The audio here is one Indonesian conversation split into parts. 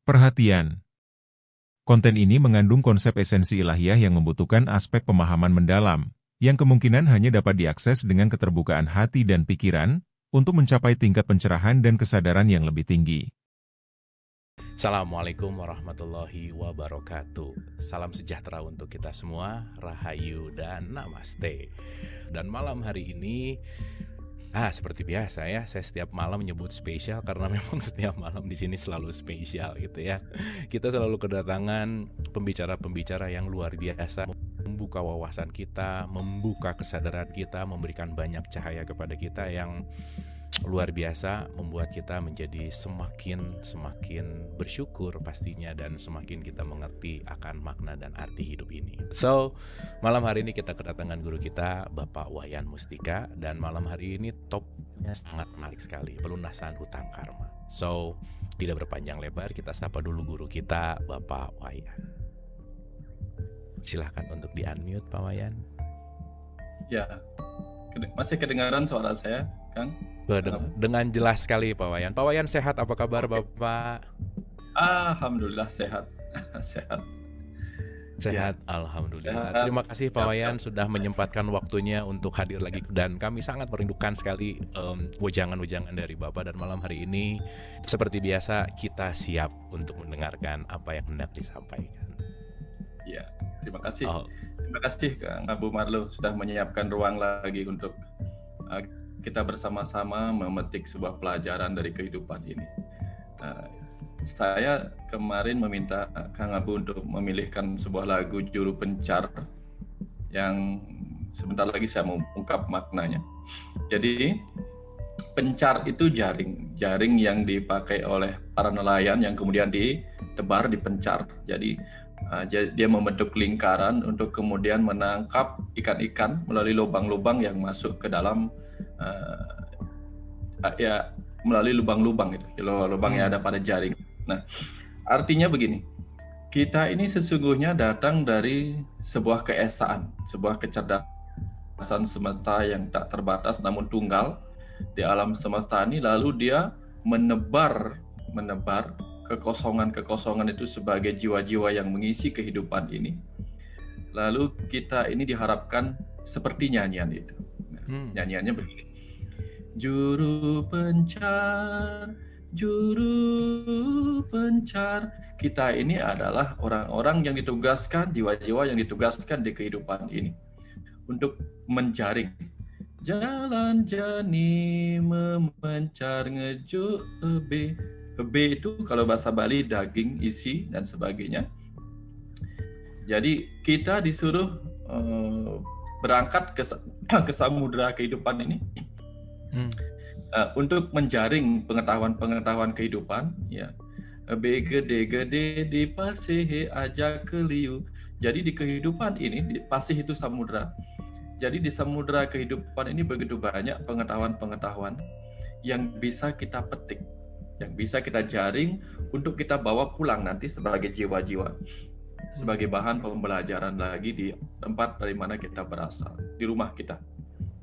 Perhatian, konten ini mengandung konsep esensi ilahiyah yang membutuhkan aspek pemahaman mendalam, yang kemungkinan hanya dapat diakses dengan keterbukaan hati dan pikiran, untuk mencapai tingkat pencerahan dan kesadaran yang lebih tinggi. Assalamualaikum warahmatullahi wabarakatuh. Salam sejahtera untuk kita semua, Rahayu dan Namaste. Dan malam hari ini, seperti biasa ya, saya setiap malam menyebut spesial karena memang setiap malam di sini selalu spesial gitu ya. Kita selalu kedatangan pembicara-pembicara yang luar biasa, membuka wawasan kita, membuka kesadaran kita, memberikan banyak cahaya kepada kita yang luar biasa, membuat kita menjadi semakin bersyukur pastinya, dan semakin kita mengerti akan makna dan arti hidup ini. So, malam hari ini kita kedatangan guru kita, Bapak Wayan Mustika, dan malam hari ini topnya sangat menarik sekali, pelunasan hutang karma. So, tidak berpanjang lebar, kita sapa dulu guru kita, Bapak Wayan. Silahkan untuk di-unmute, Pak Wayan. Ya, masih kedengaran suara saya, Kang? Dengan jelas sekali, Pak Wayan. Pak Wayan sehat, apa kabar, Bapak? Alhamdulillah sehat. Sehat. Sehat, alhamdulillah. Sehat. Terima kasih Pak Wayan sudah menyempatkan waktunya untuk hadir lagi, dan kami sangat merindukan sekali wejangan-wejangan dari Bapak. Dan malam hari ini seperti biasa kita siap untuk mendengarkan apa yang hendak disampaikan. Ya, terima kasih. Terima kasih Kang Abu Marlo sudah menyiapkan ruang lagi untuk kita bersama-sama memetik sebuah pelajaran dari kehidupan ini. Saya kemarin meminta Kang Abu untuk memilihkan sebuah lagu Juru Pencar yang sebentar lagi saya mau ungkap maknanya. Jadi pencar itu jaring yang dipakai oleh para nelayan yang kemudian ditebar, dipencar. Jadi dia membentuk lingkaran untuk kemudian menangkap ikan-ikan melalui lubang-lubang yang masuk ke dalam melalui lubang-lubang itu, lubang yang ada pada jaring. Nah, artinya begini, kita ini sesungguhnya datang dari sebuah keesaan, sebuah kecerdasan semesta yang tak terbatas namun tunggal di alam semesta ini, lalu dia menebar kekosongan itu sebagai jiwa-jiwa yang mengisi kehidupan ini. Lalu kita ini diharapkan seperti nyanyian itu. Nyanyiannya begini. Juru pencar, juru pencar. Kita ini adalah orang-orang yang ditugaskan, jiwa-jiwa yang ditugaskan di kehidupan ini untuk menjaring. Jalan jani memencar ngeju ebe. Ebe itu kalau bahasa Bali daging, isi, dan sebagainya. Jadi kita disuruh berangkat ke samudera kehidupan ini untuk menjaring pengetahuan kehidupan, ya. Gede di pasih aja keliu. Jadi di kehidupan ini, di pasih itu samudera. Jadi di samudera kehidupan ini begitu banyak pengetahuan yang bisa kita petik, yang bisa kita jaring untuk kita bawa pulang nanti sebagai jiwa-jiwa, sebagai bahan pembelajaran lagi di tempat dari mana kita berasal, di rumah kita.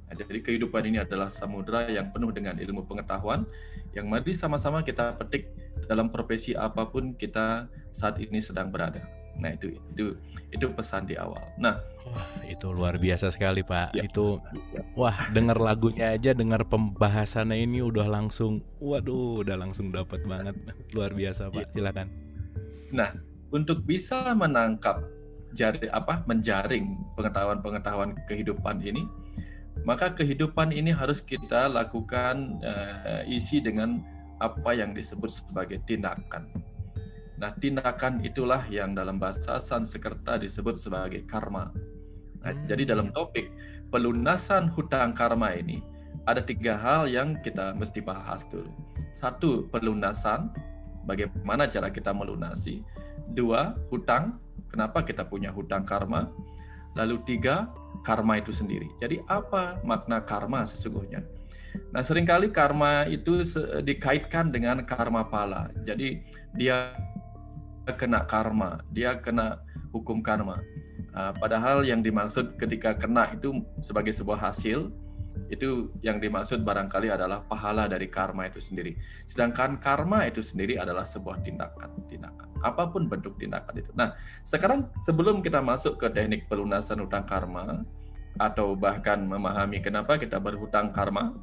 Jadi kehidupan ini adalah samudera yang penuh dengan ilmu pengetahuan yang mari sama-sama kita petik dalam profesi apapun kita saat ini sedang berada. Nah, itu pesan di awal. Nah, itu luar biasa sekali, Pak. Ya. Itu dengar lagunya aja, dengar pembahasannya ini udah langsung dapat banget. Luar biasa, Pak. Silakan. Nah, untuk bisa menangkap menjaring pengetahuan kehidupan ini, maka kehidupan ini harus kita lakukan isi dengan apa yang disebut sebagai tindakan. Nah, tindakan itulah yang dalam bahasa Sanskerta disebut sebagai karma. Nah, jadi dalam topik pelunasan hutang karma ini ada 3 hal yang kita mesti bahas dulu. 1, pelunasan, bagaimana cara kita melunasi. 2, hutang, kenapa kita punya hutang karma. Lalu 3, karma itu sendiri. Jadi apa makna karma sesungguhnya? Nah, seringkali karma itu dikaitkan dengan karma pala. Jadi dia kena karma, dia kena hukum karma. Padahal yang dimaksud ketika kena itu sebagai sebuah hasil, Itu yang dimaksud barangkali adalah pahala dari karma itu sendiri. Sedangkan karma itu sendiri adalah sebuah tindakan. Apapun bentuk tindakan itu. Nah, sekarang sebelum kita masuk ke teknik pelunasan hutang karma, atau bahkan memahami kenapa kita berhutang karma,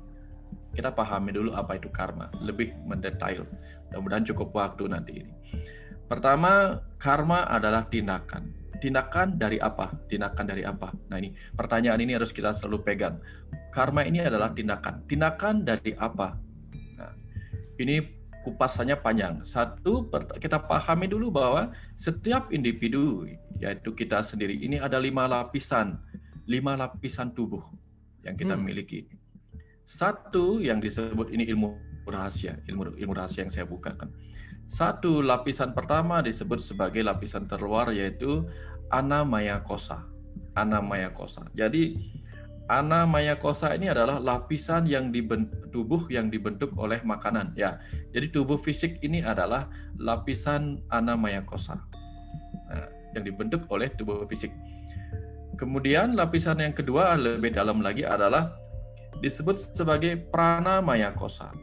kita pahami dulu apa itu karma, lebih mendetail. Mudah-mudahan cukup waktu nanti ini. Pertama, karma adalah tindakan. Tindakan dari apa? Tindakan dari apa? Nah, ini pertanyaan ini harus kita selalu pegang. Karma ini adalah tindakan. Tindakan dari apa? Nah, ini kupasannya panjang. Satu, kita pahami dulu bahwa setiap individu, yaitu kita sendiri, ini ada 5 lapisan tubuh yang kita miliki. Satu yang disebut ini ilmu rahasia yang saya bukakan. Satu, lapisan pertama disebut sebagai lapisan terluar, yaitu Annamaya Kosa. Jadi Annamaya Kosa ini adalah lapisan yang tubuh yang dibentuk oleh makanan. Ya, jadi tubuh fisik ini adalah lapisan Annamaya Kosa, yang dibentuk oleh tubuh fisik. Kemudian lapisan yang kedua lebih dalam lagi adalah disebut sebagai Pranamaya Kosa.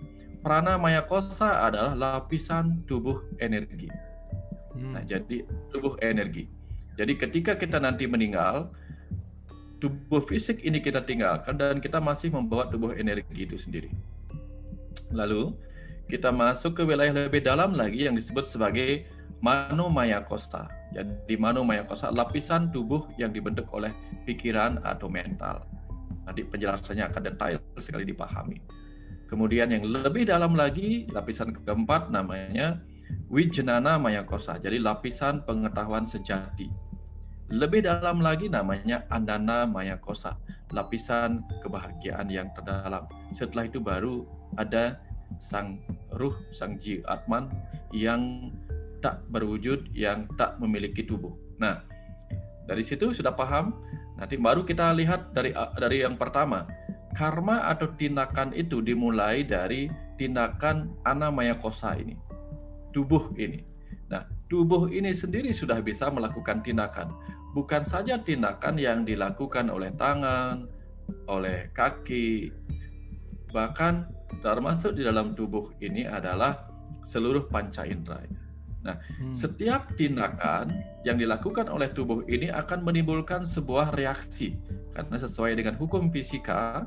Pranamaya Kosa adalah lapisan tubuh energi. Nah, jadi tubuh energi. Jadi ketika kita nanti meninggal, tubuh fisik ini kita tinggalkan dan kita masih membawa tubuh energi itu sendiri. Lalu kita masuk ke wilayah lebih dalam lagi yang disebut sebagai Manomaya Kosa. Jadi Manomaya Kosa lapisan tubuh yang dibentuk oleh pikiran atau mental. Nanti penjelasannya akan detail sekali dipahami. Kemudian yang lebih dalam lagi, lapisan keempat namanya Wijnana Maya Kosa, jadi lapisan pengetahuan sejati. Lebih dalam lagi namanya Andana Maya Kosa, lapisan kebahagiaan yang terdalam. Setelah itu baru ada sang ruh, sang jiwa Atman yang tak berwujud, yang tak memiliki tubuh. Nah, dari situ sudah paham. Nanti baru kita lihat dari yang pertama. Karma atau tindakan itu dimulai dari tindakan Annamaya Kosa ini, tubuh ini. Nah, tubuh ini sendiri sudah bisa melakukan tindakan. Bukan saja tindakan yang dilakukan oleh tangan, oleh kaki, bahkan termasuk di dalam tubuh ini adalah seluruh panca indera. Nah, setiap tindakan yang dilakukan oleh tubuh ini akan menimbulkan sebuah reaksi. Karena sesuai dengan hukum fisika,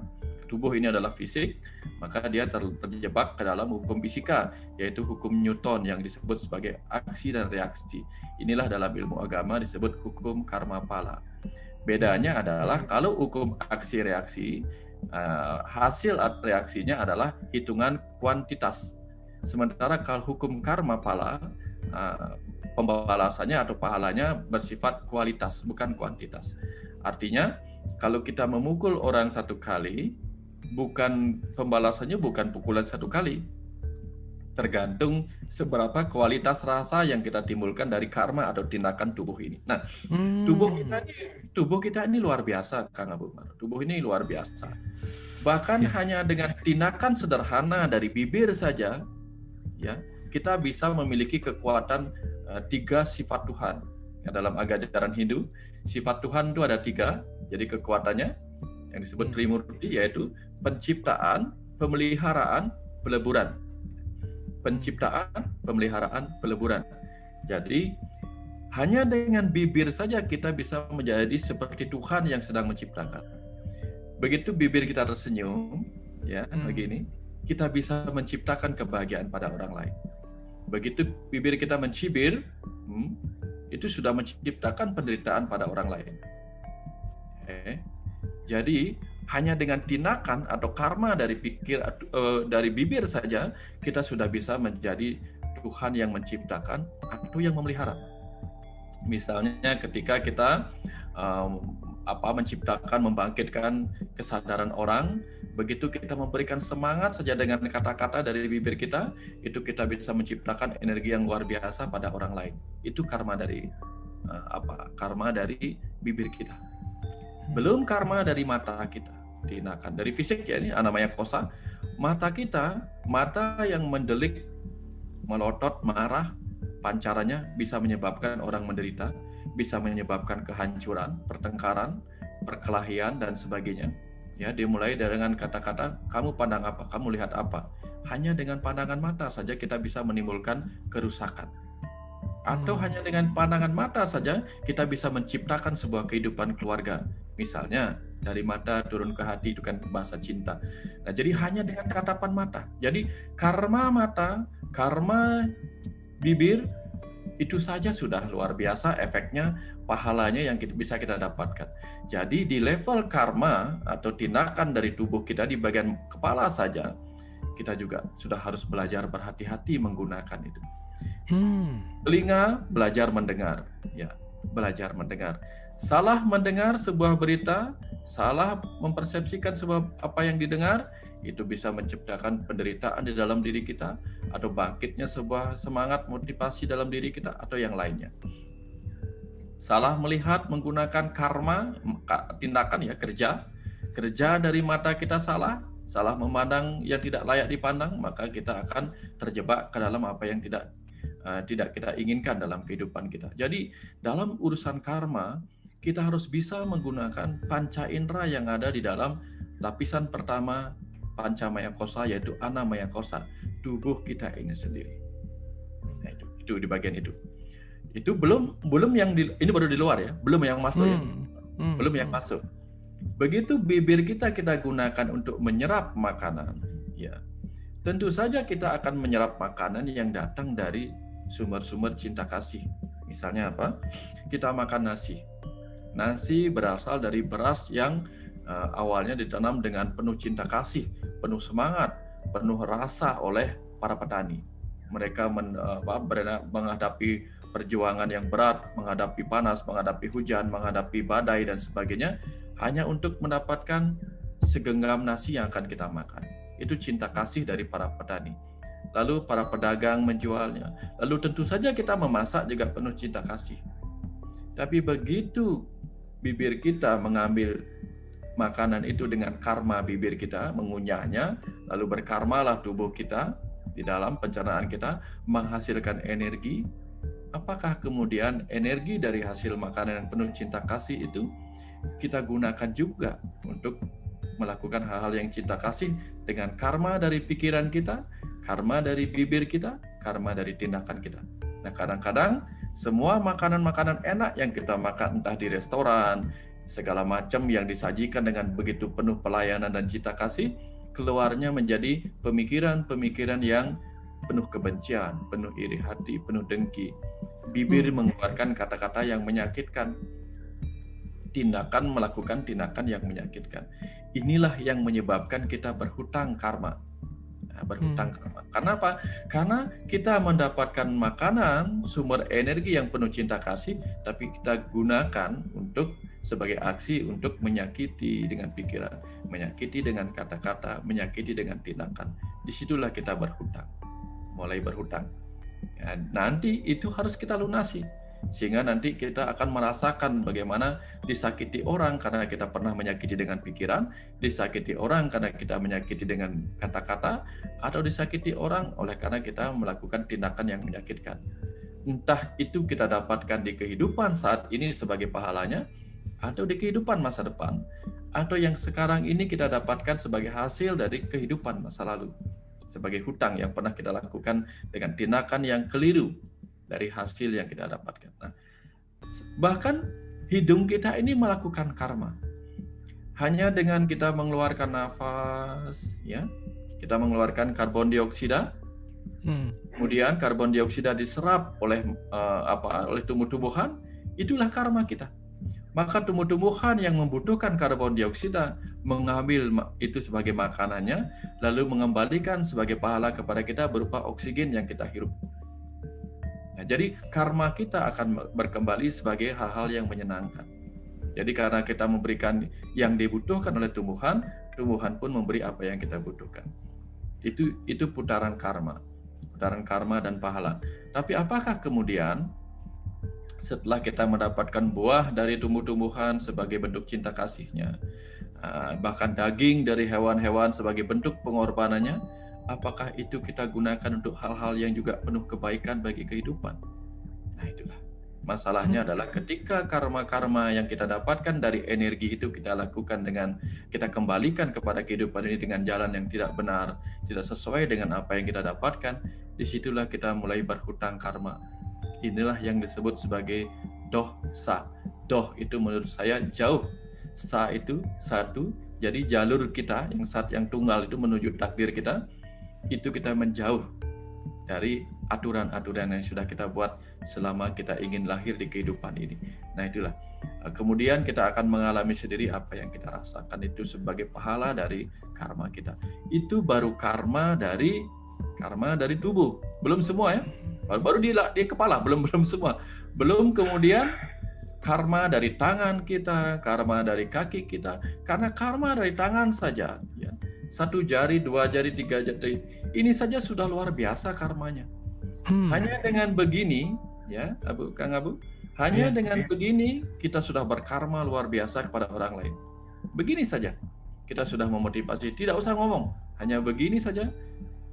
tubuh ini adalah fisik, maka dia terjebak ke dalam hukum fisika, yaitu hukum Newton yang disebut sebagai aksi dan reaksi. Inilah dalam ilmu agama disebut hukum karma pala. Bedanya adalah kalau hukum aksi reaksi, hasil reaksinya adalah hitungan kuantitas. Sementara kalau hukum karma pala, pembalasannya atau pahalanya bersifat kualitas, bukan kuantitas. Artinya, kalau kita memukul orang satu kali, pembalasannya bukan pukulan satu kali. Tergantung seberapa kualitas rasa yang kita timbulkan dari karma atau tindakan tubuh ini. Nah, tubuh kita ini luar biasa, Kang Abu Umar. Tubuh ini luar biasa. Bahkan hanya dengan tindakan sederhana dari bibir saja, ya, kita bisa memiliki kekuatan 3 sifat Tuhan. Ya, dalam ajaran Hindu, sifat Tuhan itu ada 3. Jadi kekuatannya yang disebut Trimurti, yaitu penciptaan, pemeliharaan, peleburan. Penciptaan, pemeliharaan, peleburan. Jadi hanya dengan bibir saja kita bisa menjadi seperti Tuhan yang sedang menciptakan. Begitu bibir kita tersenyum, ya begini, kita bisa menciptakan kebahagiaan pada orang lain. Begitu bibir kita mencibir, itu sudah menciptakan penderitaan pada orang lain. Jadi hanya dengan tindakan atau karma dari dari bibir saja kita sudah bisa menjadi Tuhan yang menciptakan atau yang memelihara. Misalnya ketika kita menciptakan, membangkitkan kesadaran orang, begitu kita memberikan semangat saja dengan kata-kata dari bibir kita, itu kita bisa menciptakan energi yang luar biasa pada orang lain. Itu karma dari karma dari bibir kita. Belum karma dari mata kita, tindakan dari fisik, ya, ini Annamaya Kosa. Mata kita, mata yang mendelik, melotot, marah, pancarannya bisa menyebabkan orang menderita, bisa menyebabkan kehancuran, pertengkaran, perkelahian dan sebagainya. Ya, dimulai dengan kata-kata, kamu pandang apa, kamu lihat apa. Hanya dengan pandangan mata saja kita bisa menimbulkan kerusakan. Atau hanya dengan pandangan mata saja kita bisa menciptakan sebuah kehidupan keluarga. Misalnya, dari mata turun ke hati, itu kan bahasa cinta. Nah, jadi hanya dengan tatapan mata. Jadi karma mata, karma bibir, itu saja sudah luar biasa efeknya, pahalanya yang bisa kita dapatkan. Jadi di level karma atau tindakan dari tubuh kita di bagian kepala saja, kita juga sudah harus belajar berhati-hati menggunakan itu. Telinga, belajar mendengar. Ya, belajar mendengar. Salah mendengar sebuah berita, salah mempersepsikan sebuah apa yang didengar, itu bisa menciptakan penderitaan di dalam diri kita, atau bangkitnya sebuah semangat motivasi dalam diri kita, atau yang lainnya. Salah melihat menggunakan karma, tindakan ya, kerja dari mata kita salah memandang yang tidak layak dipandang, maka kita akan terjebak ke dalam apa yang tidak kita inginkan dalam kehidupan kita. Jadi dalam urusan karma, kita harus bisa menggunakan panca indera yang ada di dalam lapisan pertama Pancamaya Kosa, yaitu Annamaya Kosa, tubuh kita ini sendiri. Nah, itu di bagian itu. Itu belum yang ini baru di luar ya, belum yang masuk ya. Belum yang masuk. Begitu bibir kita gunakan untuk menyerap makanan, ya. Tentu saja kita akan menyerap makanan yang datang dari sumber-sumber cinta kasih. Misalnya apa? Kita makan nasi. Nasi berasal dari beras yang awalnya ditanam dengan penuh cinta kasih, penuh semangat, penuh rasa oleh para petani. Mereka menghadapi perjuangan yang berat, menghadapi panas, menghadapi hujan, menghadapi badai dan sebagainya, hanya untuk mendapatkan segenggam nasi yang akan kita makan. Itu cinta kasih dari para petani. Lalu para pedagang menjualnya. Lalu tentu saja kita memasak juga penuh cinta kasih. Tapi begitu bibir kita mengambil makanan itu dengan karma bibir kita, mengunyahnya, lalu berkarmalah tubuh kita di dalam pencernaan kita menghasilkan energi. Apakah kemudian energi dari hasil makanan yang penuh cinta kasih itu kita gunakan juga untuk melakukan hal-hal yang cinta kasih dengan karma dari pikiran kita, karma dari bibir kita, karma dari tindakan kita. Nah, kadang-kadang semua makanan-makanan enak yang kita makan entah di restoran, segala macam yang disajikan dengan begitu penuh pelayanan dan cinta kasih, keluarnya menjadi pemikiran-pemikiran yang penuh kebencian, penuh iri hati, penuh dengki. Bibir mengeluarkan kata-kata yang menyakitkan, tindakan melakukan tindakan yang menyakitkan. Inilah yang menyebabkan kita berhutang karma. Berhutang karma. Karena apa? Karena kita mendapatkan makanan, sumber energi yang penuh cinta kasih, tapi kita gunakan untuk sebagai aksi untuk menyakiti dengan pikiran, menyakiti dengan kata-kata, menyakiti dengan tindakan. Disitulah kita berhutang, mulai berhutang. Ya, nanti itu harus kita lunasi, sehingga nanti kita akan merasakan bagaimana disakiti orang karena kita pernah menyakiti dengan pikiran, disakiti orang karena kita menyakiti dengan kata-kata, atau disakiti orang oleh karena kita melakukan tindakan yang menyakitkan. Entah itu kita dapatkan di kehidupan saat ini sebagai pahalanya, atau di kehidupan masa depan, atau yang sekarang ini kita dapatkan sebagai hasil dari kehidupan masa lalu, sebagai hutang yang pernah kita lakukan dengan tindakan yang keliru dari hasil yang kita dapatkan. Nah, bahkan hidung kita ini melakukan karma. Hanya dengan kita mengeluarkan nafas, ya, kita mengeluarkan karbon dioksida, kemudian karbon dioksida diserap oleh oleh tumbuh-tumbuhan, itulah karma kita. Maka tumbuh-tumbuhan yang membutuhkan karbon dioksida mengambil itu sebagai makanannya, lalu mengembalikan sebagai pahala kepada kita berupa oksigen yang kita hirup. Nah, jadi karma kita akan berkembali sebagai hal-hal yang menyenangkan. Jadi karena kita memberikan yang dibutuhkan oleh tumbuhan, tumbuhan pun memberi apa yang kita butuhkan. Itu putaran karma dan pahala. Tapi apakah kemudian setelah kita mendapatkan buah dari tumbuh-tumbuhan sebagai bentuk cinta kasihnya, bahkan daging dari hewan-hewan sebagai bentuk pengorbanannya, apakah itu kita gunakan untuk hal-hal yang juga penuh kebaikan bagi kehidupan? Nah, itulah. Masalahnya adalah ketika karma-karma yang kita dapatkan dari energi itu kita lakukan kita kembalikan kepada kehidupan ini dengan jalan yang tidak benar, tidak sesuai dengan apa yang kita dapatkan, disitulah kita mulai berhutang karma. Inilah yang disebut sebagai dosa. Doh itu menurut saya jauh, sa itu satu, jadi jalur kita yang tunggal itu menuju takdir kita, itu kita menjauh dari aturan-aturan yang sudah kita buat selama kita ingin lahir di kehidupan ini. Nah itulah. Kemudian kita akan mengalami sendiri apa yang kita rasakan itu sebagai pahala dari karma kita. Itu baru karma dari tubuh. Belum semua ya. Baru di kepala, belum semua. Belum kemudian karma dari tangan kita, karma dari kaki kita. Karena karma dari tangan saja, ya, 1 jari, 2 jari, 3 jari, ini saja sudah luar biasa karmanya. Hanya dengan begini, ya, Kang Abu, hanya dengan begini kita sudah berkarma luar biasa kepada orang lain. Begini saja kita sudah memotivasi, tidak usah ngomong, hanya begini saja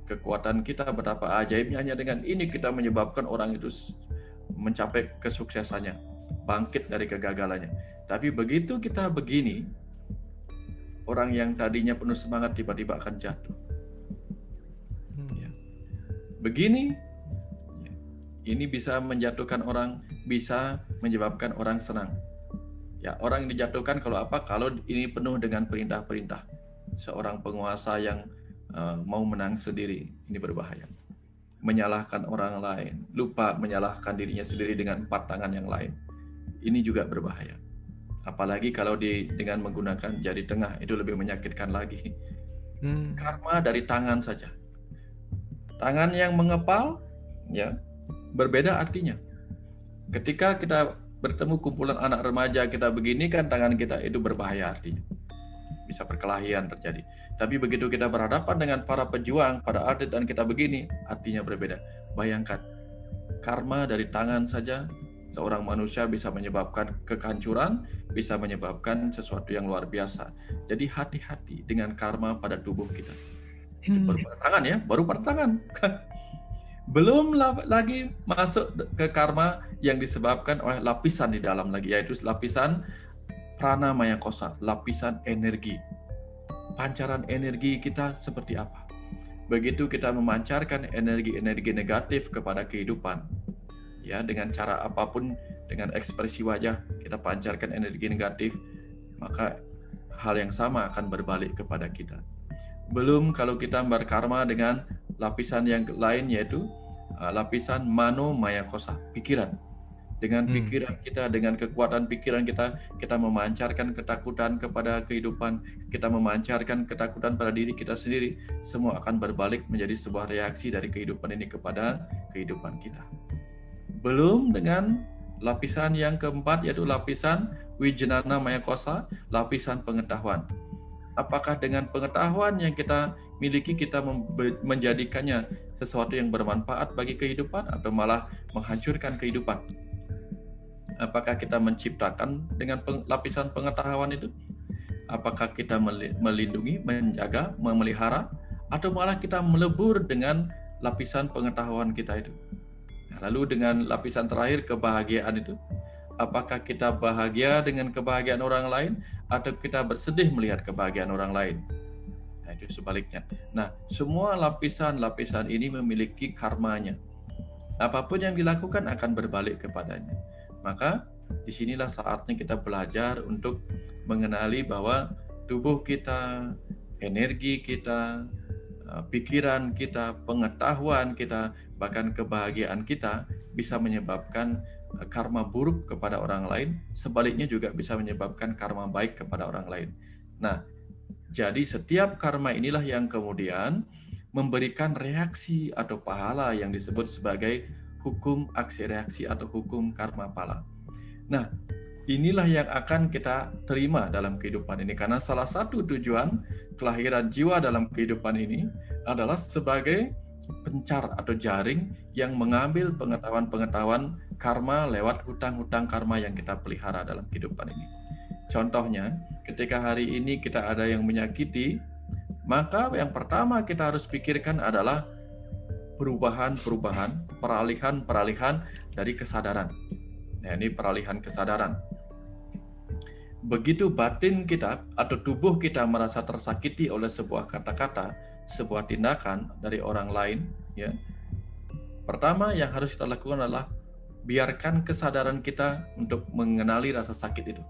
kekuatan kita betapa ajaibnya. Hanya dengan ini kita menyebabkan orang itu mencapai kesuksesannya, bangkit dari kegagalannya. Tapi begitu kita begini, orang yang tadinya penuh semangat tiba-tiba akan jatuh. Ya. Begini, ini bisa menjatuhkan orang, bisa menyebabkan orang senang. Ya, orang yang dijatuhkan kalau apa? Kalau ini penuh dengan perintah-perintah. Seorang penguasa yang mau menang sendiri, ini berbahaya. Menyalahkan orang lain, lupa menyalahkan dirinya sendiri dengan 4 tangan yang lain. Ini juga berbahaya. Apalagi kalau dengan menggunakan jari tengah, itu lebih menyakitkan lagi. Karma dari tangan saja. Tangan yang mengepal, ya, berbeda artinya. Ketika kita bertemu kumpulan anak remaja kita begini kan tangan kita itu berbahaya artinya. Bisa perkelahian terjadi. Tapi begitu kita berhadapan dengan para pejuang, para atlet dan kita begini, artinya berbeda. Bayangkan, karma dari tangan saja seorang manusia bisa menyebabkan kehancuran, bisa menyebabkan sesuatu yang luar biasa. Jadi hati-hati dengan karma pada tubuh kita. Itu baru pada tangan ya, baru pada tangan. Belum lagi masuk ke karma yang disebabkan oleh lapisan di dalam lagi, yaitu lapisan prana maya kosa, lapisan energi. Pancaran energi kita seperti apa? Begitu kita memancarkan energi-energi negatif kepada kehidupan, ya, dengan cara apapun, dengan ekspresi wajah kita pancarkan energi negatif, maka hal yang sama akan berbalik kepada kita. Belum kalau kita berkarma dengan lapisan yang lain, yaitu lapisan mano maya kosa, pikiran. Dengan pikiran kita, dengan kekuatan pikiran kita, kita memancarkan ketakutan kepada kehidupan, kita memancarkan ketakutan pada diri kita sendiri, semua akan berbalik menjadi sebuah reaksi dari kehidupan ini kepada kehidupan kita. Belum dengan lapisan yang keempat, yaitu lapisan wijnana maya kosa, lapisan pengetahuan. Apakah dengan pengetahuan yang kita miliki kita menjadikannya sesuatu yang bermanfaat bagi kehidupan atau malah menghancurkan kehidupan? Apakah kita menciptakan dengan lapisan pengetahuan itu? Apakah kita melindungi, menjaga, memelihara, atau malah kita melebur dengan lapisan pengetahuan kita itu? Lalu dengan lapisan terakhir, kebahagiaan itu, apakah kita bahagia dengan kebahagiaan orang lain atau kita bersedih melihat kebahagiaan orang lain? Nah, itu sebaliknya. Nah, semua lapisan-lapisan ini memiliki karmanya. Apapun yang dilakukan akan berbalik kepadanya. Maka disinilah saatnya kita belajar untuk mengenali bahwa tubuh kita, energi kita, pikiran kita, pengetahuan kita, bahkan kebahagiaan kita bisa menyebabkan karma buruk kepada orang lain, sebaliknya juga bisa menyebabkan karma baik kepada orang lain. Nah, jadi setiap karma inilah yang kemudian memberikan reaksi atau pahala yang disebut sebagai hukum aksi reaksi atau hukum karma pala. Nah, inilah yang akan kita terima dalam kehidupan ini, karena salah satu tujuan kelahiran jiwa dalam kehidupan ini adalah sebagai pencar atau jaring yang mengambil pengetahuan-pengetahuan karma lewat hutang-hutang karma yang kita pelihara dalam kehidupan ini. Contohnya, ketika hari ini kita ada yang menyakiti, maka yang pertama kita harus pikirkan adalah peralihan dari kesadaran. Nah, ini peralihan kesadaran. Begitu batin kita atau tubuh kita merasa tersakiti oleh sebuah kata-kata, sebuah tindakan dari orang lain, ya. Pertama yang harus kita lakukan adalah biarkan kesadaran kita untuk mengenali rasa sakit itu.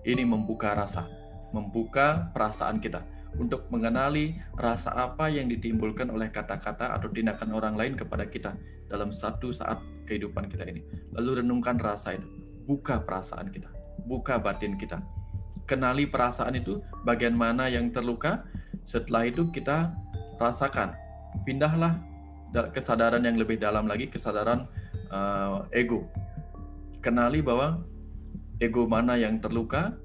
Ini membuka rasa, membuka perasaan kita untuk mengenali rasa apa yang ditimbulkan oleh kata-kata atau tindakan orang lain kepada kita dalam satu saat kehidupan kita ini. Lalu renungkan rasa itu, buka perasaan kita, buka batin kita. Kenali perasaan itu, bagian mana yang terluka. Setelah itu kita rasakan, pindahlah kesadaran yang lebih dalam lagi, kesadaran ego. Kenali bahwa ego mana yang terluka.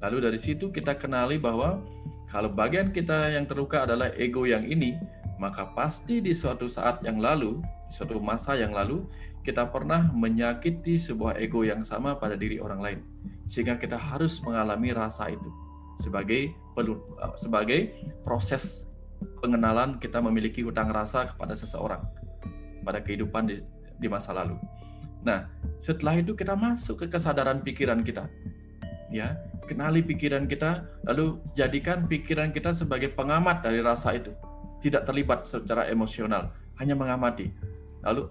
Lalu dari situ kita kenali bahwa kalau bagian kita yang terluka adalah ego yang ini, maka pasti di suatu saat yang lalu, suatu masa yang lalu, kita pernah menyakiti sebuah ego yang sama pada diri orang lain. Sehingga kita harus mengalami rasa itu sebagai proses pengenalan kita memiliki hutang rasa kepada seseorang pada kehidupan di masa lalu. Nah, setelah itu kita masuk ke kesadaran pikiran kita. Ya, kenali pikiran kita, lalu jadikan pikiran kita sebagai pengamat dari rasa itu. Tidak terlibat secara emosional, hanya mengamati. Lalu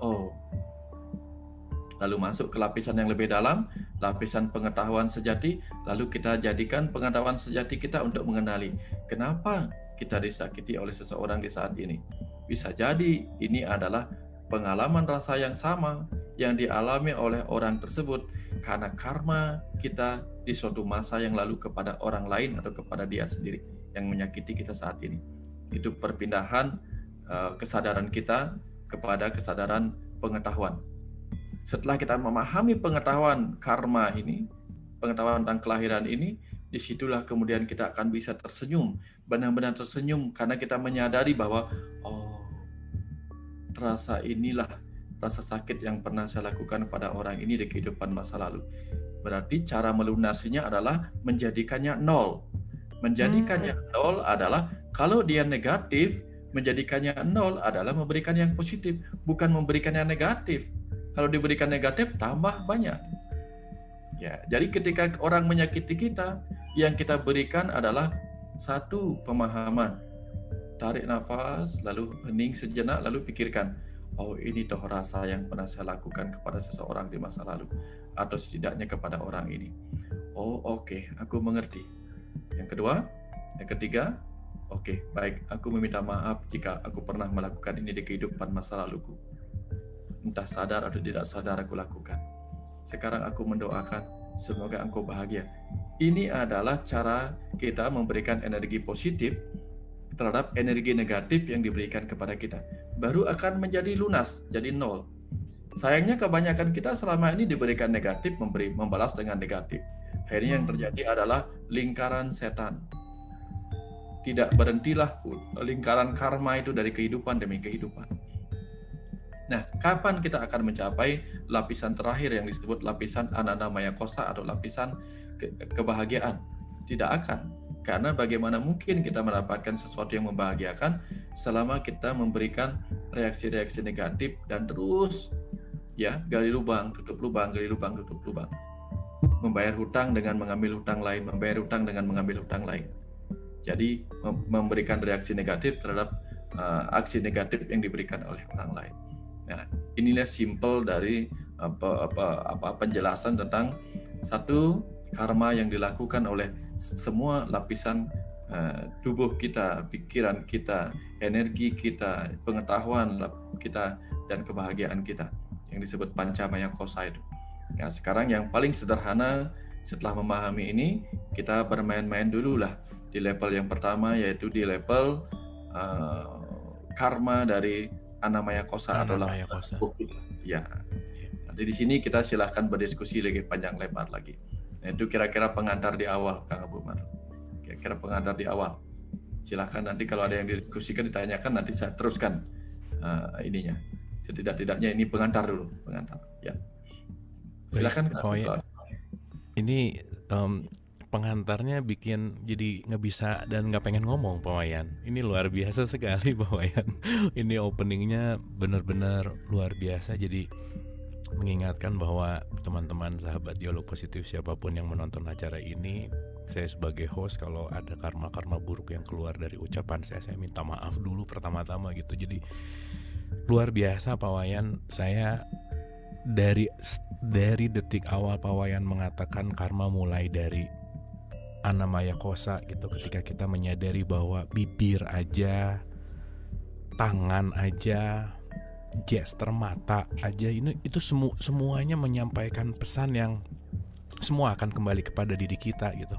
masuk ke lapisan yang lebih dalam, lapisan pengetahuan sejati, lalu kita jadikan pengetahuan sejati kita untuk mengenali kenapa kita disakiti oleh seseorang di saat ini. Bisa jadi ini adalah pengalaman rasa yang sama yang dialami oleh orang tersebut karena karma kita di suatu masa yang lalu kepada orang lain atau kepada dia sendiri yang menyakiti kita saat ini. Itu perpindahan kesadaran kita kepada kesadaran pengetahuan. Setelah kita memahami pengetahuan karma ini, pengetahuan tentang kelahiran ini, disitulah kemudian kita akan bisa tersenyum, benar-benar tersenyum karena kita menyadari bahwa rasa inilah rasa sakit yang pernah saya lakukan pada orang ini di kehidupan masa lalu. Berarti cara melunasinya adalah menjadikannya nol. Menjadikannya nol adalah kalau dia negatif, menjadikannya nol adalah memberikan yang positif, bukan memberikan yang negatif. Kalau diberikan negatif, tambah banyak. Ya, jadi ketika orang menyakiti kita, yang kita berikan adalah satu pemahaman. Tarik nafas, lalu hening sejenak, lalu pikirkan, ini toh rasa yang pernah saya lakukan kepada seseorang di masa lalu, atau setidaknya kepada orang ini. Oke, aku mengerti. Yang kedua, yang ketiga, baik, aku meminta maaf jika aku pernah melakukan ini di kehidupan masa laluku. Entah sadar atau tidak sadar aku lakukan. Sekarang aku mendoakan, semoga engkau bahagia. Ini adalah cara kita memberikan energi positif terhadap energi negatif yang diberikan kepada kita. Baru akan menjadi lunas, jadi nol. Sayangnya kebanyakan kita selama ini diberikan negatif, membalas dengan negatif. Akhirnya yang terjadi adalah lingkaran setan. Tidak berhentilah lingkaran karma itu dari kehidupan demi kehidupan. Nah, kapan kita akan mencapai lapisan terakhir yang disebut lapisan Ananda Maya Kosa atau lapisan kebahagiaan? Tidak akan. Karena bagaimana mungkin kita mendapatkan sesuatu yang membahagiakan selama kita memberikan reaksi-reaksi negatif dan terus gali lubang, tutup lubang, gali lubang, tutup lubang. Membayar hutang dengan mengambil hutang lain, membayar hutang dengan mengambil hutang lain. Jadi memberikan reaksi negatif terhadap aksi negatif yang diberikan oleh orang lain. Nah, inilah simpel dari penjelasan tentang satu karma yang dilakukan oleh semua lapisan tubuh kita, pikiran kita, energi kita, pengetahuan kita, dan kebahagiaan kita yang disebut Pancamaya Kosa itu. Nah, sekarang yang paling sederhana setelah memahami ini, kita bermain-main dulu lah di level yang pertama, yaitu di level karma dari Annamaya Kosa atau lapisan tubuh kita. Ya. Nanti di sini kita silahkan berdiskusi lebih panjang lebar lagi. Nah, itu kira-kira pengantar di awal, Kang Abu Umar. Kira-kira pengantar di awal. Silahkan nanti kalau ada yang didiskusikan, ditanyakan, nanti saya teruskan ininya. Setidak-tidaknya ini pengantar dulu, pengantar. Ya. Silahkan. Ini pengantarnya bikin jadi nggak bisa dan nggak pengen ngomong, Pak Wayan. Ini luar biasa sekali, Pak Wayan. Ini openingnya benar-benar luar biasa. Jadi mengingatkan bahwa teman-teman sahabat dialog positif siapapun yang menonton acara ini, saya sebagai host kalau ada karma-karma buruk yang keluar dari ucapan saya minta maaf dulu pertama-tama gitu. Jadi luar biasa Pak Wayan, saya dari detik awal Pak Wayan mengatakan karma mulai dari Annamaya Kosa gitu, ketika kita menyadari bahwa bibir aja, tangan aja, gesture mata aja itu semuanya menyampaikan pesan yang semua akan kembali kepada diri kita gitu.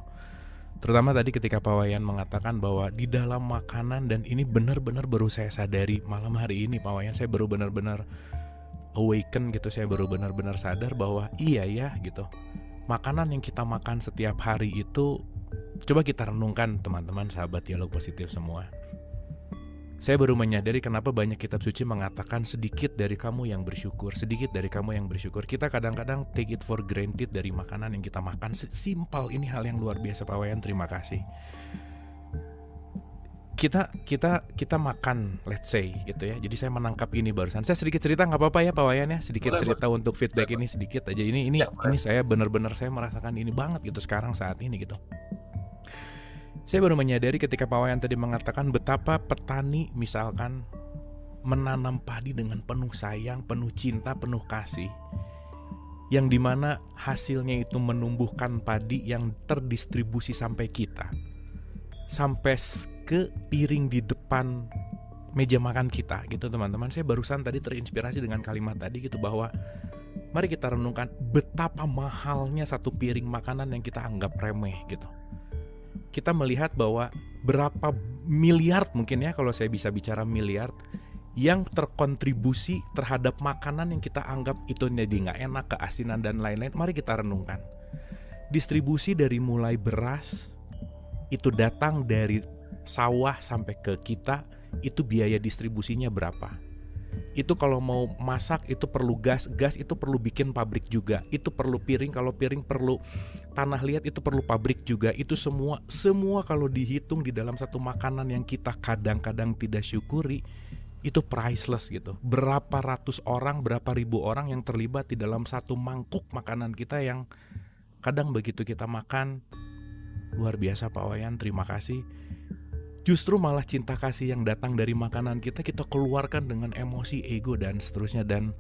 Terutama tadi ketika Pak Wayan mengatakan bahwa di dalam makanan, dan ini benar-benar baru saya sadari malam hari ini Pak Wayan, saya baru benar-benar awaken gitu, saya baru benar-benar sadar bahwa iya ya gitu. Makanan yang kita makan setiap hari itu, coba kita renungkan teman-teman sahabat dialog positif semua. Saya baru menyadari kenapa banyak kitab suci mengatakan sedikit dari kamu yang bersyukur, sedikit dari kamu yang bersyukur. Kita kadang-kadang take it for granted dari makanan yang kita makan. Simpel, ini hal yang luar biasa Pak Wayan, terima kasih. Kita makan, let's say gitu ya. Jadi saya menangkap ini barusan. Saya sedikit cerita nggak apa-apa ya Pak Wayan ya, sedikit cerita untuk feedback ini sedikit aja. Ini saya benar-benar saya merasakan ini banget gitu sekarang saat ini gitu. Saya baru menyadari ketika Pak Wayan tadi mengatakan betapa petani misalkan menanam padi dengan penuh sayang, penuh cinta, penuh kasih, yang dimana hasilnya itu menumbuhkan padi yang terdistribusi sampai kita, sampai ke piring di depan meja makan kita gitu teman-teman. Saya barusan tadi terinspirasi dengan kalimat tadi gitu, bahwa mari kita renungkan betapa mahalnya satu piring makanan yang kita anggap remeh gitu. Kita melihat bahwa berapa miliar mungkin ya, kalau saya bisa bicara miliar, yang terkontribusi terhadap makanan yang kita anggap itu jadi gak enak, keasinan dan lain-lain. Mari kita renungkan. Distribusi dari mulai beras, itu datang dari sawah sampai ke kita, itu biaya distribusinya berapa? Itu kalau mau masak itu perlu gas itu perlu bikin pabrik juga. Itu perlu piring, kalau piring perlu tanah liat, itu perlu pabrik juga. Itu semua kalau dihitung di dalam satu makanan yang kita kadang-kadang tidak syukuri, itu priceless gitu. Berapa ratus orang, berapa ribu orang yang terlibat di dalam satu mangkuk makanan kita yang kadang begitu kita makan, luar biasa Pak Wayan, terima kasih. Justru malah cinta kasih yang datang dari makanan kita keluarkan dengan emosi, ego dan seterusnya. Dan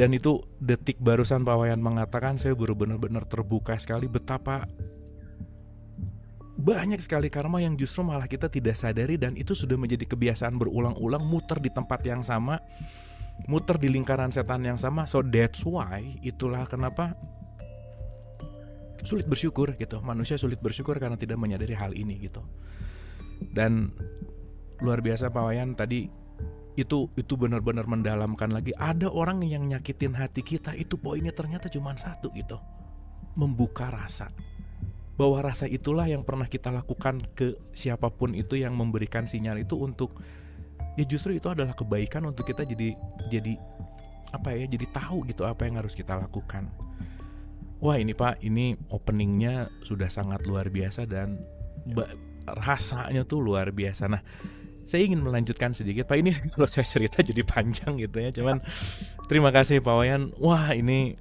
itu detik barusan Pak Wayan mengatakan, saya baru benar-benar terbuka sekali betapa banyak sekali karma yang justru malah kita tidak sadari, dan itu sudah menjadi kebiasaan berulang-ulang, muter di tempat yang sama, muter di lingkaran setan yang sama. So that's why, itulah kenapa sulit bersyukur gitu. Manusia sulit bersyukur karena tidak menyadari hal ini gitu. Dan luar biasa Pak Wayan tadi, itu benar-benar mendalamkan lagi. Ada orang yang nyakitin hati kita, itu poinnya ternyata cuma satu gitu, membuka rasa. Bahwa rasa itulah yang pernah kita lakukan ke siapapun itu yang memberikan sinyal itu, untuk ya justru itu adalah kebaikan untuk kita jadi apa ya, jadi tahu gitu apa yang harus kita lakukan. Wah ini Pak, ini openingnya sudah sangat luar biasa dan rasanya tuh luar biasa. Nah, saya ingin melanjutkan sedikit Pak, ini kalau saya cerita jadi panjang gitu ya. Cuman terima kasih Pak Wayan. Wah ini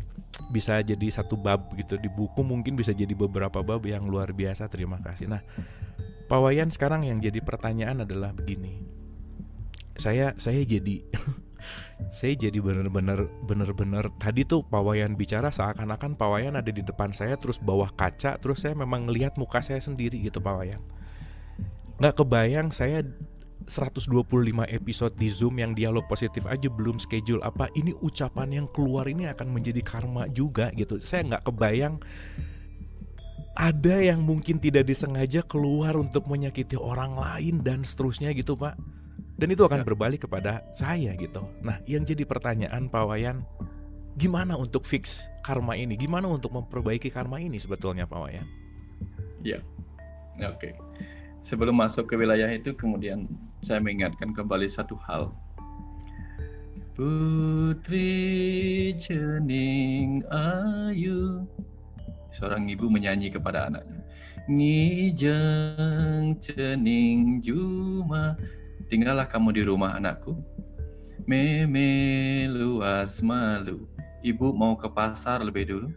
bisa jadi satu bab gitu di buku, mungkin bisa jadi beberapa bab yang luar biasa. Terima kasih. Nah Pak Wayan, sekarang yang jadi pertanyaan adalah begini. Saya jadi saya jadi benar-benar tadi tuh Pak Wayan bicara seakan-akan Pak Wayan ada di depan saya, terus bawah kaca, terus saya memang ngelihat muka saya sendiri gitu Pak Wayan. Nggak kebayang, saya 125 episode di Zoom yang dialog positif aja belum schedule apa, ini ucapan yang keluar ini akan menjadi karma juga gitu. Saya nggak kebayang ada yang mungkin tidak disengaja keluar untuk menyakiti orang lain dan seterusnya gitu Pak. Dan itu akan berbalik kepada saya gitu. Nah yang jadi pertanyaan Pak Wayan, gimana untuk fix karma ini? Gimana untuk memperbaiki karma ini sebetulnya Pak Wayan? Ya, oke. Sebelum masuk ke wilayah itu, kemudian saya mengingatkan kembali satu hal. Putri Cening Ayu, seorang ibu menyanyi kepada anaknya. Ngijeng Cening Juma, tinggallah kamu di rumah anakku. Meme luas malu. Ibu mau ke pasar lebih dulu.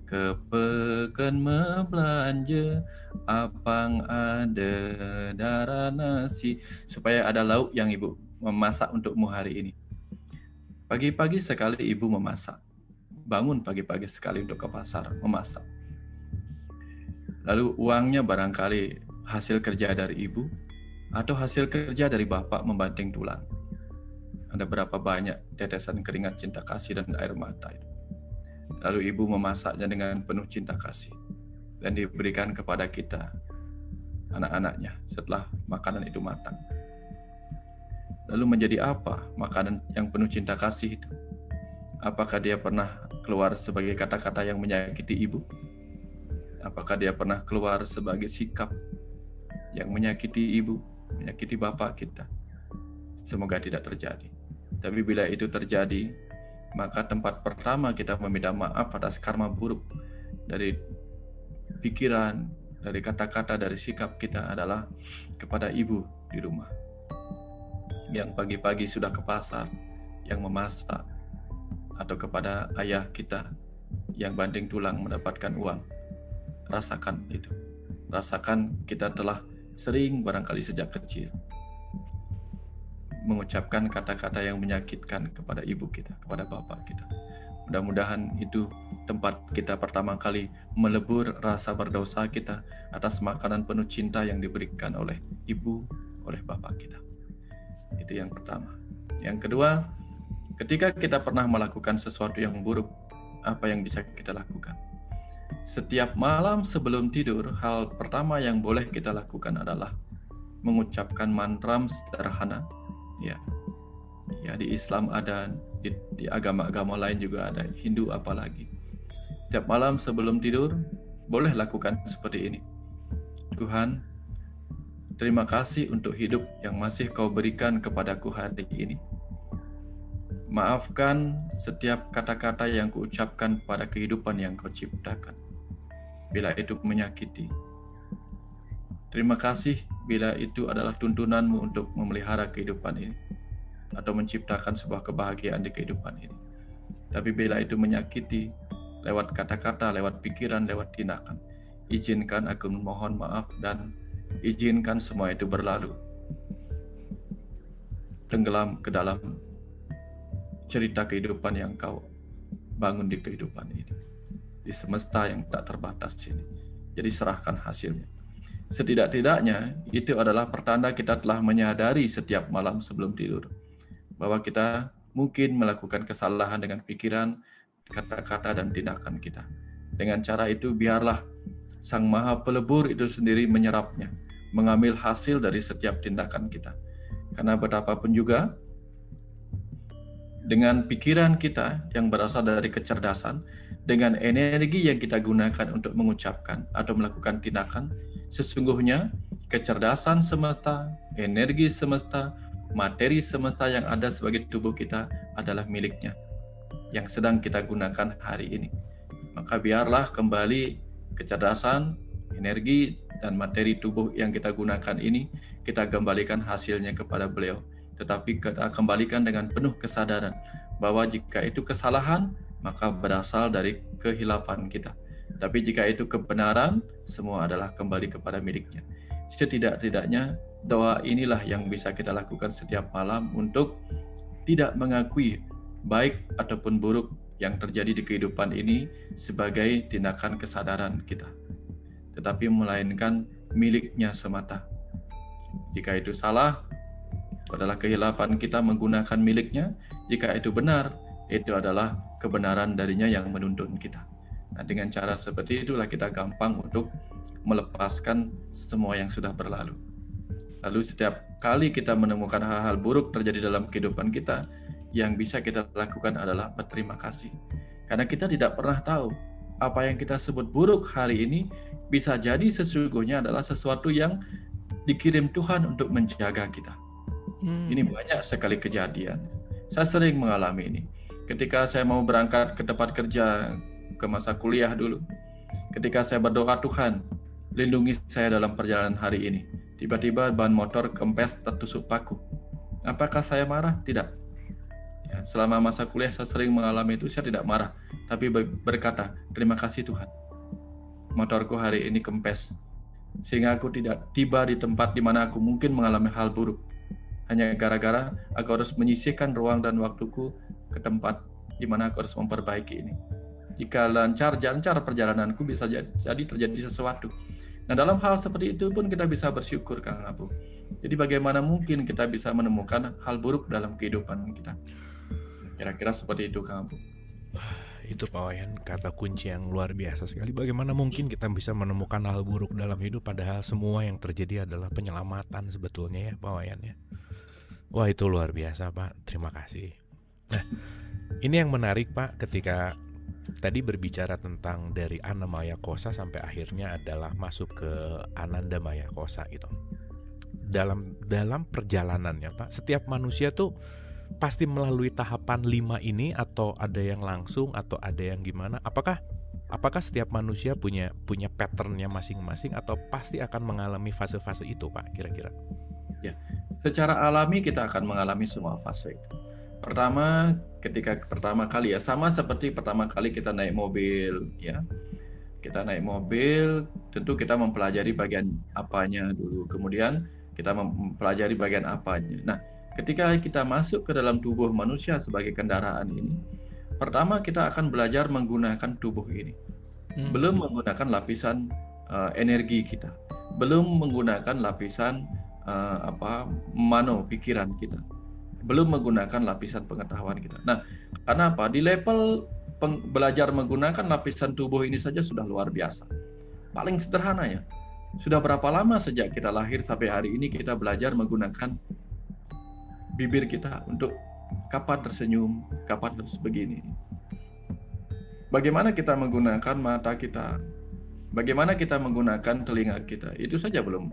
Ke pekan membelanja, apang ada darah nasi. Supaya ada lauk yang ibu memasak untukmu hari ini. Pagi-pagi sekali ibu memasak. Bangun pagi-pagi sekali untuk ke pasar, memasak. Lalu uangnya barangkali hasil kerja dari ibu, atau hasil kerja dari bapak membanting tulang. Ada berapa banyak tetesan keringat cinta kasih dan air mata itu. Lalu ibu memasaknya dengan penuh cinta kasih dan diberikan kepada kita, anak-anaknya, setelah makanan itu matang. Lalu menjadi apa makanan yang penuh cinta kasih itu? Apakah dia pernah keluar sebagai kata-kata yang menyakiti ibu? Apakah dia pernah keluar sebagai sikap yang menyakiti ibu, menyakiti bapak kita? Semoga tidak terjadi. Tapi bila itu terjadi, maka tempat pertama kita meminta maaf atas karma buruk dari pikiran, dari kata-kata, dari sikap kita adalah kepada ibu di rumah. Yang pagi-pagi sudah ke pasar, yang memasak, atau kepada ayah kita yang banting tulang mendapatkan uang. Rasakan itu. Rasakan kita telah sering barangkali sejak kecil mengucapkan kata-kata yang menyakitkan kepada ibu kita, kepada bapak kita. Mudah-mudahan itu tempat kita pertama kali melebur rasa berdosa kita atas makanan penuh cinta yang diberikan oleh ibu, oleh bapak kita. Itu yang pertama. Yang kedua, ketika kita pernah melakukan sesuatu yang buruk, apa yang bisa kita lakukan? Setiap malam sebelum tidur, hal pertama yang boleh kita lakukan adalah mengucapkan mantram sederhana. Ya, di Islam ada, di agama-agama lain juga ada, Hindu apalagi. Setiap malam sebelum tidur, boleh lakukan seperti ini. Tuhan, terima kasih untuk hidup yang masih Kau berikan kepadaku hari ini. Maafkan setiap kata-kata yang kuucapkan pada kehidupan yang Kau ciptakan, bila itu menyakiti. Terima kasih bila itu adalah tuntunanmu untuk memelihara kehidupan ini atau menciptakan sebuah kebahagiaan di kehidupan ini. Tapi bila itu menyakiti lewat kata-kata, lewat pikiran, lewat tindakan, izinkan aku memohon maaf dan izinkan semua itu berlalu. Tenggelam ke dalam cerita kehidupan yang Kau bangun di kehidupan ini, di semesta yang tak terbatas ini. Jadi serahkan hasilnya. Setidak-tidaknya itu adalah pertanda kita telah menyadari setiap malam sebelum tidur bahwa kita mungkin melakukan kesalahan dengan pikiran, kata-kata, dan tindakan kita. Dengan cara itu biarlah Sang Maha Pelebur itu sendiri menyerapnya, mengambil hasil dari setiap tindakan kita. Karena betapapun juga dengan pikiran kita yang berasal dari kecerdasan, dengan energi yang kita gunakan untuk mengucapkan atau melakukan tindakan, sesungguhnya kecerdasan semesta, energi semesta, materi semesta yang ada sebagai tubuh kita adalah miliknya yang sedang kita gunakan hari ini. Maka biarlah kembali kecerdasan, energi, dan materi tubuh yang kita gunakan ini kita kembalikan hasilnya kepada beliau. Tetapi kita kembalikan dengan penuh kesadaran bahwa jika itu kesalahan, maka berasal dari kehilapan kita. Tapi jika itu kebenaran, semua adalah kembali kepada miliknya. Setidak-tidaknya doa inilah yang bisa kita lakukan setiap malam untuk tidak mengakui baik ataupun buruk yang terjadi di kehidupan ini sebagai tindakan kesadaran kita, tetapi melainkan miliknya semata. Jika itu salah, itu adalah kehilapan kita menggunakan miliknya. Jika itu benar, itu adalah kebenaran darinya yang menuntun kita. Nah, dengan cara seperti itulah kita gampang untuk melepaskan semua yang sudah berlalu. Lalu setiap kali kita menemukan hal-hal buruk terjadi dalam kehidupan kita, yang bisa kita lakukan adalah berterima kasih. Karena kita tidak pernah tahu apa yang kita sebut buruk hari ini bisa jadi sesungguhnya adalah sesuatu yang dikirim Tuhan untuk menjaga kita. Ini banyak sekali kejadian. Saya sering mengalami ini. Ketika saya mau berangkat ke tempat kerja, ke masa kuliah dulu, ketika saya berdoa, Tuhan, lindungi saya dalam perjalanan hari ini. Tiba-tiba ban motor kempes tertusuk paku. Apakah saya marah? Tidak. selama masa kuliah saya sering mengalami itu, saya tidak marah, tapi berkata, terima kasih Tuhan, motorku hari ini kempes, sehingga aku tidak tiba di tempat di mana aku mungkin mengalami hal buruk. Hanya gara-gara aku harus menyisihkan ruang dan waktuku ke tempat di mana aku harus memperbaiki ini. Jika lancar perjalananku, bisa jadi terjadi sesuatu. Nah, dalam hal seperti itu pun kita bisa bersyukur, Kang Abu. Jadi bagaimana mungkin kita bisa menemukan hal buruk dalam kehidupan kita? Kira-kira seperti itu, Kang Abu. Itu Pak Wayan, kata kunci yang luar biasa sekali. Bagaimana mungkin kita bisa menemukan hal buruk dalam hidup, padahal semua yang terjadi adalah penyelamatan sebetulnya ya Pak Wayan ya. Wah, itu luar biasa Pak, terima kasih. Nah, ini yang menarik Pak, ketika tadi berbicara tentang dari Annamaya Kosa sampai akhirnya adalah masuk ke Anandamaya Kosa gitu. Dalam perjalanannya Pak, setiap manusia tuh pasti melalui tahapan 5 ini, atau ada yang langsung atau ada yang gimana? Apakah setiap manusia punya patternnya masing-masing, atau pasti akan mengalami fase-fase itu Pak kira-kira? Ya, secara alami kita akan mengalami semua fase itu. Pertama, ketika pertama kali ya, sama seperti pertama kali kita naik mobil ya. Kita naik mobil, tentu kita mempelajari bagian apanya dulu, kemudian kita mempelajari bagian apanya. Nah, ketika kita masuk ke dalam tubuh manusia sebagai kendaraan ini, pertama kita akan belajar menggunakan tubuh ini. Belum menggunakan lapisan energi kita, belum menggunakan lapisan pikiran kita, belum menggunakan lapisan pengetahuan kita. Nah, karena apa? Di level belajar menggunakan lapisan tubuh ini saja sudah luar biasa. Paling sederhana ya, sudah berapa lama sejak kita lahir sampai hari ini kita belajar menggunakan bibir kita untuk kapan tersenyum, kapan terus begini. Bagaimana kita menggunakan mata kita, bagaimana kita menggunakan telinga kita, itu saja belum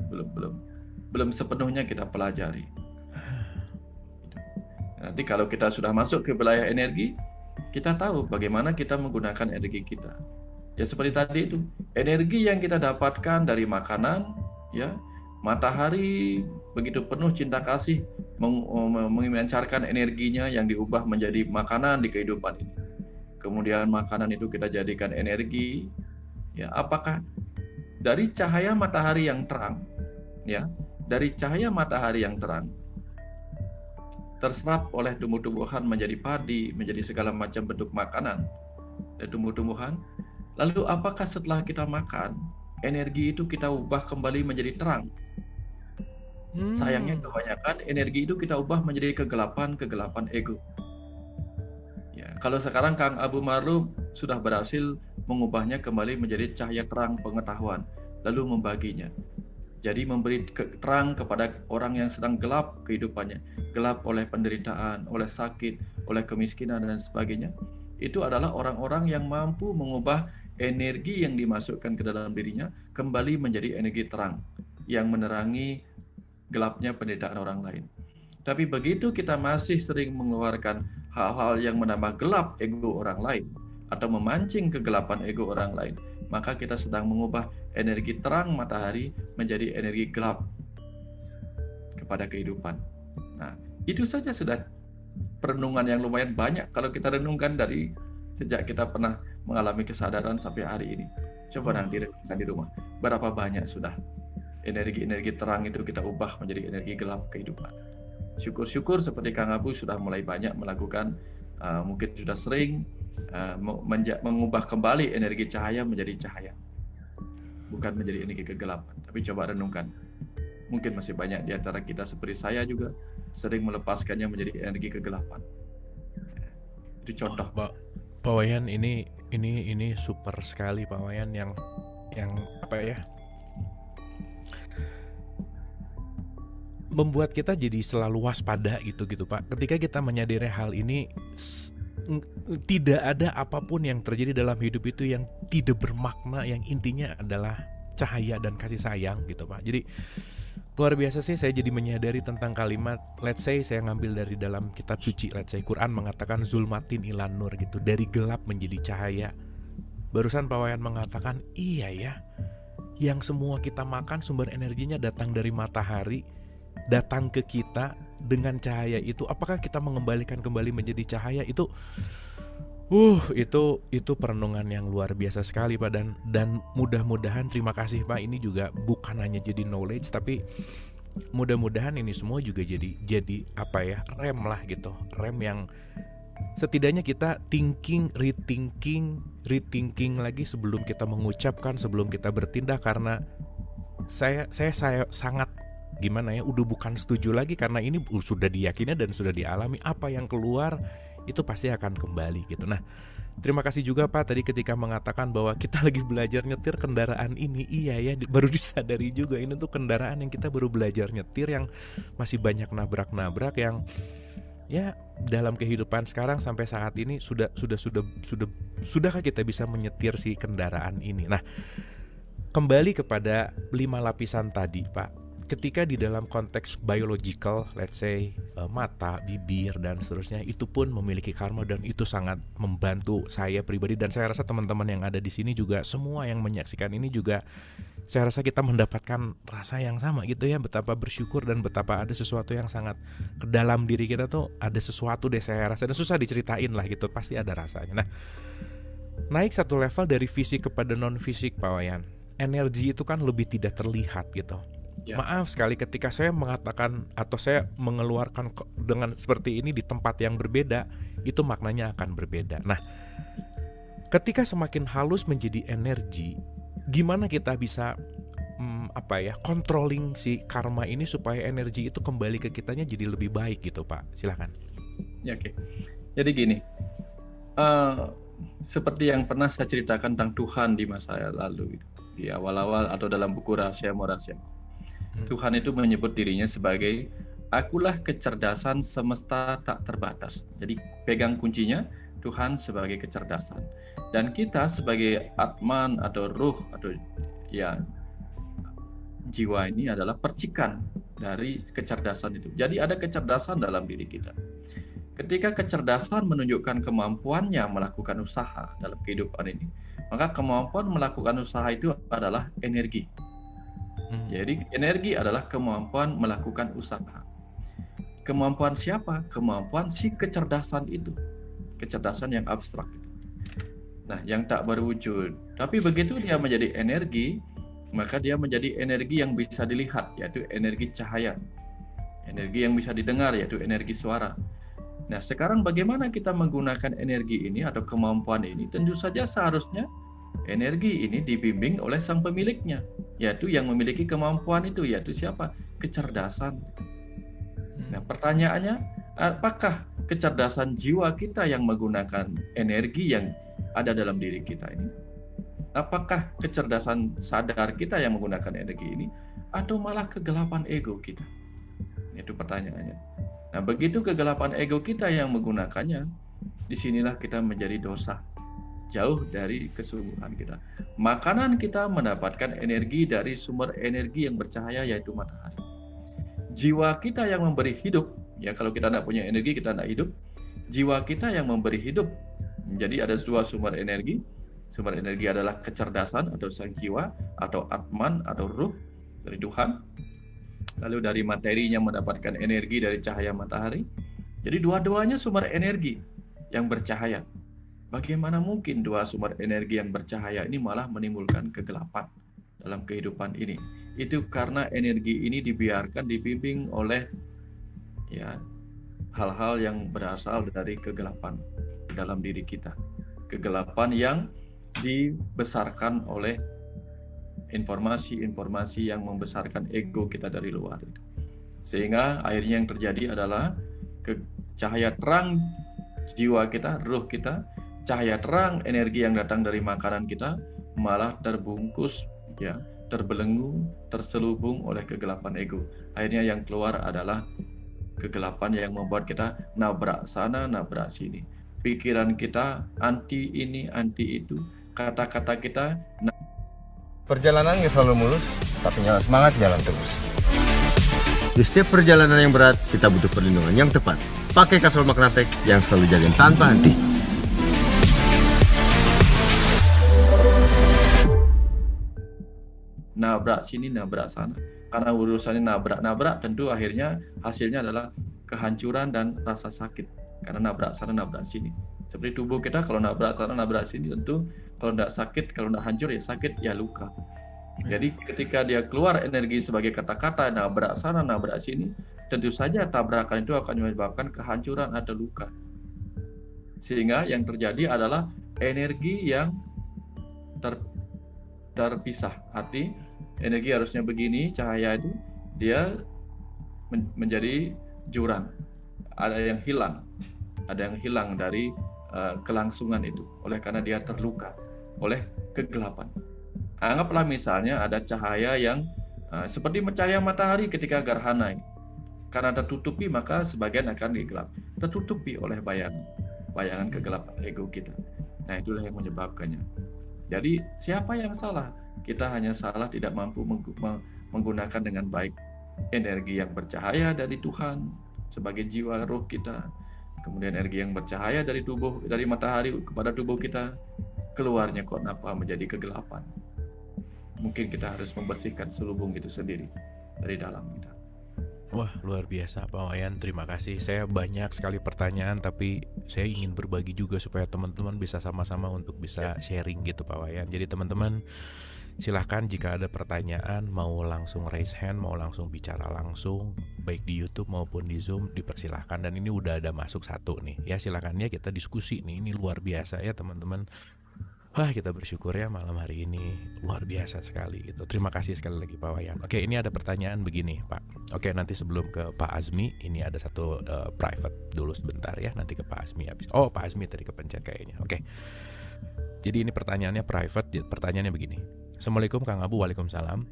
sepenuhnya kita pelajari. Nanti kalau kita sudah masuk ke wilayah energi, kita tahu bagaimana kita menggunakan energi kita. Ya seperti tadi itu, energi yang kita dapatkan dari makanan, ya, matahari begitu penuh cinta kasih memancarkan energinya yang diubah menjadi makanan di kehidupan ini. Kemudian makanan itu kita jadikan energi. Ya, apakah dari cahaya matahari yang terang, ya, dari cahaya matahari yang terang terserap oleh tumbuh-tumbuhan menjadi padi, menjadi segala macam bentuk makanan dan tumbuh-tumbuhan. Lalu apakah setelah kita makan, energi itu kita ubah kembali menjadi terang? Sayangnya kebanyakan energi itu kita ubah menjadi kegelapan ego. Ya, kalau sekarang Kang Abu Marlum sudah berhasil mengubahnya kembali menjadi cahaya terang pengetahuan, lalu membaginya. Jadi memberi terang kepada orang yang sedang gelap kehidupannya, gelap oleh penderitaan, oleh sakit, oleh kemiskinan dan sebagainya. Itu adalah orang-orang yang mampu mengubah energi yang dimasukkan ke dalam dirinya kembali menjadi energi terang yang menerangi gelapnya penderitaan orang lain. Tapi begitu kita masih sering mengeluarkan hal-hal yang menambah gelap ego orang lain atau memancing kegelapan ego orang lain, maka kita sedang mengubah energi terang matahari menjadi energi gelap kepada kehidupan. Nah, itu saja sudah perenungan yang lumayan banyak kalau kita renungkan dari sejak kita pernah mengalami kesadaran sampai hari ini. Coba nanti renungkan di rumah, berapa banyak sudah energi-energi terang itu kita ubah menjadi energi gelap kehidupan. Syukur-syukur seperti Kang Abu sudah mulai banyak melakukan, mungkin sudah sering mengubah kembali energi cahaya menjadi cahaya, bukan menjadi energi kegelapan. Tapi coba renungkan, mungkin masih banyak di antara kita seperti saya juga sering melepaskannya menjadi energi kegelapan. Itu contoh. Pak Wayan, ini super sekali Pak Wayan, yang apa ya, membuat kita jadi selalu waspada gitu Pak. Ketika kita menyadari hal ini, tidak ada apapun yang terjadi dalam hidup itu yang tidak bermakna, yang intinya adalah cahaya dan kasih sayang gitu Pak. Jadi luar biasa sih, saya jadi menyadari tentang kalimat, let's say saya ngambil dari dalam kitab suci, let's say Quran mengatakan zulmatin ilan nur gitu, dari gelap menjadi cahaya. Barusan Pak Wayan mengatakan, iya ya, yang semua kita makan sumber energinya datang dari matahari, datang ke kita, dengan cahaya itu, apakah kita mengembalikan kembali menjadi cahaya itu perenungan yang luar biasa sekali Pak, dan mudah-mudahan, terima kasih Pak, ini juga bukan hanya jadi knowledge, tapi mudah-mudahan ini semua juga jadi apa ya, rem lah gitu, rem yang setidaknya kita rethinking lagi sebelum kita mengucapkan, sebelum kita bertindak, karena saya sangat gimana ya, udah bukan setuju lagi, karena ini sudah diyakini dan sudah dialami, apa yang keluar itu pasti akan kembali gitu. Nah, terima kasih juga Pak tadi ketika mengatakan bahwa kita lagi belajar nyetir kendaraan ini. Iya ya, baru disadari juga ini tuh kendaraan yang kita baru belajar nyetir, yang masih banyak nabrak-nabrak, yang ya dalam kehidupan sekarang sampai saat ini sudahkah kita bisa menyetir si kendaraan ini. Nah, kembali kepada 5 lapisan tadi Pak. Ketika di dalam konteks biological, let's say mata, bibir, dan seterusnya, itu pun memiliki karma, dan itu sangat membantu saya pribadi, dan saya rasa teman-teman yang ada di sini juga, semua yang menyaksikan ini juga, saya rasa kita mendapatkan rasa yang sama gitu ya, betapa bersyukur dan betapa ada sesuatu yang sangat ke dalam diri kita tuh, ada sesuatu deh saya rasa, dan susah diceritain lah gitu, pasti ada rasanya. Nah, naik satu level dari fisik kepada non fisik Pak Wayan, energi itu kan lebih tidak terlihat gitu. Ya. Maaf sekali ketika saya mengatakan atau saya mengeluarkan dengan seperti ini di tempat yang berbeda, itu maknanya akan berbeda. Nah, ketika semakin halus menjadi energi, gimana kita bisa controlling si karma ini supaya energi itu kembali ke kitanya jadi lebih baik gitu Pak? Silakan. Ya, oke. Jadi gini, seperti yang pernah saya ceritakan tentang Tuhan di masa lalu, di awal-awal atau dalam buku Rahasia Morasia. Tuhan itu menyebut dirinya sebagai akulah kecerdasan semesta tak terbatas. Jadi pegang kuncinya, Tuhan sebagai kecerdasan. Dan kita sebagai Atman atau ruh atau ya jiwa ini adalah percikan dari kecerdasan itu. Jadi ada kecerdasan dalam diri kita. Ketika kecerdasan menunjukkan kemampuannya melakukan usaha dalam kehidupan ini, maka kemampuan melakukan usaha itu adalah energi. Jadi energi adalah kemampuan melakukan usaha. Kemampuan siapa? Kemampuan si kecerdasan itu. Kecerdasan yang abstrak itu. Nah, yang tak berwujud. Tapi begitu dia menjadi energi, maka dia menjadi energi yang bisa dilihat, yaitu energi cahaya. Energi yang bisa didengar, yaitu energi suara. Nah, sekarang bagaimana kita menggunakan energi ini atau kemampuan ini? Tentu saja seharusnya energi ini dibimbing oleh sang pemiliknya, yaitu yang memiliki kemampuan itu, yaitu siapa? Kecerdasan. Nah, pertanyaannya, apakah kecerdasan jiwa kita yang menggunakan energi yang ada dalam diri kita ini? Apakah kecerdasan sadar kita yang menggunakan energi ini, atau malah kegelapan ego kita? Itu pertanyaannya. Nah, begitu kegelapan ego kita yang menggunakannya, disinilah kita menjadi dosa. Jauh dari kesungguhan kita. Makanan kita mendapatkan energi dari sumber energi yang bercahaya, yaitu matahari. Jiwa kita yang memberi hidup, ya kalau kita tidak punya energi, kita tidak hidup. Jiwa kita yang memberi hidup. Jadi ada dua sumber energi. Sumber energi adalah kecerdasan atau sang jiwa, atau Atman atau ruh dari Tuhan. Lalu dari materinya mendapatkan energi dari cahaya matahari. Jadi dua-duanya sumber energi yang bercahaya. Bagaimana mungkin dua sumber energi yang bercahaya ini malah menimbulkan kegelapan dalam kehidupan ini? Itu karena energi ini dibiarkan dibimbing oleh ya hal-hal yang berasal dari kegelapan dalam diri kita. Kegelapan yang dibesarkan oleh informasi-informasi yang membesarkan ego kita dari luar. Sehingga akhirnya yang terjadi adalah cahaya terang jiwa kita, ruh kita, cahaya terang energi yang datang dari makanan kita malah terbungkus, ya, terbelenggu, terselubung oleh kegelapan ego. Akhirnya yang keluar adalah kegelapan yang membuat kita nabrak sana, nabrak sini. Pikiran kita anti ini, anti itu. Kata-kata kita. Perjalanan nggak selalu mulus, tapi nyala semangat jalan terus. Di setiap perjalanan yang berat, kita butuh perlindungan yang tepat. Pakai Kasur Magnetek yang selalu jagain tanpa henti. Nah, nabrak sini, nabrak sana. Karena urusannya nabrak-nabrak, tentu akhirnya hasilnya adalah kehancuran dan rasa sakit. Karena nabrak sana, nabrak sini. Seperti tubuh kita, kalau nabrak sana, nabrak sini, tentu kalau tidak sakit, kalau tidak hancur ya sakit, ya luka. Jadi ketika dia keluar energi sebagai kata-kata, nabrak sana, nabrak sini, tentu saja tabrakan itu akan menyebabkan kehancuran atau luka. Sehingga yang terjadi adalah energi yang terpisah. Arti energi harusnya begini, cahaya itu dia menjadi jurang. Ada yang hilang dari kelangsungan itu, oleh karena dia terluka oleh kegelapan. Anggaplah misalnya ada cahaya yang seperti cahaya matahari ketika gerhana ini. Karena tertutupi maka sebagian akan digelap. Tertutupi oleh bayangan kegelapan ego kita. Nah, itulah yang menyebabkannya. Jadi siapa yang salah? Kita hanya salah tidak mampu menggunakan dengan baik energi yang bercahaya dari Tuhan sebagai jiwa roh kita. Kemudian energi yang bercahaya dari matahari kepada tubuh kita, keluarnya kok kenapa menjadi kegelapan. Mungkin kita harus membersihkan selubung itu sendiri dari dalam kita. Wah, luar biasa Pak Wayan, terima kasih. Saya banyak sekali pertanyaan, tapi saya ingin berbagi juga supaya teman-teman bisa sama-sama untuk bisa sharing gitu Pak Wayan. Jadi teman-teman silahkan jika ada pertanyaan, mau langsung raise hand, mau langsung bicara langsung, baik di YouTube maupun di Zoom, dipersilahkan. Dan ini udah ada masuk satu nih, ya silahkan ya kita diskusi nih, ini luar biasa ya teman-teman. Wah, kita bersyukur ya malam hari ini luar biasa sekali gitu. Terima kasih sekali lagi Pak Wayan. Oke, ini ada pertanyaan begini Pak. Oke, nanti sebelum ke Pak Azmi, ini ada satu private dulu sebentar ya. Nanti ke Pak Azmi habis. Oh, Pak Azmi tadi kepencet kayaknya. Oke. Jadi ini pertanyaannya private. Pertanyaannya begini. Assalamualaikum Kang Abu, waalaikumsalam.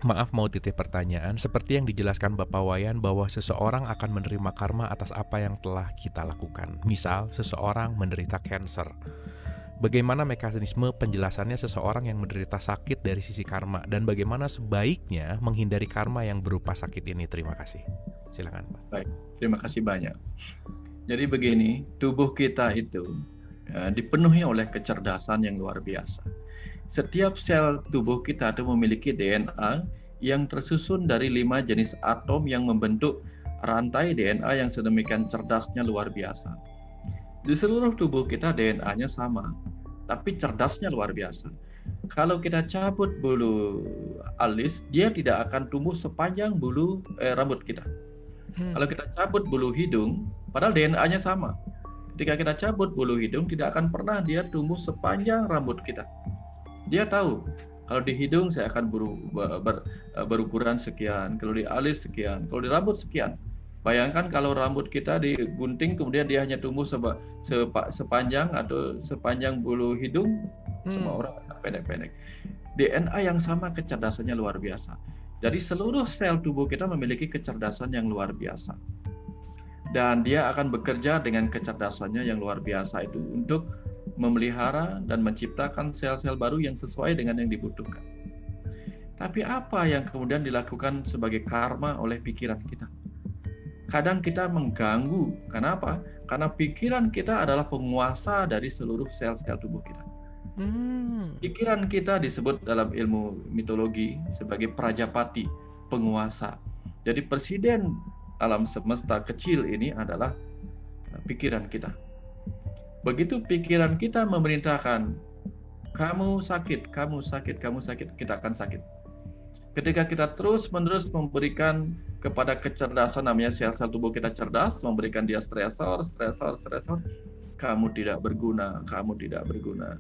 Maaf mau titip pertanyaan. Seperti yang dijelaskan Bapak Wayan bahwa seseorang akan menerima karma atas apa yang telah kita lakukan. Misal, seseorang menderita kanker. Bagaimana mekanisme penjelasannya seseorang yang menderita sakit dari sisi karma, dan bagaimana sebaiknya menghindari karma yang berupa sakit ini? Terima kasih. Silakan Pak. Baik, terima kasih banyak. Jadi begini, tubuh kita itu dipenuhi oleh kecerdasan yang luar biasa. Setiap sel tubuh kita itu memiliki DNA yang tersusun dari 5 jenis atom yang membentuk rantai DNA yang sedemikian cerdasnya luar biasa. Di seluruh tubuh kita DNA-nya sama, tapi cerdasnya luar biasa. Kalau kita cabut bulu alis, dia tidak akan tumbuh sepanjang bulu rambut kita. Kalau kita cabut bulu hidung, padahal DNA-nya sama. Ketika kita cabut bulu hidung, tidak akan pernah dia tumbuh sepanjang rambut kita. Dia tahu, kalau di hidung saya akan berukuran sekian, kalau di alis sekian, kalau di rambut sekian. Bayangkan kalau rambut kita digunting kemudian dia hanya tumbuh sepanjang atau sepanjang bulu hidung, semua orang akan pendek-pendek. DNA yang sama, kecerdasannya luar biasa. Jadi seluruh sel tubuh kita memiliki kecerdasan yang luar biasa. Dan dia akan bekerja dengan kecerdasannya yang luar biasa itu untuk memelihara dan menciptakan sel-sel baru yang sesuai dengan yang dibutuhkan. Tapi apa yang kemudian dilakukan sebagai karma oleh pikiran kita? Kadang kita mengganggu. Kenapa? Karena pikiran kita adalah penguasa dari seluruh sel-sel tubuh kita. Pikiran kita disebut dalam ilmu mitologi sebagai Prajapati, penguasa. Jadi presiden alam semesta kecil ini adalah pikiran kita. Begitu pikiran kita memerintahkan, kamu sakit, kamu sakit, kamu sakit, kita akan sakit. Ketika kita terus-menerus memberikan kepada kecerdasan, namanya sel-sel tubuh kita cerdas, memberikan dia stresor, kamu tidak berguna, kamu tidak berguna.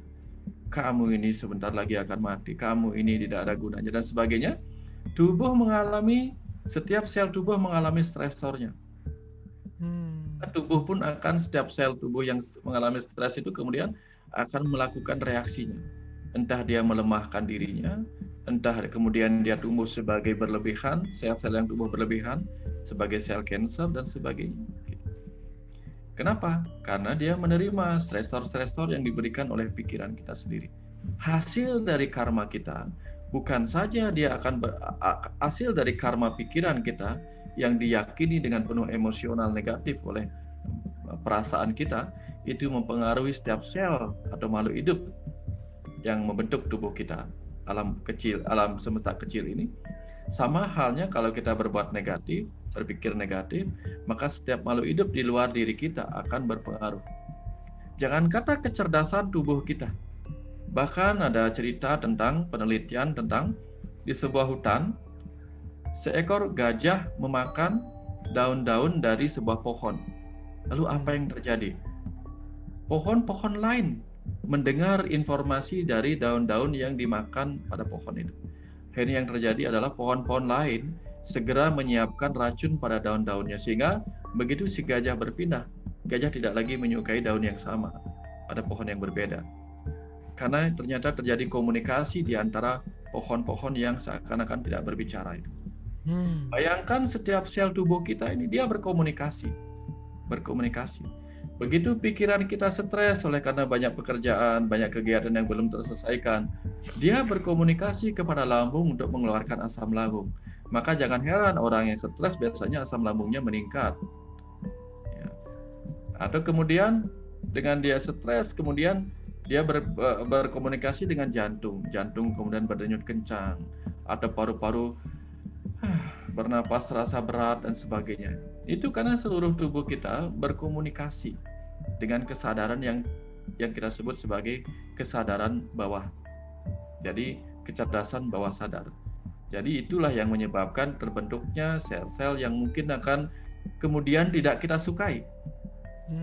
Kamu ini sebentar lagi akan mati, kamu ini tidak ada gunanya, dan sebagainya. Setiap sel tubuh mengalami stresornya. Tubuh pun akan, setiap sel tubuh yang mengalami stres itu kemudian akan melakukan reaksinya. Entah dia melemahkan dirinya, entah kemudian dia tumbuh sebagai berlebihan, sel-sel yang tumbuh berlebihan, sebagai sel kanker dan sebagainya. Kenapa? Karena dia menerima stresor-stresor yang diberikan oleh pikiran kita sendiri. Hasil dari karma kita, bukan saja dia akan hasil dari karma pikiran kita yang diyakini dengan penuh emosional negatif oleh perasaan kita, itu mempengaruhi setiap sel atau makhluk hidup yang membentuk tubuh kita alam kecil, alam semesta kecil ini. Sama halnya kalau kita berbuat negatif, berpikir negatif, maka setiap makhluk hidup di luar diri kita akan berpengaruh. Jangan kata kecerdasan tubuh kita. Bahkan ada cerita tentang penelitian tentang di sebuah hutan, seekor gajah memakan daun-daun dari sebuah pohon. Lalu apa yang terjadi? Pohon-pohon lain mendengar informasi dari daun-daun yang dimakan pada pohon itu. Akhirnya yang terjadi adalah pohon-pohon lain segera menyiapkan racun pada daun-daunnya, sehingga begitu si gajah berpindah, gajah tidak lagi menyukai daun yang sama pada pohon yang berbeda. Karena ternyata terjadi komunikasi di antara pohon-pohon yang seakan-akan tidak berbicara itu. Bayangkan setiap sel tubuh kita ini dia berkomunikasi. Begitu pikiran kita stres oleh karena banyak pekerjaan, banyak kegiatan yang belum terselesaikan, dia berkomunikasi kepada lambung untuk mengeluarkan asam lambung. Maka jangan heran orang yang stres biasanya asam lambungnya meningkat. Ya. Atau kemudian dengan dia stres, kemudian dia berkomunikasi dengan jantung kemudian berdenyut kencang, atau paru-paru bernapas terasa berat dan sebagainya. Itu karena seluruh tubuh kita berkomunikasi dengan kesadaran yang kita sebut sebagai kesadaran bawah. Jadi kecerdasan bawah sadar. Jadi itulah yang menyebabkan terbentuknya sel-sel yang mungkin akan kemudian tidak kita sukai.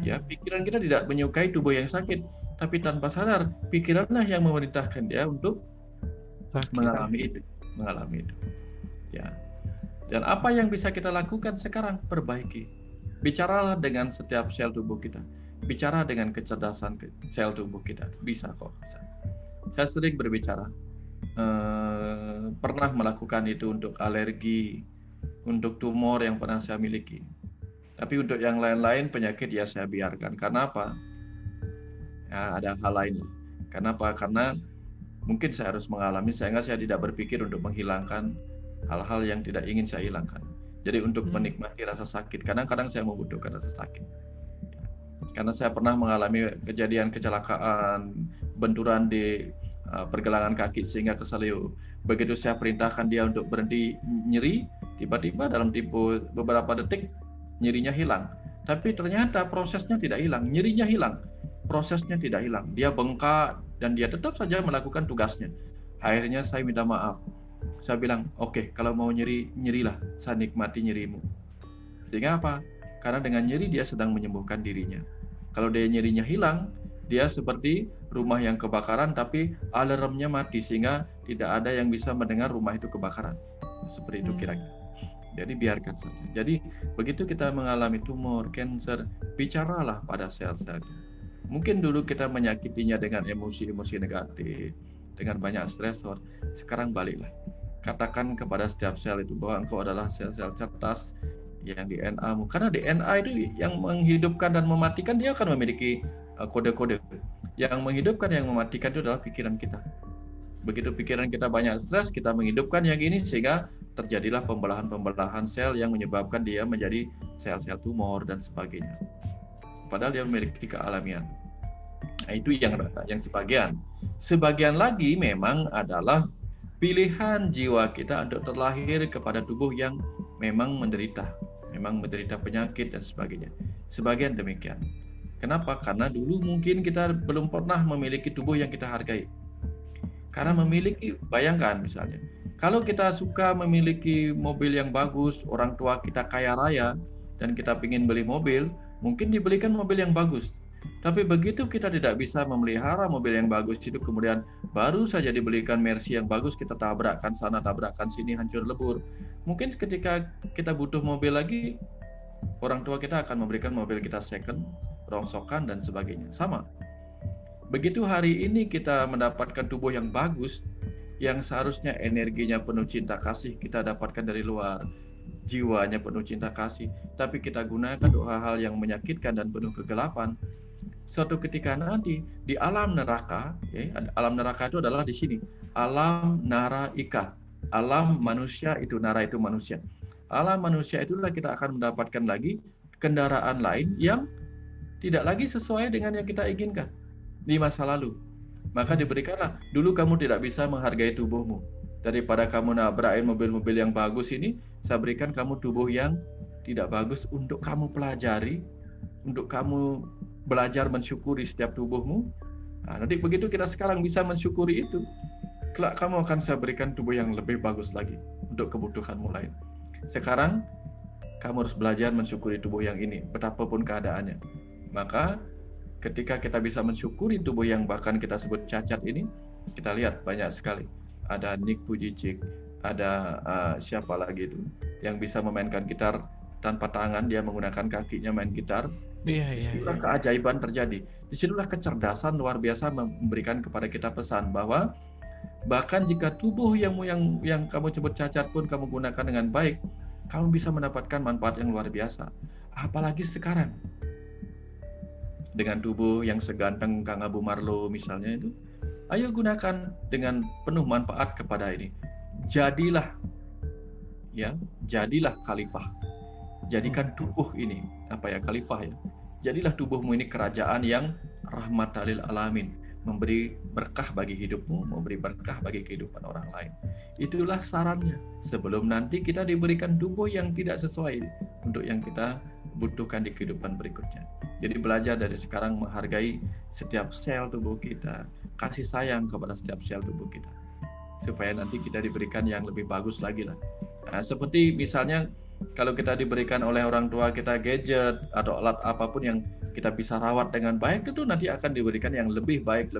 Ya, pikiran kita tidak menyukai tubuh yang sakit, tapi tanpa sadar pikiranlah yang memerintahkan dia untuk mengalami itu. Ya. Dan apa yang bisa kita lakukan sekarang? Perbaiki. Bicaralah dengan setiap sel tubuh kita. Bicara dengan kecerdasan sel tubuh kita. Bisa kok, bisa. Saya sering berbicara. Pernah melakukan itu untuk alergi, untuk tumor yang pernah saya miliki. Tapi untuk yang lain-lain penyakit ya saya biarkan. Karena apa? Ya, ada hal lain. Kenapa? Karena mungkin saya harus mengalami, sehingga saya tidak berpikir untuk menghilangkan hal-hal yang tidak ingin saya hilangkan. Jadi untuk menikmati rasa sakit, kadang-kadang saya membutuhkan rasa sakit. Karena saya pernah mengalami kejadian kecelakaan, benturan di pergelangan kaki sehingga keselio. Begitu saya perintahkan dia untuk berhenti nyeri, tiba-tiba dalam tempo beberapa detik nyerinya hilang. Tapi ternyata prosesnya tidak hilang, nyerinya hilang, prosesnya tidak hilang. Dia bengkak dan dia tetap saja melakukan tugasnya. Akhirnya saya minta maaf. Saya bilang, oke, kalau mau nyerilah, saya nikmati nyerimu. Sehingga apa? Karena dengan nyeri dia sedang menyembuhkan dirinya. Kalau dia nyerinya hilang, dia seperti rumah yang kebakaran tapi alarmnya mati, sehingga tidak ada yang bisa mendengar rumah itu kebakaran. Seperti itu kira-kira. Jadi biarkan saja. Jadi begitu kita mengalami tumor, kanker, bicaralah pada sel-sel. Mungkin dulu kita menyakitinya dengan emosi-emosi negatif, dengan banyak stresor. Sekarang baliklah. Katakan kepada setiap sel itu bahwa engkau adalah sel-sel cerdas yang DNA-mu. Karena DNA itu yang menghidupkan dan mematikan, dia akan memiliki kode-kode. Yang menghidupkan, yang mematikan itu adalah pikiran kita. Begitu pikiran kita banyak stres, kita menghidupkan yang ini, sehingga terjadilah pembelahan-pembelahan sel yang menyebabkan dia menjadi sel-sel tumor dan sebagainya. Padahal dia memiliki kealamian. Nah, itu yang sebagian. Sebagian lagi memang adalah pilihan jiwa kita untuk terlahir kepada tubuh yang memang menderita penyakit dan sebagainya. Sebagian demikian. Kenapa? Karena dulu mungkin kita belum pernah memiliki tubuh yang kita hargai. Karena memiliki, bayangkan misalnya, kalau kita suka memiliki mobil yang bagus, orang tua kita kaya raya, dan kita ingin beli mobil, mungkin dibelikan mobil yang bagus. Tapi begitu kita tidak bisa memelihara mobil yang bagus itu, kemudian baru saja dibelikan Mercy yang bagus, kita tabrakkan sana, tabrakkan sini, hancur lebur. Mungkin ketika kita butuh mobil lagi, orang tua kita akan memberikan mobil kita second, rongsokan, dan sebagainya. Sama. Begitu hari ini kita mendapatkan tubuh yang bagus, yang seharusnya energinya penuh cinta kasih, kita dapatkan dari luar. Jiwanya penuh cinta kasih, tapi kita gunakan untuk hal-hal yang menyakitkan dan penuh kegelapan. Suatu ketika nanti di alam neraka, alam neraka itu adalah di sini, alam nara ika, alam manusia itu, nara itu manusia. Alam manusia itulah kita akan mendapatkan lagi kendaraan lain yang tidak lagi sesuai dengan yang kita inginkan di masa lalu. Maka diberikanlah, dulu kamu tidak bisa menghargai tubuhmu. Daripada kamu nabrakin mobil-mobil yang bagus ini, saya berikan kamu tubuh yang tidak bagus untuk kamu pelajari, untuk kamu belajar mensyukuri setiap tubuhmu. Nah, nanti begitu kita sekarang bisa mensyukuri itu, kelak kamu akan saya berikan tubuh yang lebih bagus lagi untuk kebutuhanmu lain. Sekarang kamu harus belajar mensyukuri tubuh yang ini, betapapun keadaannya. Maka ketika kita bisa mensyukuri tubuh yang bahkan kita sebut cacat ini, kita lihat banyak sekali. Ada Nick Vujicic, ada siapa lagi itu yang bisa memainkan gitar tanpa tangan, dia menggunakan kakinya main gitar. Disitulah keajaiban terjadi. Disitulah kecerdasan luar biasa memberikan kepada kita pesan bahwa bahkan jika tubuh yang kamu sebut cacat pun kamu gunakan dengan baik, kamu bisa mendapatkan manfaat yang luar biasa. Apalagi sekarang dengan tubuh yang seganteng Kang Abu Marlo misalnya itu, ayo gunakan dengan penuh manfaat kepada ini. Jadilah khalifah. Jadikan tubuh ini khalifah ya. Jadilah tubuhmu ini kerajaan yang rahmatan lil alamin, memberi berkah bagi hidupmu, memberi berkah bagi kehidupan orang lain. Itulah sarannya. Sebelum nanti kita diberikan tubuh yang tidak sesuai untuk yang kita butuhkan di kehidupan berikutnya. Jadi belajar dari sekarang menghargai setiap sel tubuh kita, kasih sayang kepada setiap sel tubuh kita, supaya nanti kita diberikan yang lebih bagus lagi lah. Nah, seperti misalnya kalau kita diberikan oleh orang tua kita gadget atau alat apapun yang kita bisa rawat dengan baik, itu nanti akan diberikan yang lebih baik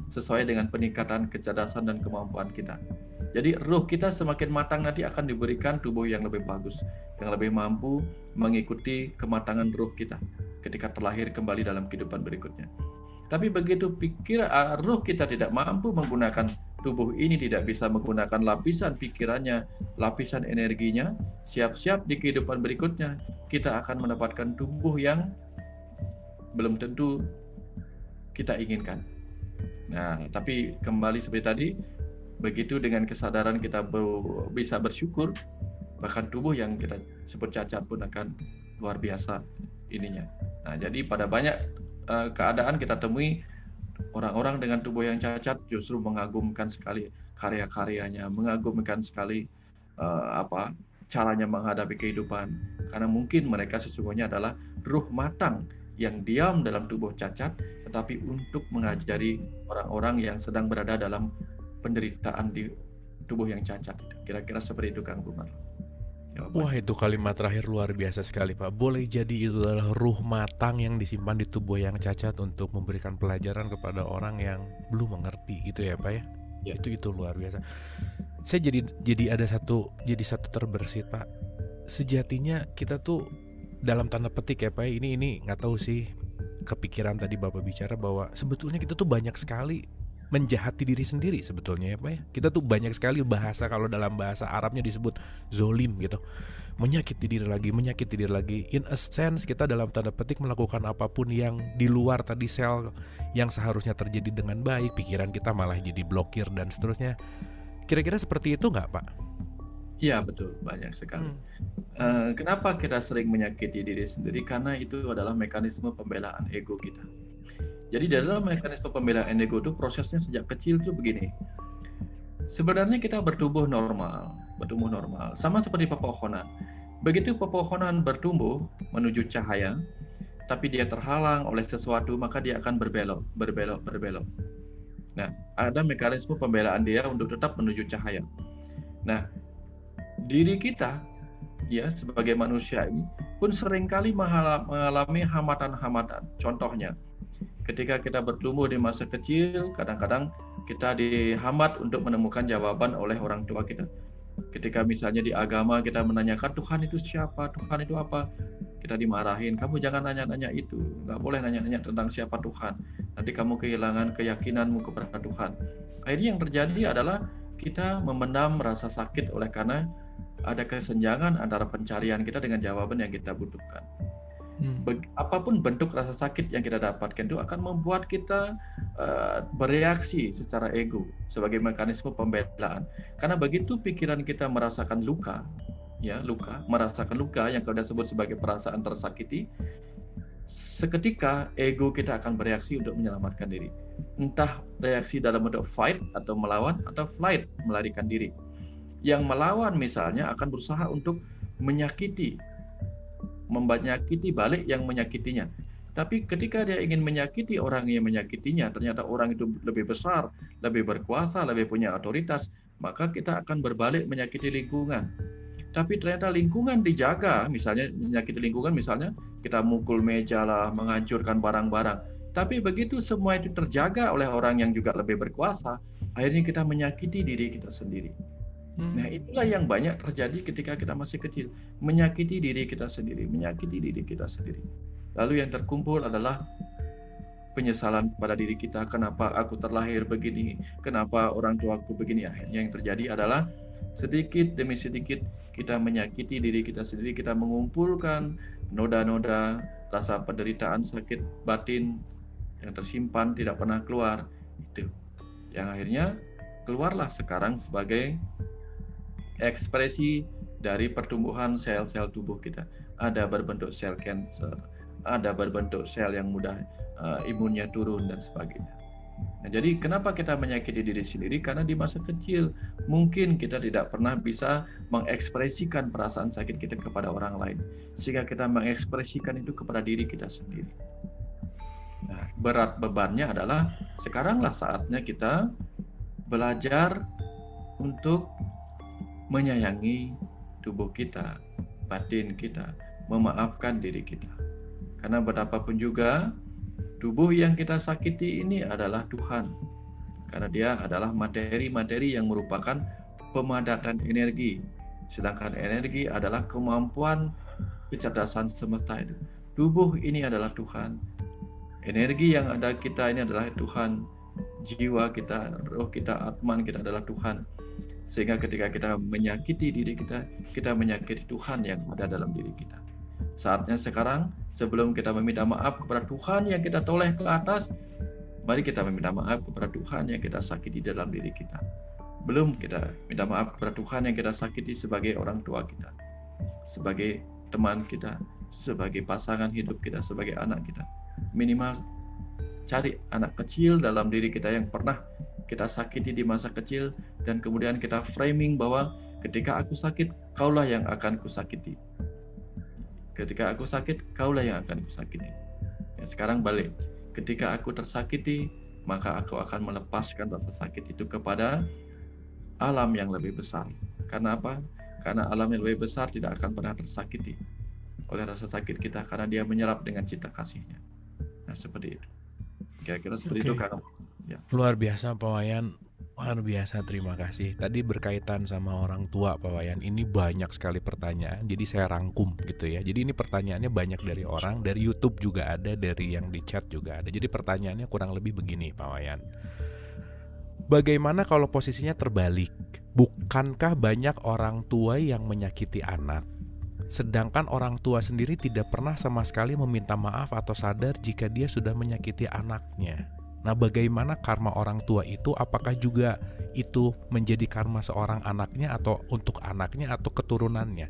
sesuai dengan peningkatan kecerdasan dan kemampuan kita. Jadi ruh kita semakin matang nanti akan diberikan tubuh yang lebih bagus, yang lebih mampu mengikuti kematangan ruh kita ketika terlahir kembali dalam kehidupan berikutnya. Tapi begitu ruh kita tidak mampu menggunakan tubuh ini, tidak bisa menggunakan lapisan pikirannya, lapisan energinya, siap-siap di kehidupan berikutnya kita akan mendapatkan tubuh yang belum tentu kita inginkan. Nah, tapi kembali seperti tadi, begitu dengan kesadaran kita bisa bersyukur, bahkan tubuh yang kita sebut cacat pun akan luar biasa ininya. Nah, jadi pada banyak keadaan kita temui orang-orang dengan tubuh yang cacat justru mengagumkan sekali karya-karyanya, mengagumkan sekali caranya menghadapi kehidupan, karena mungkin mereka sesungguhnya adalah ruh matang yang diam dalam tubuh cacat, tetapi untuk mengajari orang-orang yang sedang berada dalam penderitaan di tubuh yang cacat. Kira-kira seperti itu Kang Bumar. Wah, itu kalimat terakhir luar biasa sekali Pak. Boleh jadi itu adalah ruh matang yang disimpan di tubuh yang cacat untuk memberikan pelajaran kepada orang yang belum mengerti gitu ya Pak ya. Ya. Itu luar biasa. Saya jadi ada satu terbersit Pak. Sejatinya kita tuh dalam tanda petik ya Pak, ini nggak tahu sih, kepikiran tadi Bapak bicara bahwa sebetulnya kita tuh banyak sekali menjahati diri sendiri sebetulnya ya Pak ya. Kita tuh banyak sekali bahasa, kalau dalam bahasa Arabnya disebut zolim gitu, menyakiti diri lagi. In a sense kita dalam tanda petik melakukan apapun yang di luar tadi sel yang seharusnya terjadi dengan baik, pikiran kita malah jadi blokir dan seterusnya. Kira-kira seperti itu nggak Pak? Iya betul, banyak sekali. Kenapa kita sering menyakiti diri sendiri? Karena itu adalah mekanisme pembelaan ego kita. Jadi dalam mekanisme pembelaan ego itu prosesnya sejak kecil itu begini. Sebenarnya kita bertumbuh normal, sama seperti pepohonan. Begitu pepohonan bertumbuh menuju cahaya, tapi dia terhalang oleh sesuatu, maka dia akan berbelok. Nah, ada mekanisme pembelaan dia untuk tetap menuju cahaya. Nah, diri kita ya sebagai manusia ini pun seringkali mengalami hambatan-hambatan. Contohnya, ketika kita bertumbuh di masa kecil, kadang-kadang kita dihambat untuk menemukan jawaban oleh orang tua kita. Ketika misalnya di agama kita menanyakan Tuhan itu siapa, Tuhan itu apa, kita dimarahin, kamu jangan nanya-nanya itu, nggak boleh nanya-nanya tentang siapa Tuhan, nanti kamu kehilangan keyakinanmu kepada Tuhan. Akhirnya yang terjadi adalah kita memendam rasa sakit oleh karena ada kesenjangan antara pencarian kita dengan jawaban yang kita butuhkan. Apapun bentuk rasa sakit yang kita dapatkan itu akan membuat kita bereaksi secara ego sebagai mekanisme pembelaan. Karena begitu pikiran kita merasakan luka, merasakan luka yang kita sebut sebagai perasaan tersakiti, seketika ego kita akan bereaksi untuk menyelamatkan diri. Entah reaksi dalam bentuk fight atau melawan, atau flight, melarikan diri. Yang melawan misalnya akan berusaha untuk menyakiti balik yang menyakitinya. Tapi ketika dia ingin menyakiti orang yang menyakitinya, ternyata orang itu lebih besar, lebih berkuasa, lebih punya otoritas, maka kita akan berbalik menyakiti lingkungan. Tapi ternyata lingkungan dijaga, misalnya menyakiti lingkungan, misalnya kita mukul meja lah, menghancurkan barang-barang. Tapi begitu semua itu terjaga oleh orang yang juga lebih berkuasa, akhirnya kita menyakiti diri kita sendiri. Nah, itulah yang banyak terjadi ketika kita masih kecil, menyakiti diri kita sendiri, menyakiti diri kita sendiri. Lalu yang terkumpul adalah penyesalan pada diri kita, kenapa aku terlahir begini, kenapa orang tuaku begini. Akhirnya yang terjadi adalah sedikit demi sedikit kita menyakiti diri kita sendiri, kita mengumpulkan noda-noda rasa penderitaan, sakit batin yang tersimpan tidak pernah keluar. Itu yang akhirnya keluarlah sekarang sebagai ekspresi dari pertumbuhan sel-sel tubuh kita. Ada berbentuk sel kanker, ada berbentuk sel yang mudah imunnya turun dan sebagainya. Nah, jadi kenapa kita menyakiti diri sendiri? Karena di masa kecil mungkin kita tidak pernah bisa mengekspresikan perasaan sakit kita kepada orang lain, sehingga kita mengekspresikan itu kepada diri kita sendiri. Nah, berat bebannya adalah sekaranglah saatnya kita belajar untuk menyayangi tubuh kita, batin kita, memaafkan diri kita. Karena betapapun juga tubuh yang kita sakiti ini adalah Tuhan. Karena dia adalah materi-materi yang merupakan pemadatan energi. Sedangkan energi adalah kemampuan kecerdasan semesta itu. Tubuh ini adalah Tuhan. Energi yang ada kita ini adalah Tuhan. Jiwa kita, roh kita, atman kita adalah Tuhan. Sehingga ketika kita menyakiti diri kita, kita menyakiti Tuhan yang ada dalam diri kita. Saatnya sekarang, sebelum kita meminta maaf kepada Tuhan yang kita toleh ke atas, mari kita meminta maaf kepada Tuhan yang kita sakiti dalam diri kita. Belum kita minta maaf kepada Tuhan yang kita sakiti sebagai orang tua kita, sebagai teman kita, sebagai pasangan hidup kita, sebagai anak kita. Minimal cari anak kecil dalam diri kita yang pernah kita sakiti di masa kecil, dan kemudian kita framing bahwa ketika aku sakit, kaulah yang akan kusakiti. Ketika aku sakit, kaulah yang akan kusakiti. Ya, sekarang balik. Ketika aku tersakiti, maka aku akan melepaskan rasa sakit itu kepada alam yang lebih besar. Karena apa? Karena alam yang lebih besar tidak akan pernah tersakiti oleh rasa sakit kita, karena dia menyerap dengan cinta kasihnya. Nah, seperti itu. Kira-kira seperti itu, Kak. Ya. Luar biasa Pak Wayan, luar biasa, terima kasih. Tadi berkaitan sama orang tua Pak Wayan, ini banyak sekali pertanyaan, jadi saya rangkum gitu ya. Jadi ini pertanyaannya banyak dari orang, dari YouTube juga ada, dari yang di chat juga ada. Jadi pertanyaannya kurang lebih begini Pak Wayan. Bagaimana kalau posisinya terbalik? Bukankah banyak orang tua yang menyakiti anak, sedangkan orang tua sendiri tidak pernah sama sekali meminta maaf atau sadar jika dia sudah menyakiti anaknya? Nah, bagaimana karma orang tua itu? Apakah juga itu menjadi karma seorang anaknya, atau untuk anaknya atau keturunannya?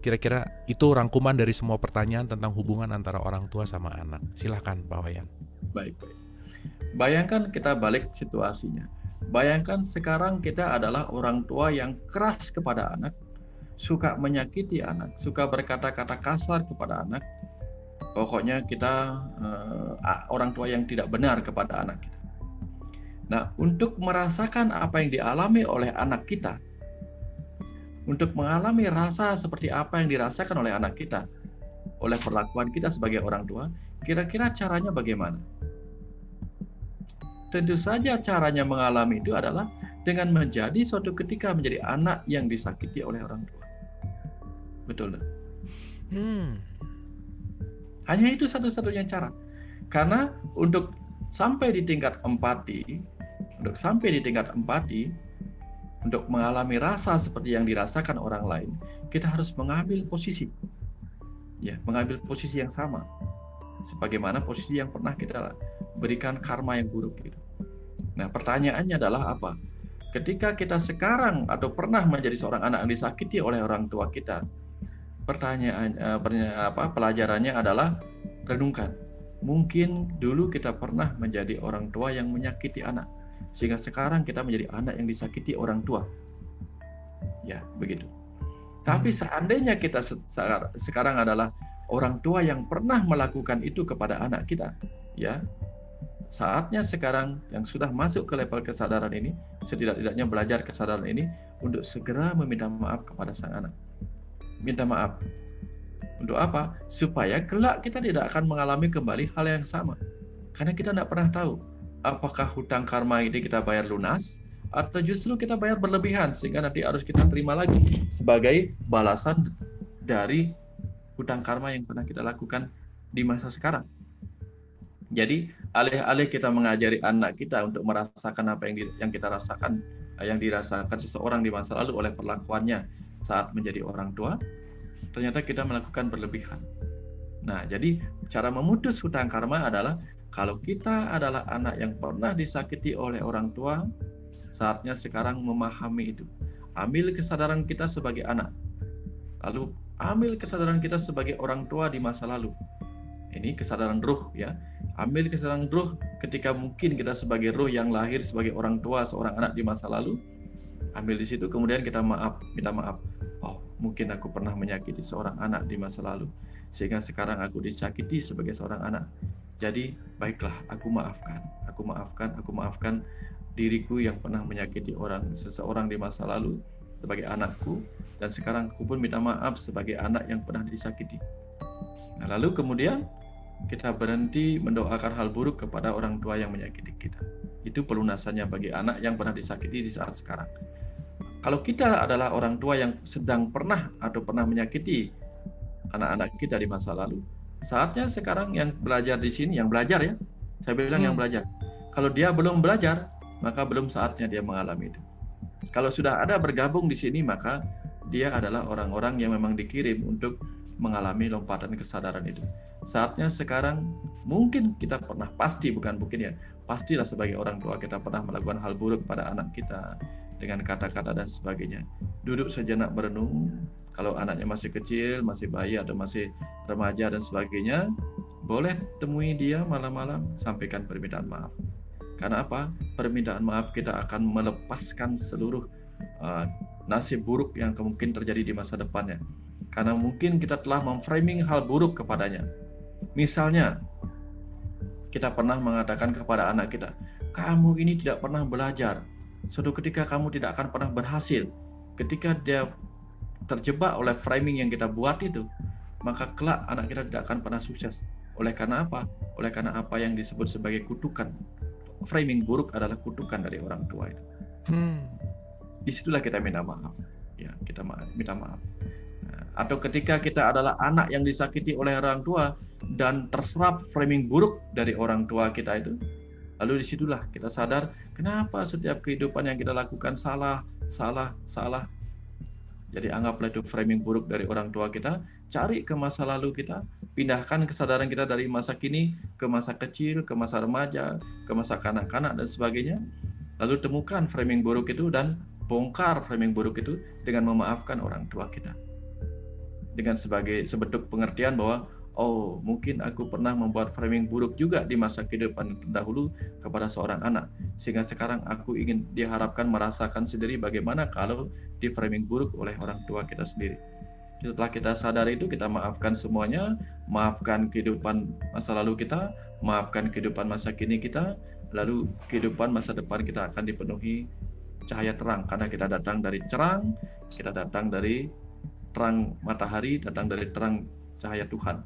Kira-kira itu rangkuman dari semua pertanyaan tentang hubungan antara orang tua sama anak. Silahkan Pak Wayan. Baik. Bayangkan kita balik situasinya. Bayangkan sekarang kita adalah orang tua yang keras kepada anak, suka menyakiti anak, suka berkata-kata kasar kepada anak. Pokoknya kita orang tua yang tidak benar kepada anak kita. Nah, untuk merasakan apa yang dialami oleh anak kita, untuk mengalami rasa seperti apa yang dirasakan oleh anak kita, oleh perlakuan kita sebagai orang tua, kira-kira caranya bagaimana? Tentu saja caranya mengalami itu adalah dengan menjadi suatu ketika menjadi anak yang disakiti oleh orang tua. Betul. Hanya itu satu-satunya cara. Karena untuk sampai di tingkat empati, untuk mengalami rasa seperti yang dirasakan orang lain, kita harus mengambil posisi. Ya, mengambil posisi yang sama. Sebagaimana posisi yang pernah kita berikan karma yang buruk itu. Nah, pertanyaannya adalah apa? Ketika kita sekarang atau pernah menjadi seorang anak yang disakiti oleh orang tua kita, pelajarannya adalah renungkan. Mungkin dulu kita pernah menjadi orang tua yang menyakiti anak, sehingga sekarang kita menjadi anak yang disakiti orang tua. Ya, begitu. Tapi seandainya kita sekarang adalah orang tua yang pernah melakukan itu kepada anak kita, ya, saatnya sekarang yang sudah masuk ke level kesadaran ini, setidak-tidaknya belajar kesadaran ini, untuk segera meminta maaf kepada sang anak. Minta maaf. Untuk apa? Supaya kelak kita tidak akan mengalami kembali hal yang sama. Karena kita tidak pernah tahu apakah hutang karma ini kita bayar lunas atau justru kita bayar berlebihan sehingga nanti harus kita terima lagi sebagai balasan dari hutang karma yang pernah kita lakukan di masa sekarang. Jadi alih-alih kita mengajari anak kita untuk merasakan apa yang kita rasakan, yang dirasakan seseorang di masa lalu oleh perlakuannya saat menjadi orang tua, ternyata kita melakukan berlebihan. Nah, jadi cara memutus hutang karma adalah kalau kita adalah anak yang pernah disakiti oleh orang tua, saatnya sekarang memahami itu. Ambil kesadaran kita sebagai anak. Lalu ambil kesadaran kita sebagai orang tua di masa lalu. Ini kesadaran ruh, ya. Ambil kesadaran ruh ketika mungkin kita sebagai ruh yang lahir sebagai orang tua seorang anak di masa lalu. Ambil di situ, kemudian kita minta maaf. Oh, mungkin aku pernah menyakiti seorang anak di masa lalu, sehingga sekarang aku disakiti sebagai seorang anak. Jadi, baiklah, aku maafkan diriku yang pernah menyakiti seseorang di masa lalu sebagai anakku, dan sekarang aku pun minta maaf sebagai anak yang pernah disakiti. Nah, lalu kemudian kita berhenti mendoakan hal buruk kepada orang tua yang menyakiti kita. Itu pelunasannya bagi anak yang pernah disakiti di saat sekarang. Kalau kita adalah orang tua yang sedang pernah menyakiti anak-anak kita di masa lalu, saatnya sekarang yang belajar di sini, yang belajar ya, saya bilang yang belajar. Kalau dia belum belajar, maka belum saatnya dia mengalami itu. Kalau sudah ada bergabung di sini, maka dia adalah orang-orang yang memang dikirim untuk mengalami lompatan kesadaran itu. Saatnya sekarang, mungkin kita pernah, pastilah sebagai orang tua kita pernah melakukan hal buruk pada anak kita dengan kata-kata dan sebagainya. Duduk sejenak merenung, kalau anaknya masih kecil, masih bayi atau masih remaja dan sebagainya, boleh temui dia malam-malam, sampaikan permintaan maaf. Karena apa? Permintaan maaf kita akan melepaskan seluruh nasib buruk yang kemungkinan terjadi di masa depannya. Karena mungkin kita telah memframing hal buruk kepadanya. Misalnya, kita pernah mengatakan kepada anak kita, kamu ini tidak pernah belajar. Suatu ketika kamu tidak akan pernah berhasil. Ketika dia terjebak oleh framing yang kita buat itu, maka kelak anak kita tidak akan pernah sukses. Oleh karena apa? Oleh karena apa yang disebut sebagai kutukan. Framing buruk adalah kutukan dari orang tua itu. Disitulah kita minta maaf. Ya, kita minta maaf. Atau ketika kita adalah anak yang disakiti oleh orang tua dan terserap framing buruk dari orang tua kita itu, lalu disitulah kita sadar kenapa setiap kehidupan yang kita lakukan salah. Jadi anggaplah itu framing buruk dari orang tua kita, cari ke masa lalu kita, pindahkan kesadaran kita dari masa kini ke masa kecil, ke masa remaja, ke masa kanak-kanak dan sebagainya, lalu temukan framing buruk itu dan bongkar framing buruk itu dengan memaafkan orang tua kita. Dengan sebentuk pengertian bahwa oh, mungkin aku pernah membuat framing buruk juga di masa kehidupan terdahulu kepada seorang anak, sehingga sekarang aku ingin diharapkan merasakan sendiri bagaimana kalau di framing buruk oleh orang tua kita sendiri. Setelah kita sadar itu, kita maafkan semuanya, maafkan kehidupan masa lalu kita, maafkan kehidupan masa kini kita, lalu kehidupan masa depan kita akan dipenuhi cahaya terang, karena kita datang dari cerang, kita datang dari terang matahari, datang dari terang cahaya Tuhan.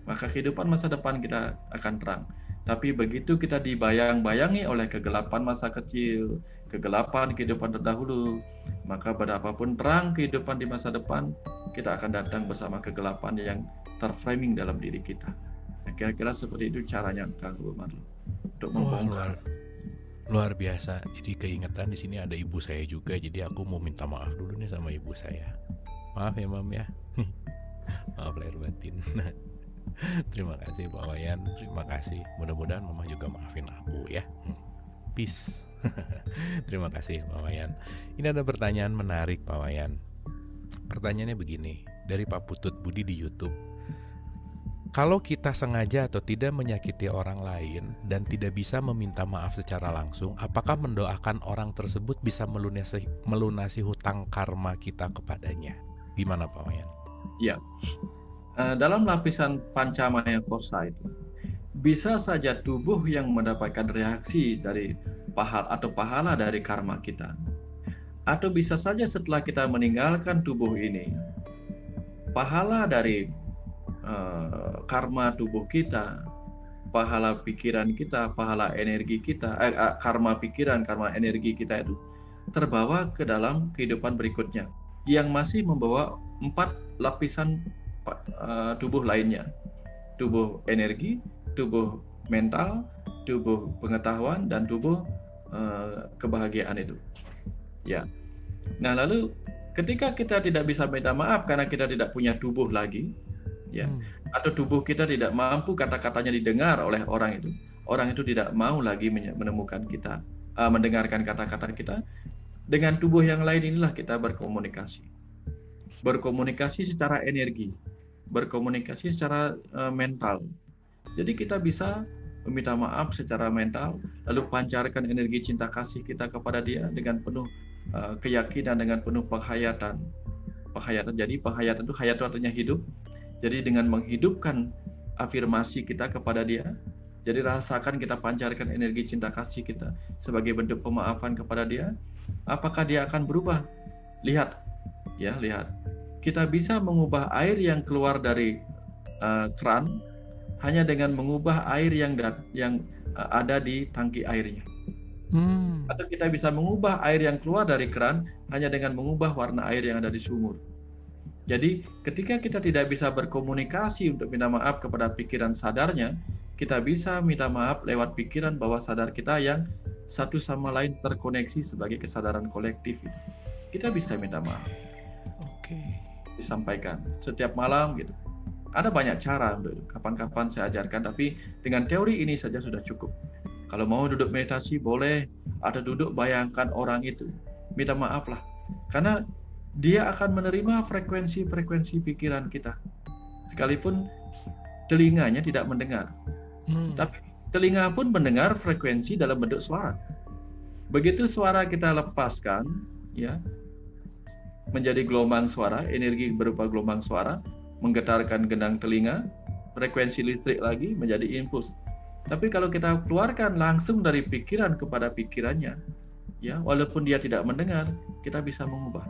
Maka kehidupan masa depan kita akan terang. Tapi begitu kita dibayang-bayangi oleh kegelapan masa kecil, kegelapan kehidupan terdahulu, maka berapapun terang kehidupan di masa depan, kita akan datang bersama kegelapan yang terframing dalam diri kita. Nah, kira-kira seperti itu caranya, Kang Marlo, untuk membongkar. Luar biasa. Jadi keingetan di sini ada ibu saya juga, jadi aku mau minta maaf dulu nih sama ibu saya. Maaf ya, Mam ya. Maaf lahir batin. Terima kasih Pak Wayan, terima kasih. Mudah-mudahan Mama juga maafin aku ya. Peace. Terima kasih Pak Wayan. Ini ada pertanyaan menarik Pak Wayan. Pertanyaannya begini, dari Pak Putut Budi di YouTube. Kalau kita sengaja atau tidak menyakiti orang lain dan tidak bisa meminta maaf secara langsung, apakah mendoakan orang tersebut bisa melunasi hutang karma kita kepadanya? Gimana Pak Wayan? Ya, dalam lapisan pancamaya kosa itu, bisa saja tubuh yang mendapatkan reaksi dari pahala dari karma kita. Atau bisa saja setelah kita meninggalkan tubuh ini, pahala dari karma tubuh kita, pahala pikiran kita, pahala energi kita, karma pikiran, karma energi kita itu terbawa ke dalam kehidupan berikutnya yang masih membawa 4 lapisan tubuh lainnya. Tubuh energi, tubuh mental, tubuh pengetahuan, dan tubuh kebahagiaan itu. Ya. Nah, lalu ketika kita tidak bisa minta maaf karena kita tidak punya tubuh lagi, ya, atau tubuh kita tidak mampu kata-katanya didengar oleh orang itu tidak mau lagi menemukan kita, mendengarkan kata-kata kita. Dengan tubuh yang lain inilah kita berkomunikasi secara energi, berkomunikasi secara mental. Jadi kita bisa meminta maaf secara mental, lalu pancarkan energi cinta kasih kita kepada dia dengan penuh keyakinan, dengan penuh penghayatan. Jadi penghayatan itu, hayat itu artinya hidup. Jadi dengan menghidupkan afirmasi kita kepada dia, jadi rasakan kita pancarkan energi cinta kasih kita sebagai bentuk pemaafan kepada dia. Apakah dia akan berubah? Lihat. Kita bisa mengubah air yang keluar dari keran hanya dengan mengubah air yang ada di tangki airnya. Atau kita bisa mengubah air yang keluar dari keran hanya dengan mengubah warna air yang ada di sumur. Jadi ketika kita tidak bisa berkomunikasi untuk minta maaf kepada pikiran sadarnya, kita bisa minta maaf lewat pikiran bawah sadar kita yang satu sama lain terkoneksi sebagai kesadaran kolektif. Kita bisa minta maaf. Oke. Disampaikan setiap malam gitu. Ada banyak cara untuk itu. Kapan-kapan saya ajarkan, tapi dengan teori ini saja sudah cukup. Kalau mau duduk meditasi boleh, atau duduk bayangkan orang itu. Minta maaf lah. Karena dia akan menerima frekuensi pikiran kita. Sekalipun telinganya tidak mendengar. Tapi telinga pun mendengar frekuensi dalam bentuk suara. Begitu suara kita lepaskan, ya, menjadi gelombang suara, energi berupa gelombang suara, menggetarkan gendang telinga, frekuensi listrik lagi menjadi impuls. Tapi kalau kita keluarkan langsung dari pikiran kepada pikirannya, ya, walaupun dia tidak mendengar, kita bisa mengubah.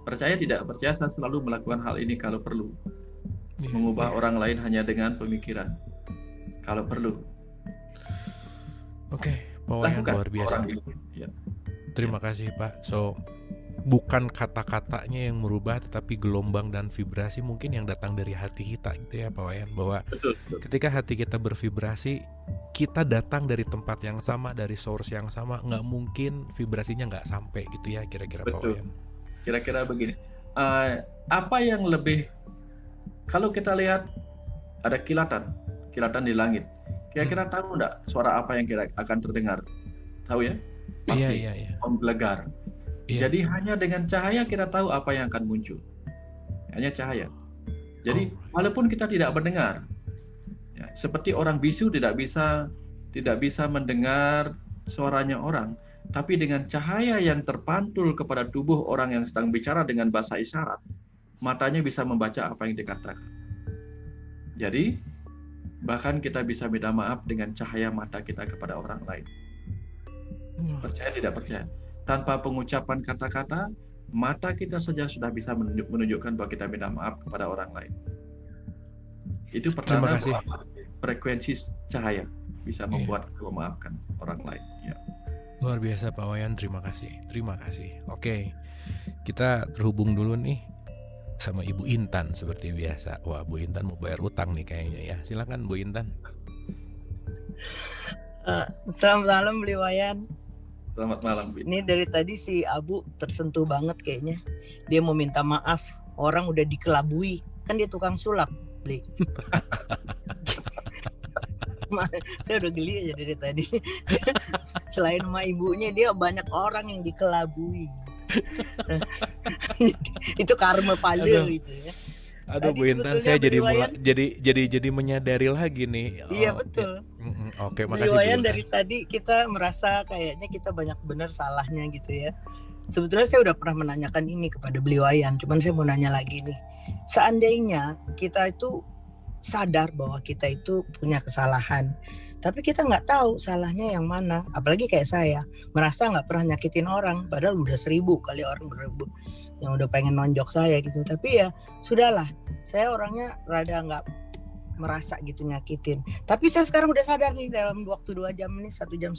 Percaya tidak percaya, saya selalu melakukan hal ini kalau perlu. Mengubah orang lain hanya dengan pemikiran. Kalau perlu. Oke, Pak Wayan luar biasa. Ya. Terima kasih Pak. So, bukan kata-katanya yang merubah, tetapi gelombang dan vibrasi mungkin yang datang dari hati kita, gitu ya Pak Wayan. Bahwa betul. Ketika hati kita bervibrasi, kita datang dari tempat yang sama, dari source yang sama, nggak mungkin vibrasinya nggak sampai, gitu ya kira-kira Pak Wayan. Kira-kira begini. Apa yang lebih, kalau kita lihat ada kilatan di langit. Kira-kira tahu enggak suara apa yang akan terdengar? Tahu ya? Pasti. Iya. Menggelegar. Iya. Jadi hanya dengan cahaya kita tahu apa yang akan muncul. Hanya cahaya. Jadi walaupun kita tidak mendengar, ya, seperti orang bisu tidak bisa mendengar suaranya orang, tapi dengan cahaya yang terpantul kepada tubuh orang yang sedang bicara dengan bahasa isyarat, matanya bisa membaca apa yang dikatakan. Jadi bahkan kita bisa minta maaf dengan cahaya mata kita kepada orang lain. Percaya tidak percaya? Tanpa pengucapan kata-kata, mata kita saja sudah bisa menunjukkan bahwa kita minta maaf kepada orang lain. Itu pertanda bahwa frekuensi cahaya bisa membuat kita memaafkan orang lain. Ya. Luar biasa Pak Wayan, terima kasih. Oke, kita terhubung dulu nih sama Ibu Intan seperti biasa. Wah, Bu Intan mau bayar utang nih kayaknya ya. Silakan Bu Intan. Selamat malam Beli Wayan. Selamat malam. Ini dari tadi si Abu tersentuh banget kayaknya. Dia mau minta maaf. Orang udah dikelabui. Kan dia tukang sulap, Beli. Saya udah geli aja dari tadi. Selain sama ibunya, dia banyak orang yang dikelabui. Itu karma palir itu ya. Aduh, Tadi Bu Intan, sebetulnya saya jadi Beliwayan, jadi menyadari lagi nih. iya Oh, betul. oke, makasih Bu Beliwayan Intan. dari tadi kita merasa kayaknya kita banyak benar salahnya gitu ya. Sebetulnya saya udah pernah menanyakan ini kepada Beliwayan, cuman saya mau nanya lagi nih. Seandainya kita itu sadar bahwa kita itu punya kesalahan, tapi kita nggak tahu salahnya yang mana. Apalagi kayak saya, merasa nggak pernah nyakitin orang, padahal udah 1000 kali orang berebut yang udah pengen nonjok saya gitu. Tapi ya sudahlah, saya orangnya rada nggak merasa gitu nyakitin. Tapi saya sekarang udah sadar nih, dalam waktu 2 jam ini, 1,5 jam,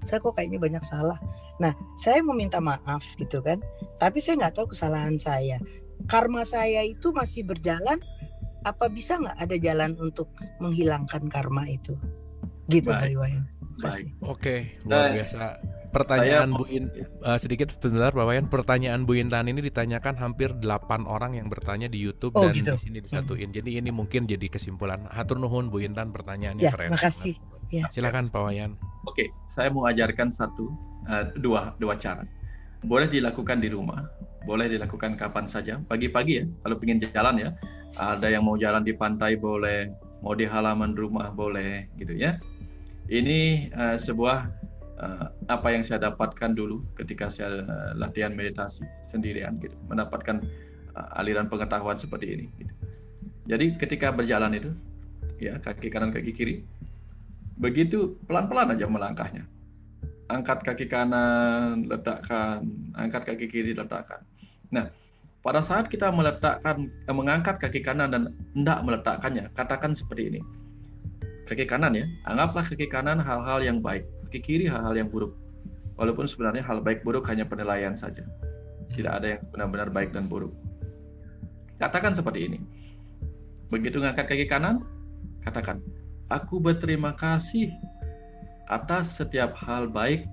saya kok kayaknya banyak salah. Nah, saya mau minta maaf gitu kan, tapi saya nggak tahu kesalahan saya. Karma saya itu masih berjalan, apa bisa nggak ada jalan untuk menghilangkan karma itu? Gitu Pak Baik, Iwayan. baik. Oke, luar Nah, biasa. Pertanyaan saya Bu sedikit sebentar Pak Wayan, pertanyaan Bu Intan ini ditanyakan hampir 8 orang yang bertanya di YouTube Oh dan gitu. di sini disatuin. Jadi ini mungkin jadi kesimpulan. Hatur nuhun Bu Intan, pertanyaannya Ya, keren makasih. banget. Ya. Silakan Pak Wayan. Oke, saya mau ajarkan dua cara. Boleh dilakukan di rumah, boleh dilakukan kapan saja, pagi-pagi ya, kalau ingin jalan ya. Ada yang mau jalan di pantai boleh, mau di halaman rumah boleh, gitu ya. Ini sebuah apa yang saya dapatkan dulu ketika saya latihan meditasi sendirian, gitu, mendapatkan aliran pengetahuan seperti ini. Gitu. Jadi ketika berjalan itu, ya kaki kanan kaki kiri, begitu pelan-pelan aja melangkahnya. Angkat kaki kanan, letakkan, angkat kaki kiri, letakkan. Nah, pada saat kita mengangkat kaki kanan dan hendak meletakkannya, katakan seperti ini. Kaki kanan ya, anggaplah kaki kanan hal-hal yang baik, kaki kiri hal-hal yang buruk. Walaupun sebenarnya hal baik buruk hanya penilaian saja. Tidak ada yang benar-benar baik dan buruk. Katakan seperti ini. Begitu ngangkat kaki kanan, katakan, aku berterima kasih atas setiap hal baik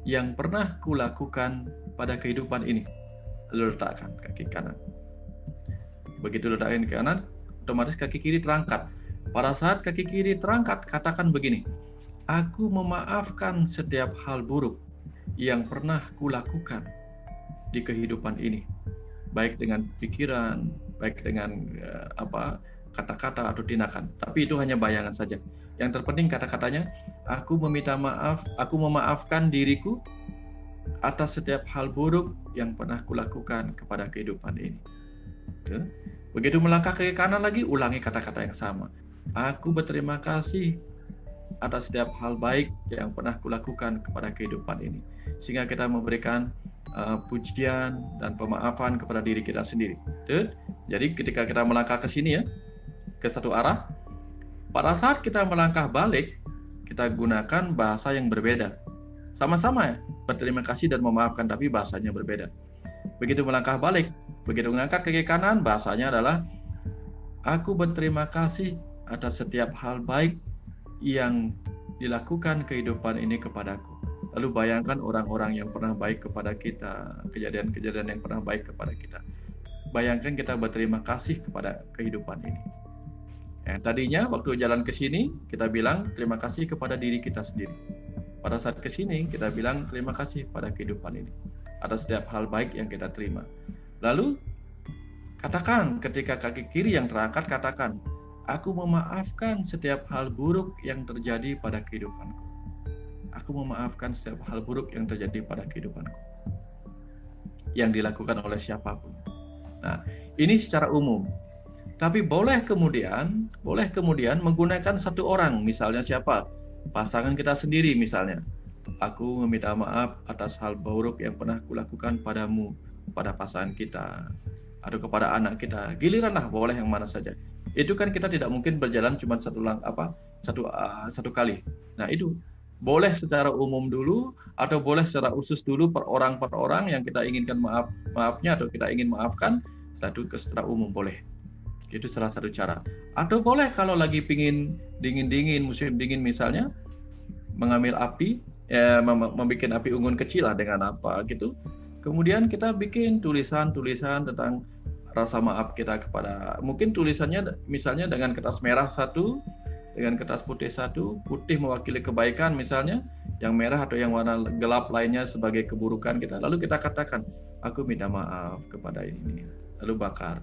yang pernah kulakukan pada kehidupan ini. Lalu letakkan kaki kanan. Begitu letakkan kaki kanan, otomatis kaki kiri terangkat. Pada saat kaki kiri terangkat, katakan begini, aku memaafkan setiap hal buruk yang pernah kulakukan di kehidupan ini, baik dengan pikiran, baik dengan kata-kata atau tindakan. Tapi itu hanya bayangan saja. Yang terpenting kata-katanya, aku meminta maaf, aku memaafkan diriku atas setiap hal buruk yang pernah kulakukan kepada kehidupan ini. Begitu melangkah ke kanan lagi, ulangi kata-kata yang sama. Aku berterima kasih atas setiap hal baik yang pernah kulakukan kepada kehidupan ini. Sehingga kita memberikan pujian dan pemaafan kepada diri kita sendiri. Jadi ketika kita melangkah ke sini ya, ke satu arah, pada saat kita melangkah balik, kita gunakan bahasa yang berbeda. Sama-sama ya, berterima kasih dan memaafkan, tapi bahasanya berbeda. Begitu melangkah balik, begitu mengangkat kaki kanan, bahasanya adalah, aku berterima kasih atas setiap hal baik yang dilakukan kehidupan ini kepadaku. Lalu bayangkan orang-orang yang pernah baik kepada kita, kejadian-kejadian yang pernah baik kepada kita. Bayangkan kita berterima kasih kepada kehidupan ini. Tadinya waktu jalan ke sini, kita bilang terima kasih kepada diri kita sendiri. Pada saat ke sini, kita bilang terima kasih pada kehidupan ini. Atas setiap hal baik yang kita terima. Lalu, katakan ketika kaki kiri yang terangkat, katakan, aku memaafkan setiap hal buruk yang terjadi pada kehidupanku. Aku memaafkan setiap hal buruk yang terjadi pada kehidupanku. Yang dilakukan oleh siapapun. Nah, ini secara umum. Tapi boleh kemudian menggunakan satu orang, misalnya siapa? Pasangan kita sendiri misalnya. Aku meminta maaf atas hal buruk yang pernah kulakukan padamu, pada pasangan kita, atau kepada anak kita. Giliran lah, boleh yang mana saja. Itu kan kita tidak mungkin berjalan cuma satu kali. Nah itu boleh secara umum dulu, atau boleh secara khusus dulu per orang yang kita inginkan maafnya atau kita ingin maafkan, satu secara umum boleh. Itu salah satu cara. Atau boleh kalau lagi pingin dingin-dingin, musim dingin misalnya, mengambil api, membuat api unggun kecil lah dengan apa gitu. Kemudian kita bikin tulisan-tulisan tentang rasa maaf kita kepada, mungkin tulisannya misalnya dengan kertas merah satu, dengan kertas putih satu, putih mewakili kebaikan misalnya, yang merah atau yang warna gelap lainnya sebagai keburukan kita. Lalu kita katakan, aku minta maaf kepada ini. Lalu bakar.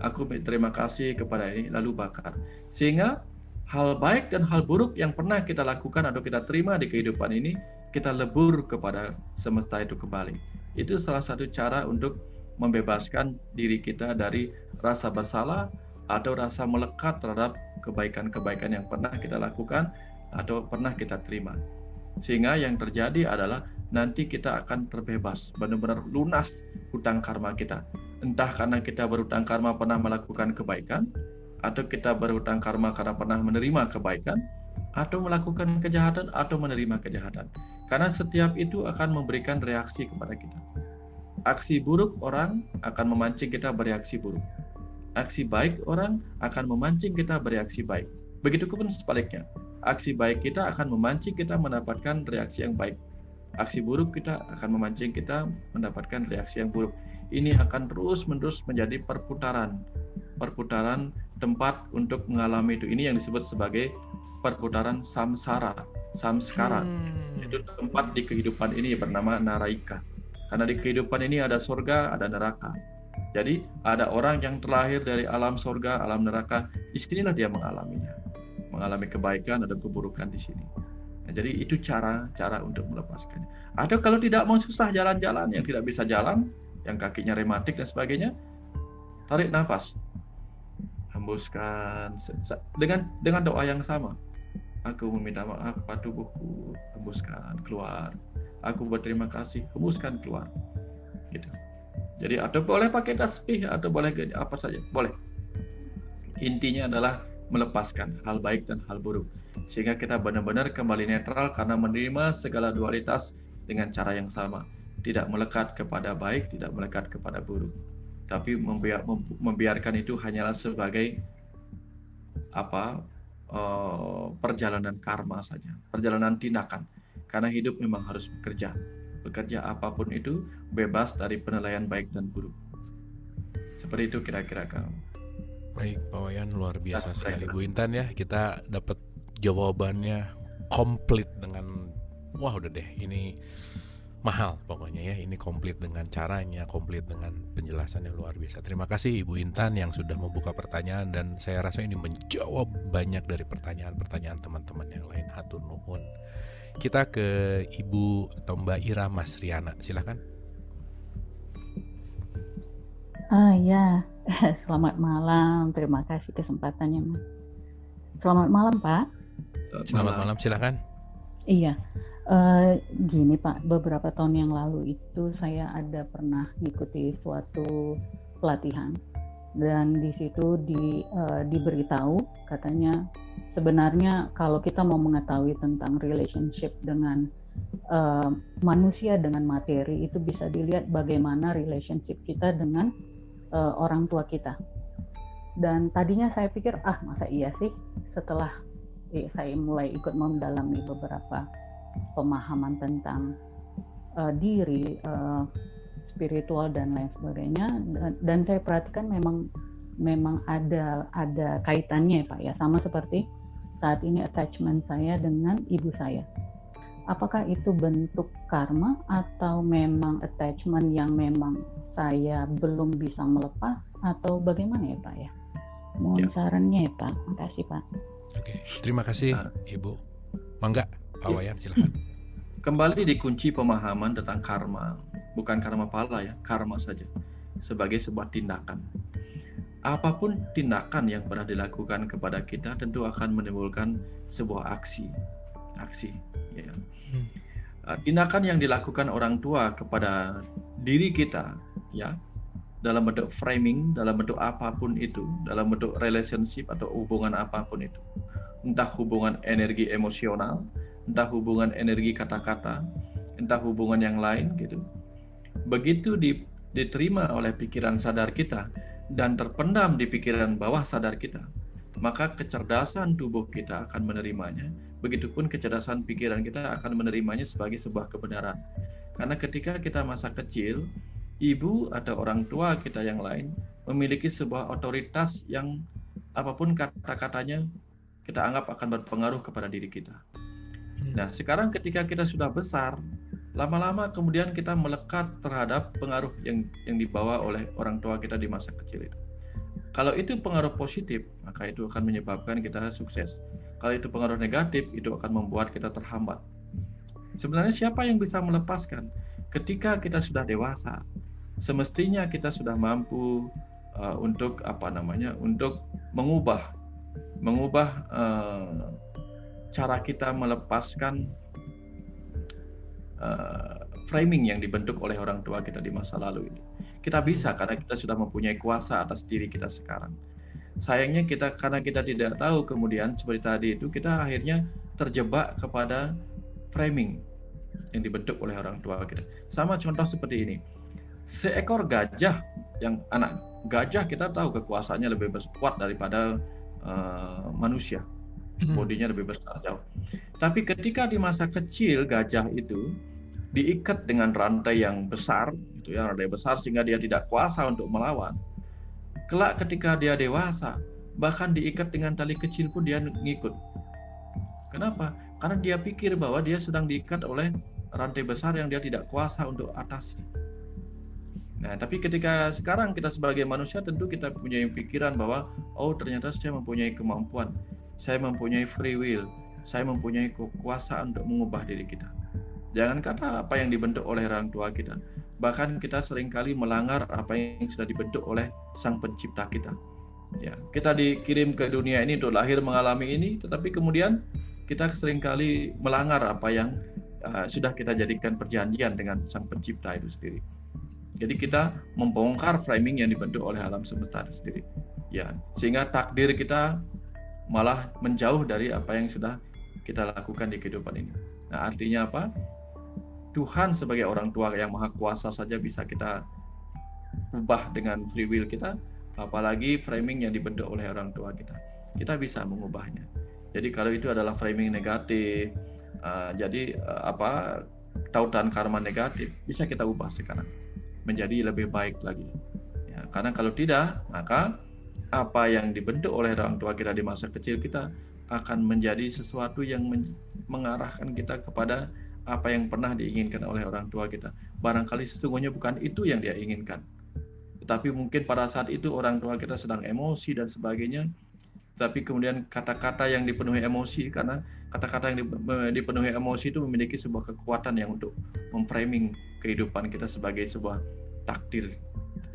aku berterima kasih kepada ini, lalu bakar. Sehingga hal baik dan hal buruk yang pernah kita lakukan atau kita terima di kehidupan ini, kita lebur kepada semesta itu kembali. Itu salah satu cara untuk membebaskan diri kita dari rasa bersalah atau rasa melekat terhadap kebaikan-kebaikan yang pernah kita lakukan atau pernah kita terima. Sehingga yang terjadi adalah nanti kita akan terbebas, benar-benar lunas hutang karma kita. Entah karena kita berhutang karma pernah melakukan kebaikan, atau kita berhutang karma karena pernah menerima kebaikan, atau melakukan kejahatan, atau menerima kejahatan. Karena setiap itu akan memberikan reaksi kepada kita. Aksi buruk orang akan memancing kita bereaksi buruk. Aksi baik orang akan memancing kita bereaksi baik. Begitupun sebaliknya. Aksi baik kita akan memancing kita mendapatkan reaksi yang baik. Aksi buruk kita akan memancing kita mendapatkan reaksi yang buruk. Ini akan terus-menerus menjadi perputaran tempat untuk mengalami itu. Ini yang disebut sebagai perputaran samskara. Itu tempat di kehidupan ini bernama Naraika. Karena di kehidupan ini ada surga, ada neraka. Jadi ada orang yang terlahir dari alam surga, alam neraka. Di sinilah dia mengalami kebaikan atau keburukan di sini. Nah, jadi itu cara untuk melepaskannya. Atau kalau tidak mau susah jalan-jalan, yang tidak bisa jalan, yang kakinya rematik dan sebagainya, tarik nafas, hembuskan dengan doa yang sama. Aku meminta maaf pada tubuhku, hembuskan keluar. Aku berterima kasih, hembuskan keluar. Gitu. Jadi atau boleh pakai tasbih atau boleh apa saja, boleh. Intinya adalah melepaskan hal baik dan hal buruk, sehingga kita benar-benar kembali netral karena menerima segala dualitas dengan cara yang sama, tidak melekat kepada baik, tidak melekat kepada buruk, tapi membiarkan itu hanyalah sebagai perjalanan karma saja, perjalanan tindakan, karena hidup memang harus bekerja apapun itu, bebas dari penilaian baik dan buruk. Seperti itu kira-kira kamu. Baik, Pak Wayan, luar biasa sekali. Bu Intan ya, kita dapat jawabannya komplit dengan, wah udah deh, ini mahal pokoknya ya, ini komplit dengan caranya, komplit dengan penjelasannya luar biasa. Terima kasih Ibu Intan yang sudah membuka pertanyaan, dan saya rasa ini menjawab banyak dari pertanyaan-pertanyaan teman-teman yang lain. Hatur nuhun. Kita ke Ibu atau Mbak Ira Masriana, silakan. Ya, selamat malam. Terima kasih kesempatannya, Mas. Selamat malam, Pak. Selamat malam, silakan. Iya, gini Pak, beberapa tahun yang lalu itu saya ada pernah mengikuti suatu pelatihan, dan di situ diberitahu katanya sebenarnya kalau kita mau mengetahui tentang relationship dengan manusia dengan materi, itu bisa dilihat bagaimana relationship kita dengan orang tua kita. Dan tadinya saya pikir masa iya sih, setelah saya mulai ikut mendalami beberapa pemahaman tentang diri, spiritual dan lain sebagainya, dan saya perhatikan memang ada kaitannya Pak ya, sama seperti saat ini attachment saya dengan ibu saya. Apakah itu bentuk karma atau memang attachment yang memang saya belum bisa melepas, atau bagaimana ya Pak ya? Mohon sarannya ya Pak. Makasih Pak. Oke, terima kasih Ibu. Mangga Pak Wayan, silakan. Kembali dikunci pemahaman tentang karma, bukan karma pala ya, karma saja, sebagai sebuah tindakan. Apapun tindakan yang pernah dilakukan kepada kita tentu akan menimbulkan sebuah aksi ya. Tindakan yang dilakukan orang tua kepada diri kita ya, dalam bentuk framing, dalam bentuk apapun itu, dalam bentuk relationship atau hubungan apapun itu, entah hubungan energi emosional, entah hubungan energi kata-kata, entah hubungan yang lain gitu. Begitu diterima oleh pikiran sadar kita dan terpendam di pikiran bawah sadar kita, maka kecerdasan tubuh kita akan menerimanya. Begitupun kecerdasan pikiran kita akan menerimanya sebagai sebuah kebenaran. Karena ketika kita masa kecil, ibu atau orang tua kita yang lain memiliki sebuah otoritas yang apapun kata-katanya kita anggap akan berpengaruh kepada diri kita. Nah, sekarang ketika kita sudah besar, lama-lama kemudian kita melekat terhadap pengaruh yang dibawa oleh orang tua kita di masa kecil itu. Kalau itu pengaruh positif, maka itu akan menyebabkan kita sukses. Kalau itu pengaruh negatif, itu akan membuat kita terhambat. Sebenarnya siapa yang bisa melepaskan? Ketika kita sudah dewasa, semestinya kita sudah mampu untuk untuk mengubah cara kita melepaskan framing yang dibentuk oleh orang tua kita di masa lalu ini. Kita bisa karena kita sudah mempunyai kuasa atas diri kita sekarang. Sayangnya karena kita tidak tahu, kemudian seperti tadi itu kita akhirnya terjebak kepada framing yang dibentuk oleh orang tua kita. Sama contoh seperti ini. Seekor gajah, anak gajah kita tahu kekuasaannya lebih kuat daripada manusia. Bodinya lebih besar jauh. Tapi ketika di masa kecil gajah itu diikat dengan rantai yang besar, rantai besar sehingga dia tidak kuasa untuk melawan. Kelak ketika dia dewasa, bahkan diikat dengan tali kecil pun dia ngikut. Kenapa? Karena dia pikir bahwa dia sedang diikat oleh rantai besar yang dia tidak kuasa untuk atasi. Nah, tapi ketika sekarang kita sebagai manusia tentu kita punya pikiran bahwa ternyata saya mempunyai kemampuan, saya mempunyai free will, saya mempunyai kekuasaan untuk mengubah diri kita. Jangan kata apa yang dibentuk oleh orang tua kita, bahkan kita seringkali melanggar apa yang sudah dibentuk oleh Sang Pencipta kita. Ya, kita dikirim ke dunia ini untuk lahir mengalami ini, tetapi kemudian kita seringkali melanggar apa yang sudah kita jadikan perjanjian dengan Sang Pencipta itu sendiri. Jadi kita membongkar framing yang dibentuk oleh alam semesta itu sendiri. Ya, sehingga takdir kita malah menjauh dari apa yang sudah kita lakukan di kehidupan ini. Nah, artinya apa? Tuhan sebagai orang tua yang maha kuasa saja bisa kita ubah dengan free will kita, apalagi framing yang dibentuk oleh orang tua kita. Kita bisa mengubahnya. Jadi kalau itu adalah framing negatif, tautan karma negatif, bisa kita ubah sekarang menjadi lebih baik lagi. Ya, karena kalau tidak, maka apa yang dibentuk oleh orang tua kita di masa kecil kita akan menjadi sesuatu yang mengarahkan kita kepada apa yang pernah diinginkan oleh orang tua kita. Barangkali sesungguhnya bukan itu yang dia inginkan. Tetapi mungkin pada saat itu orang tua kita sedang emosi dan sebagainya. Tapi kemudian kata-kata yang dipenuhi emosi, karena kata-kata yang dipenuhi emosi itu memiliki sebuah kekuatan yang untuk memframing kehidupan kita sebagai sebuah takdir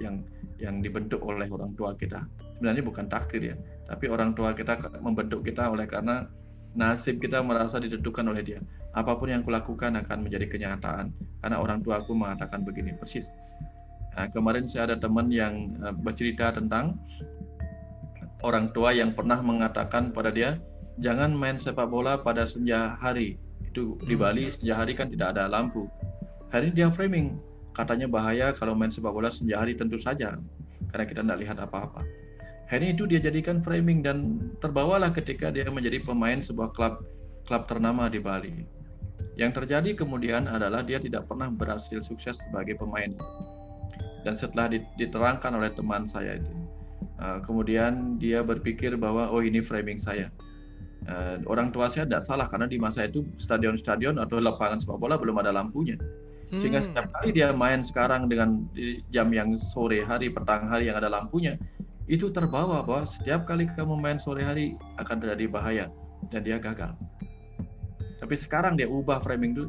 yang dibentuk oleh orang tua kita. Sebenarnya bukan takdir ya, tapi orang tua kita membentuk kita oleh karena nasib kita merasa ditentukan oleh dia. Apapun yang kulakukan akan menjadi kenyataan, karena orang tuaku mengatakan begini persis. Nah, kemarin saya ada teman yang bercerita tentang orang tua yang pernah mengatakan pada dia, jangan main sepak bola pada senja hari. Itu di Bali senja hari kan tidak ada lampu. Hari ini dia framing, katanya bahaya kalau main sepak bola senja hari, tentu saja karena kita tidak lihat apa-apa. Hari itu dia jadikan framing dan terbawalah ketika dia menjadi pemain sebuah klub ternama di Bali. Yang terjadi kemudian adalah dia tidak pernah berhasil sukses sebagai pemain. Dan setelah diterangkan oleh teman saya itu, kemudian dia berpikir bahwa ini framing saya. Orang tua saya tidak salah karena di masa itu stadion-stadion atau lapangan sepak bola belum ada lampunya. Sehingga setiap kali dia main sekarang dengan jam yang sore hari, petang hari yang ada lampunya, itu terbawa bahwa setiap kali kamu main sore hari akan terjadi bahaya dan dia gagal. Tapi sekarang dia ubah framing itu,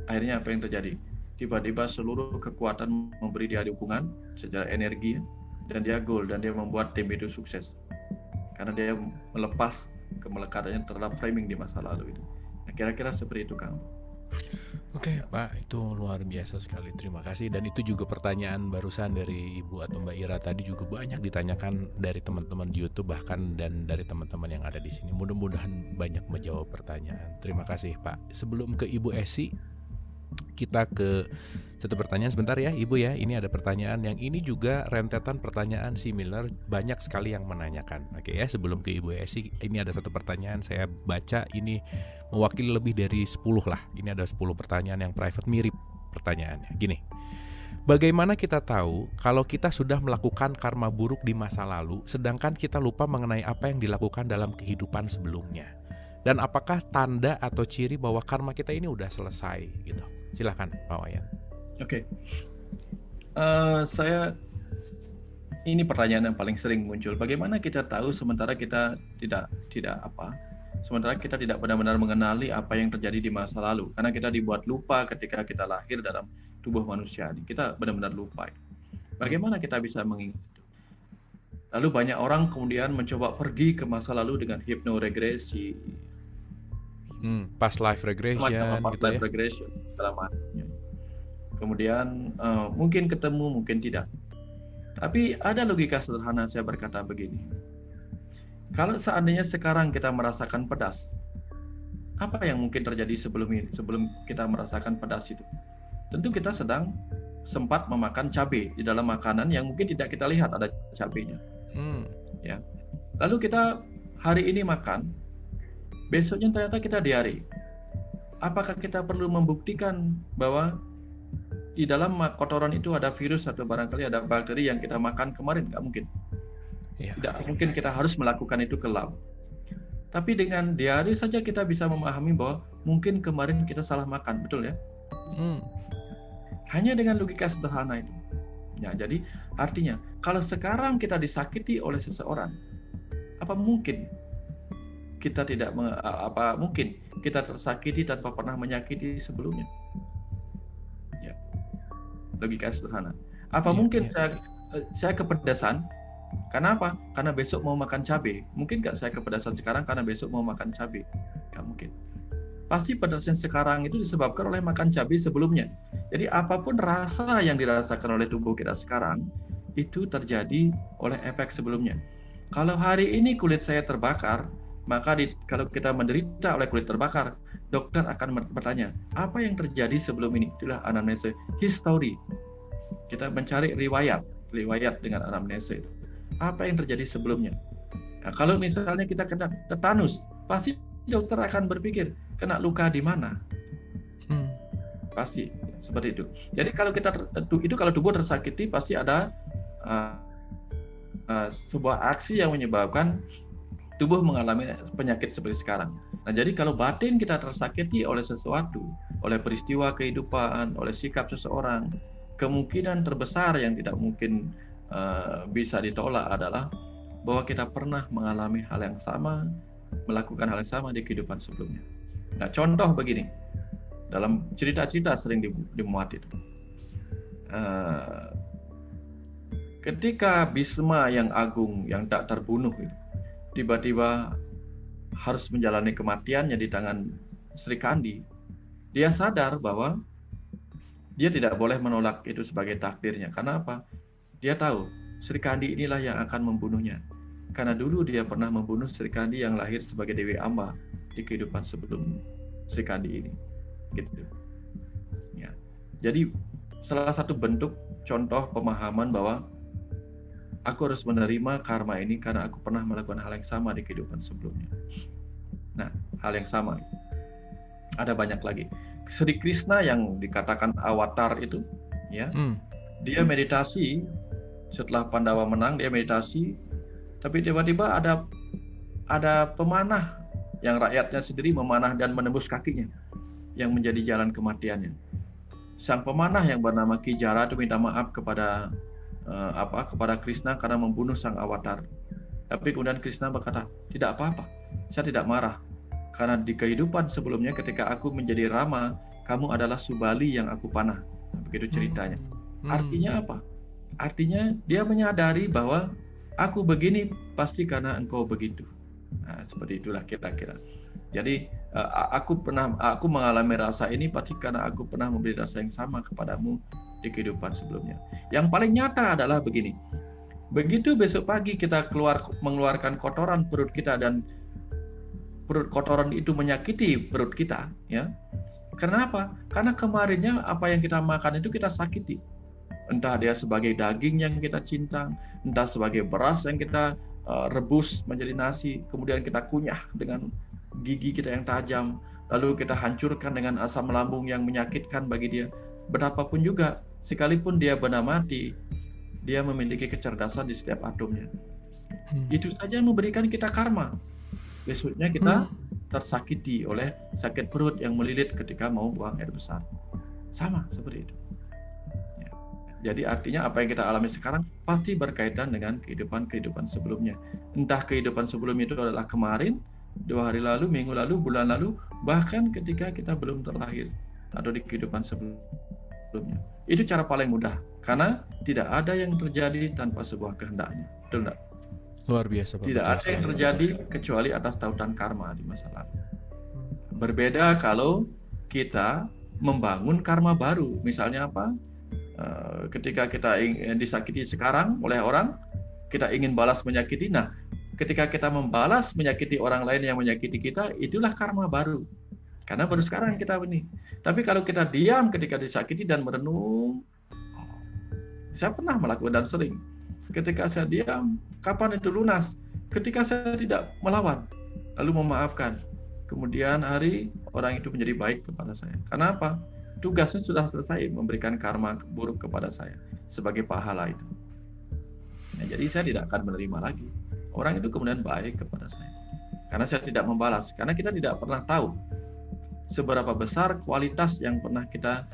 akhirnya apa yang terjadi? Tiba-tiba seluruh kekuatan memberi dia dukungan secara energi dan dia gol dan dia membuat tim itu sukses. Karena dia melepas kemelekatannya terhadap framing di masa lalu itu. Nah, kira-kira seperti itu, Kang. Oke, Pak, itu luar biasa sekali. Terima kasih. Dan itu juga pertanyaan barusan dari Ibu atau Mbak Ira tadi juga banyak ditanyakan dari teman-teman di YouTube bahkan dan dari teman-teman yang ada di sini. Mudah-mudahan banyak menjawab pertanyaan. Terima kasih, Pak. Sebelum ke Ibu Esi, kita ke satu pertanyaan sebentar ya Ibu ya. Ini ada pertanyaan yang ini juga rentetan pertanyaan similar, banyak sekali yang menanyakan. Oke ya, sebelum ke Ibu Esi, ini ada satu pertanyaan saya baca, ini mewakili lebih dari 10 lah. Ini ada 10 pertanyaan yang private mirip pertanyaannya. Gini, bagaimana kita tahu kalau kita sudah melakukan karma buruk di masa lalu sedangkan kita lupa mengenai apa yang dilakukan dalam kehidupan sebelumnya? Dan apakah tanda atau ciri bahwa karma kita ini udah selesai gitu? Silakan Pak Wayan. Oke. Saya ini pertanyaan yang paling sering muncul. Bagaimana kita tahu sementara kita sementara kita tidak benar-benar mengenali apa yang terjadi di masa lalu, karena kita dibuat lupa ketika kita lahir dalam tubuh manusia ini. Kita benar-benar lupa. Bagaimana kita bisa mengingat itu? Lalu banyak orang kemudian mencoba pergi ke masa lalu dengan hipnoregresi, past life regression, past life regression segala macamnya. Kemudian mungkin ketemu, mungkin tidak. Tapi ada logika sederhana, saya berkata begini. Kalau seandainya sekarang kita merasakan pedas, apa yang mungkin terjadi sebelum kita merasakan pedas itu? Tentu kita sedang sempat memakan cabai di dalam makanan yang mungkin tidak kita lihat ada cabainya. Ya. Lalu kita hari ini makan, besoknya ternyata kita diare. Apakah kita perlu membuktikan bahwa di dalam kotoran itu ada virus atau barangkali ada bakteri yang kita makan kemarin? Nggak mungkin. Tidak mungkin kita harus melakukan itu ke lab. Tapi dengan diare saja kita bisa memahami bahwa mungkin kemarin kita salah makan, betul ya? Hanya dengan logika sederhana itu. Ya, jadi artinya kalau sekarang kita disakiti oleh seseorang, apa mungkin kita mungkin kita tersakiti tanpa pernah menyakiti sebelumnya? Ya. Logika sederhana. Apa mungkin saya kepedasan? Karena apa? Karena besok mau makan cabai. Mungkin nggak saya kepedasan sekarang karena besok mau makan cabai? Nggak mungkin. Pasti pedasnya sekarang itu disebabkan oleh makan cabai sebelumnya. Jadi apapun rasa yang dirasakan oleh tubuh kita sekarang, itu terjadi oleh efek sebelumnya. Kalau hari ini kulit saya terbakar, maka kalau kita menderita oleh kulit terbakar, dokter akan bertanya, apa yang terjadi sebelum ini? Itulah anamnesa, history. Kita mencari riwayat dengan anamnesa itu. Apa yang terjadi sebelumnya? Nah, kalau misalnya kita kena tetanus, pasti dokter akan berpikir, kena luka di mana? Pasti seperti itu. Jadi kalau kalau tubuh tersakiti, pasti ada sebuah aksi yang menyebabkan tubuh mengalami penyakit seperti sekarang. Nah, jadi kalau batin kita tersakiti oleh sesuatu, oleh peristiwa kehidupan, oleh sikap seseorang, kemungkinan terbesar yang tidak mungkin bisa ditolak adalah bahwa kita pernah mengalami hal yang sama, melakukan hal yang sama di kehidupan sebelumnya. Nah, contoh begini, dalam cerita-cerita sering dimuat itu. Ketika Bisma yang agung, yang tak terbunuh itu, tiba-tiba harus menjalani kematiannya di tangan Sri Kandi, dia sadar bahwa dia tidak boleh menolak itu sebagai takdirnya. Karena apa? Dia tahu Sri Kandi inilah yang akan membunuhnya. Karena dulu dia pernah membunuh Sri Kandi yang lahir sebagai Dewi Amba di kehidupan sebelum Sri Kandi ini. Gitu. Ya. Jadi salah satu bentuk contoh pemahaman bahwa aku harus menerima karma ini karena aku pernah melakukan hal yang sama di kehidupan sebelumnya. Nah, hal yang sama. Ada banyak lagi. Sri Krishna yang dikatakan avatar itu, ya, dia meditasi. Setelah Pandawa menang, dia meditasi. Tapi tiba-tiba ada pemanah yang rakyatnya sendiri memanah dan menembus kakinya, yang menjadi jalan kematiannya. Sang pemanah yang bernama Ki Jara itu minta maaf kepada Krishna karena membunuh sang avatar. Tapi kemudian Krishna berkata, tidak apa-apa, saya tidak marah. Karena di kehidupan sebelumnya ketika aku menjadi Rama, kamu adalah Subali yang aku panah. Begitu ceritanya. Artinya apa? Artinya dia menyadari bahwa aku begini pasti karena engkau begitu. Nah, seperti itulah kira-kira. Jadi aku mengalami rasa ini pasti karena aku pernah memberi rasa yang sama kepadamu di kehidupan sebelumnya. Yang paling nyata adalah begini. Begitu besok pagi kita mengeluarkan kotoran perut kita dan perut kotoran itu menyakiti perut kita, ya. Kenapa? Karena kemarinnya apa yang kita makan itu kita sakiti. Entah dia sebagai daging yang kita cincang, entah sebagai beras yang kita rebus menjadi nasi, kemudian kita kunyah dengan gigi kita yang tajam, lalu kita hancurkan dengan asam lambung yang menyakitkan bagi dia. Betapapun juga, sekalipun dia benda mati, dia memiliki kecerdasan di setiap atomnya. Itu saja memberikan kita karma. Besoknya kita tersakiti oleh sakit perut yang melilit ketika mau buang air besar. Sama seperti itu. Ya. Jadi artinya apa yang kita alami sekarang pasti berkaitan dengan kehidupan sebelumnya. Entah kehidupan sebelumnya itu adalah kemarin, 2 hari lalu, minggu lalu, bulan lalu, bahkan ketika kita belum terlahir atau di kehidupan sebelumnya. Itu cara paling mudah, karena tidak ada yang terjadi tanpa sebuah kehendaknya. Betul enggak? Luar biasa, Pak. Tidak ada yang terjadi kecuali atas tautan karma di masa lalu. Berbeda kalau kita membangun karma baru. Misalnya apa? Ketika kita disakiti sekarang oleh orang, kita ingin balas menyakiti. Nah, ketika kita membalas menyakiti orang lain yang menyakiti kita, itulah karma baru. Karena baru sekarang kita ini. Tapi kalau kita diam ketika disakiti dan merenung, saya pernah melakukan dan sering. Ketika saya diam, kapan itu lunas? Ketika saya tidak melawan, lalu memaafkan. Kemudian hari orang itu menjadi baik kepada saya. Karena apa? Tugasnya sudah selesai memberikan karma buruk kepada saya sebagai pahala itu. Nah, jadi saya tidak akan menerima lagi. Orang itu kemudian baik kepada saya. Karena saya tidak membalas. Karena kita tidak pernah tahu seberapa besar kualitas yang pernah kita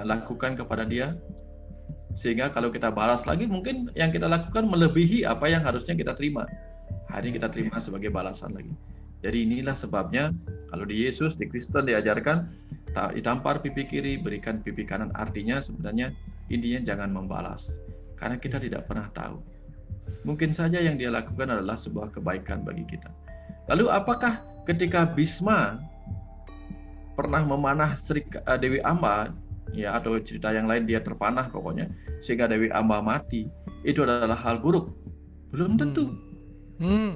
lakukan kepada dia. Sehingga kalau kita balas lagi, mungkin yang kita lakukan melebihi apa yang harusnya kita terima. Hari ini kita terima sebagai balasan lagi. Jadi inilah sebabnya kalau di Yesus, di Kristen diajarkan ditampar pipi kiri, berikan pipi kanan. Artinya sebenarnya intinya jangan membalas. Karena kita tidak pernah tahu. Mungkin saja yang dia lakukan adalah sebuah kebaikan bagi kita. Lalu apakah ketika Bisma pernah memanah Dewi Amba, ya, atau cerita yang lain dia terpanah pokoknya, sehingga Dewi Amba mati, itu adalah hal buruk? Belum tentu.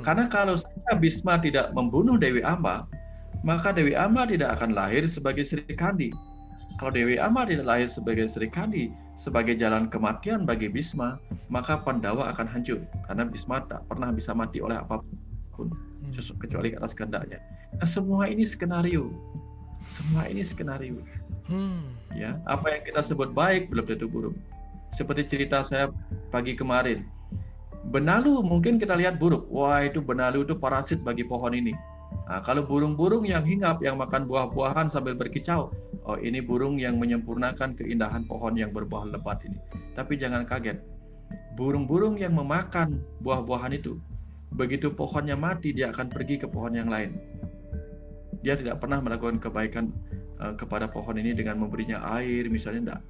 Karena kalau Bisma tidak membunuh Dewi Amba, maka Dewi Amba tidak akan lahir sebagai Sri Kandi. Kalau Dewi Amba tidak lahir sebagai Sri Kandi, sebagai jalan kematian bagi Bisma, maka Pandawa akan hancur. Karena Bisma tak pernah bisa mati oleh apapun, kecuali atas kehendaknya. Nah, semua ini skenario. Semua ini skenario. Ya, apa yang kita sebut baik belum tentu buruk. Seperti cerita saya pagi kemarin. Benalu mungkin kita lihat buruk. Wah, itu benalu itu parasit bagi pohon ini. Nah, kalau burung-burung yang hinggap, yang makan buah-buahan sambil berkicau, oh ini burung yang menyempurnakan keindahan pohon yang berbuah lebat ini. Tapi jangan kaget, burung-burung yang memakan buah-buahan itu, begitu pohonnya mati, dia akan pergi ke pohon yang lain. Dia tidak pernah melakukan kebaikan kepada pohon ini dengan memberinya air, misalnya enggak.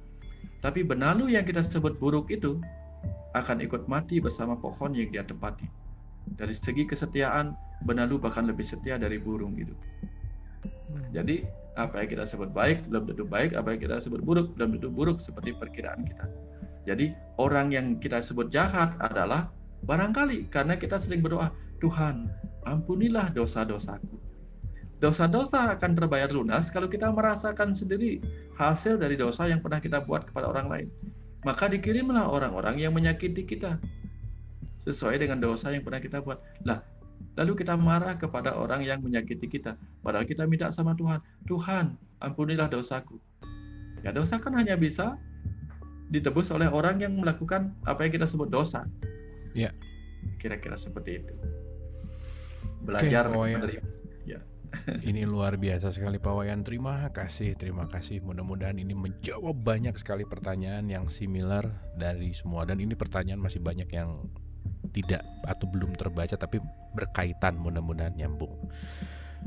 Tapi benalu yang kita sebut buruk itu akan ikut mati bersama pohon yang dia tempati. Dari segi kesetiaan, benalu bahkan lebih setia dari burung gitu. Jadi apa yang kita sebut baik belum tentu baik, apa yang kita sebut buruk belum tentu buruk seperti perkiraan kita. Jadi orang yang kita sebut jahat adalah barangkali karena kita sering berdoa, Tuhan ampunilah dosa-dosaku. Dosa-dosa akan terbayar lunas kalau kita merasakan sendiri hasil dari dosa yang pernah kita buat kepada orang lain. Maka dikirimlah orang-orang yang menyakiti kita sesuai dengan dosa yang pernah kita buat. Lah, lalu kita marah kepada orang yang menyakiti kita. Padahal kita minta sama Tuhan, Tuhan ampunilah dosaku. Ya, dosa kan hanya bisa ditebus oleh orang yang melakukan apa yang kita sebut dosa. Ya. Kira-kira seperti itu. Belajar menerima. Ya. Ini luar biasa sekali Pak Wayan. Terima kasih. Mudah-mudahan ini menjawab banyak sekali pertanyaan yang similar dari semua. Dan ini pertanyaan masih banyak yang tidak atau belum terbaca tapi berkaitan, mudah-mudahan nyambung.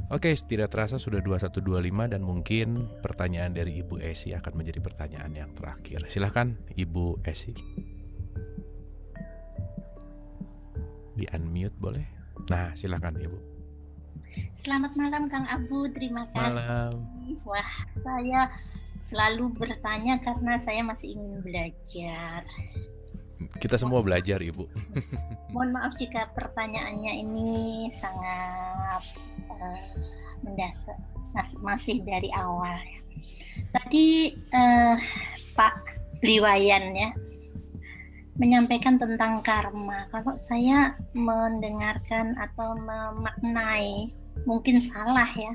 Oke, tidak terasa sudah 21.25 dan mungkin pertanyaan dari Ibu Esi akan menjadi pertanyaan yang terakhir. Silakan Ibu Esi. Di unmute boleh? Nah, silakan Ibu. Selamat malam Kang Abu, terima kasih. Malam. Wah, saya selalu bertanya karena saya masih ingin belajar. Kita semua belajar, Ibu. Mohon maaf jika pertanyaannya ini sangat mendasar, masih dari awal. Tadi Pak Bliwayan ya menyampaikan tentang karma. Kalau saya mendengarkan atau memaknai, mungkin salah ya,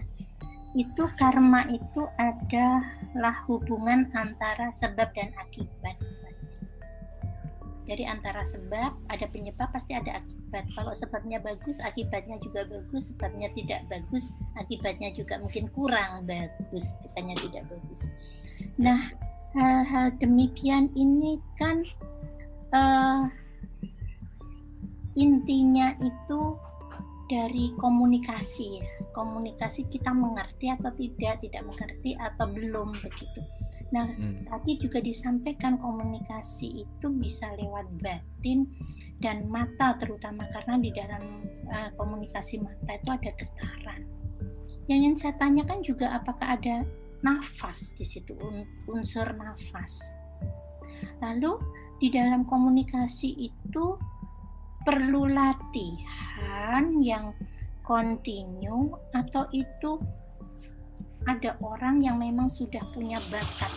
itu karma itu adalah hubungan antara sebab dan akibat. Jadi antara sebab, ada penyebab, pasti ada akibat. Kalau sebabnya bagus, akibatnya juga bagus. Sebabnya tidak bagus, akibatnya juga mungkin kurang bagus, bukannya tidak bagus. Nah, hal-hal demikian ini kan intinya itu dari komunikasi ya. Komunikasi kita mengerti atau tidak mengerti atau belum begitu. Nah, tadi juga disampaikan komunikasi itu bisa lewat batin dan mata terutama, karena di dalam komunikasi mata itu ada getaran. Yang ingin saya tanyakan juga apakah ada nafas di situ, unsur nafas. Lalu di dalam komunikasi itu perlu latihan yang kontinu atau itu ada orang yang memang sudah punya bakat.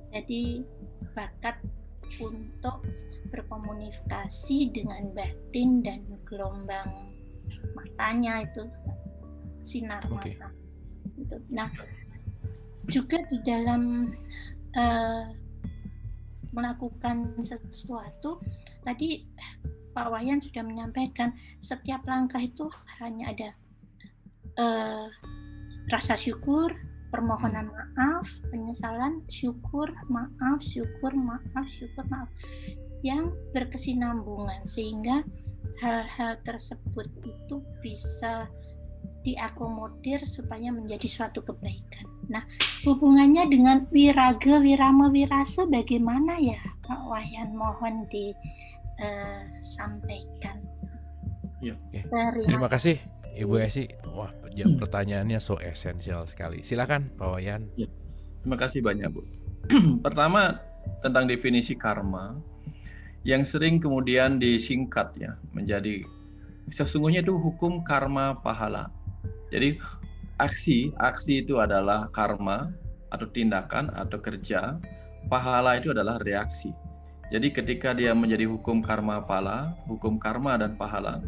Jadi bakat untuk berkomunikasi dengan batin dan gelombang matanya itu, sinar mata. Nah, juga di dalam melakukan sesuatu, tadi Pak Wayan sudah menyampaikan setiap langkah itu hanya ada rasa syukur, permohonan maaf, penyesalan, syukur, maaf, yang berkesinambungan sehingga hal-hal tersebut itu bisa diakomodir supaya menjadi suatu kebaikan. Nah, hubungannya dengan wiraga, wirama, wirasa bagaimana ya Pak Wayan? Mohon disampaikan. Ya. Terima kasih Ibu Esi. Wah, pertanyaannya so esensial sekali. Silakan Pak Wayan. Ya. Terima kasih banyak Bu. Pertama tentang definisi karma yang sering kemudian disingkat ya menjadi sesungguhnya itu hukum karma pahala. Jadi aksi itu adalah karma atau tindakan atau kerja, pahala itu adalah reaksi. Jadi ketika dia menjadi hukum karma pahala, hukum karma dan pahala,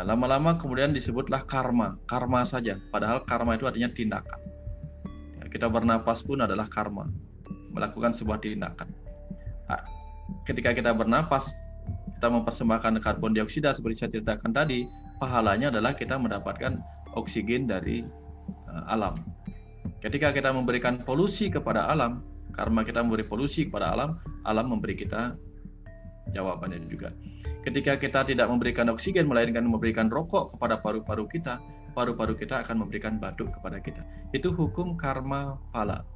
lama-lama kemudian disebutlah karma saja. Padahal karma itu artinya tindakan. Ya, kita bernapas pun adalah karma, melakukan sebuah tindakan. Ketika kita bernapas, kita mempersembahkan karbon dioksida seperti saya ceritakan tadi, pahalanya adalah kita mendapatkan oksigen dari alam. Ketika kita memberikan polusi kepada alam, karma kita memberi polusi kepada alam, alam memberi kita jawabannya juga. Ketika kita tidak memberikan oksigen, melainkan memberikan rokok kepada paru-paru kita akan memberikan batuk kepada kita. Itu hukum karma pala.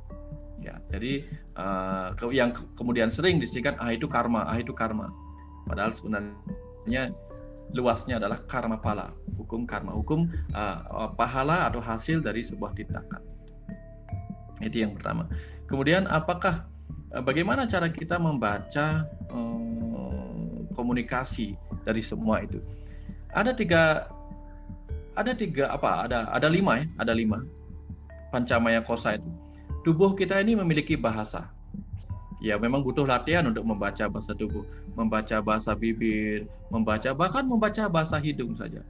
Ya, jadi yang kemudian sering disingkat itu karma. Padahal sebenarnya luasnya adalah karma pala, hukum karma, hukum pahala atau hasil dari sebuah tindakan. Itu yang pertama. Kemudian bagaimana cara kita membaca komunikasi dari semua itu? Ada lima pancamaya kosa itu. Tubuh kita ini memiliki bahasa. Ya, memang butuh latihan untuk membaca bahasa tubuh, membaca bahasa bibir, bahkan membaca bahasa hidung saja.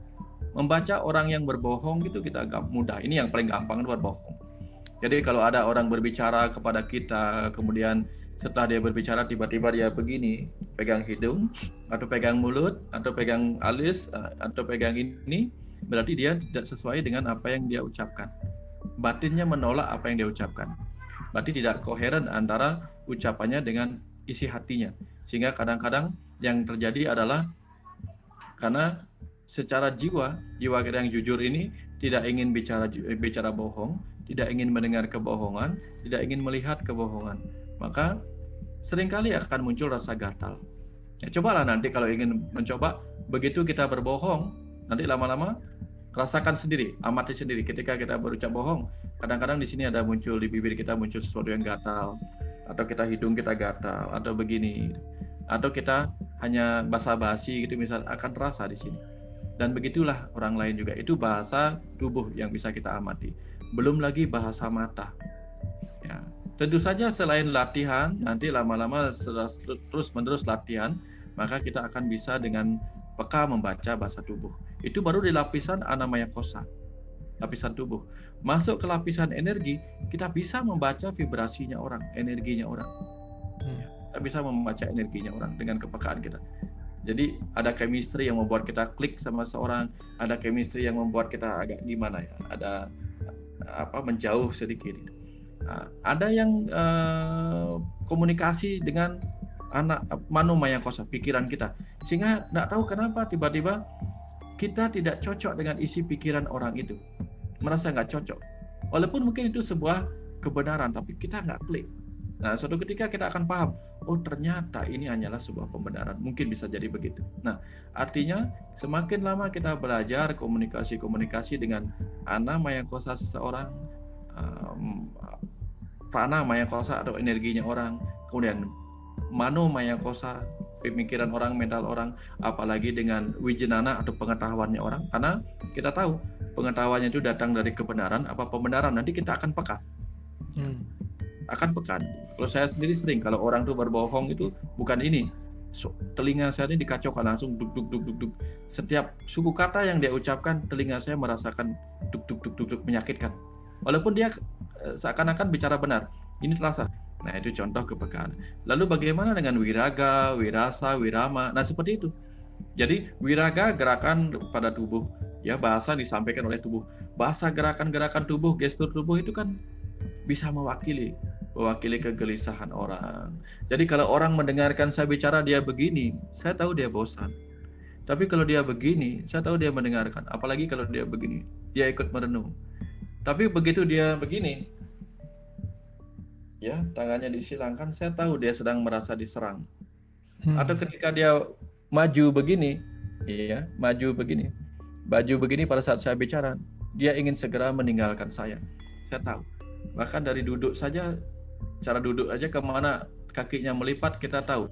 Membaca orang yang berbohong itu kita agak mudah. Ini yang paling gampang itu berbohong. Jadi kalau ada orang berbicara kepada kita, kemudian setelah dia berbicara tiba-tiba dia begini, pegang hidung, atau pegang mulut, atau pegang alis, atau pegang ini, berarti dia tidak sesuai dengan apa yang dia ucapkan. Batinnya menolak apa yang dia ucapkan. Berarti tidak koheren antara ucapannya dengan isi hatinya. Sehingga kadang-kadang yang terjadi adalah karena secara jiwa kita yang jujur ini tidak ingin bicara bohong, tidak ingin mendengar kebohongan, tidak ingin melihat kebohongan. Maka seringkali akan muncul rasa gatal. Ya, cobalah nanti kalau ingin mencoba, begitu kita berbohong, nanti lama-lama rasakan sendiri, amati sendiri. Ketika kita berucap bohong, kadang-kadang di sini ada muncul di bibir kita muncul sesuatu yang gatal, atau hidung kita gatal, atau begini, atau kita hanya basa-basi gitu, misal akan terasa di sini. Dan begitulah orang lain juga. Itu bahasa tubuh yang bisa kita amati. Belum lagi bahasa mata. Ya, tentu saja selain latihan, nanti lama-lama terus-menerus latihan, maka kita akan bisa dengan peka membaca bahasa tubuh. Itu baru di lapisan anamaya kosa, lapisan tubuh. Masuk ke lapisan energi, kita bisa membaca vibrasinya orang, energinya orang. Kita bisa membaca energinya orang dengan kepekaan kita. Jadi ada chemistry yang membuat kita klik sama seorang, ada chemistry yang membuat kita agak gimana ya, ada menjauh sedikit. Ada yang komunikasi dengan anak mano maya kosa, pikiran kita, sehingga tidak tahu kenapa tiba-tiba kita tidak cocok dengan isi pikiran orang itu, merasa nggak cocok, walaupun mungkin itu sebuah kebenaran, tapi kita nggak klik. Nah, suatu ketika kita akan paham, oh ternyata ini hanyalah sebuah pembenaran, mungkin bisa jadi begitu. Nah, artinya semakin lama kita belajar komunikasi dengan ana maya kosa seseorang, prana maya kosa atau energinya orang, kemudian mano maya kosa, pemikiran orang, mental orang, apalagi dengan wijenana atau pengetahuannya orang, karena kita tahu pengetahuannya itu datang dari kebenaran apa pembenaran, nanti kita akan peka. Akan peka. Kalau saya sendiri sering, kalau orang itu berbohong itu bukan ini, telinga saya ini dikacaukan langsung duk duk duk duk duk. Setiap suku kata yang dia ucapkan, telinga saya merasakan duk duk duk duk duk, menyakitkan. Walaupun dia seakan-akan bicara benar, ini terasa. Nah, itu contoh kepekaan. Lalu bagaimana dengan wiraga, wirasa, wirama? Nah, seperti itu. Jadi wiraga gerakan pada tubuh, ya, bahasa disampaikan oleh tubuh. Bahasa gerakan-gerakan tubuh, gestur tubuh itu kan bisa mewakili kegelisahan orang. Jadi kalau orang mendengarkan saya bicara dia begini, saya tahu dia bosan. Tapi kalau dia begini, saya tahu dia mendengarkan. Apalagi kalau dia begini, dia ikut merenung. Tapi begitu dia begini, ya, tangannya disilangkan, saya tahu dia sedang merasa diserang. Atau ketika dia maju begini, ya, maju begini pada saat saya bicara, dia ingin segera meninggalkan saya tahu. Bahkan dari duduk saja, cara duduk aja kemana kakinya melipat, kita tahu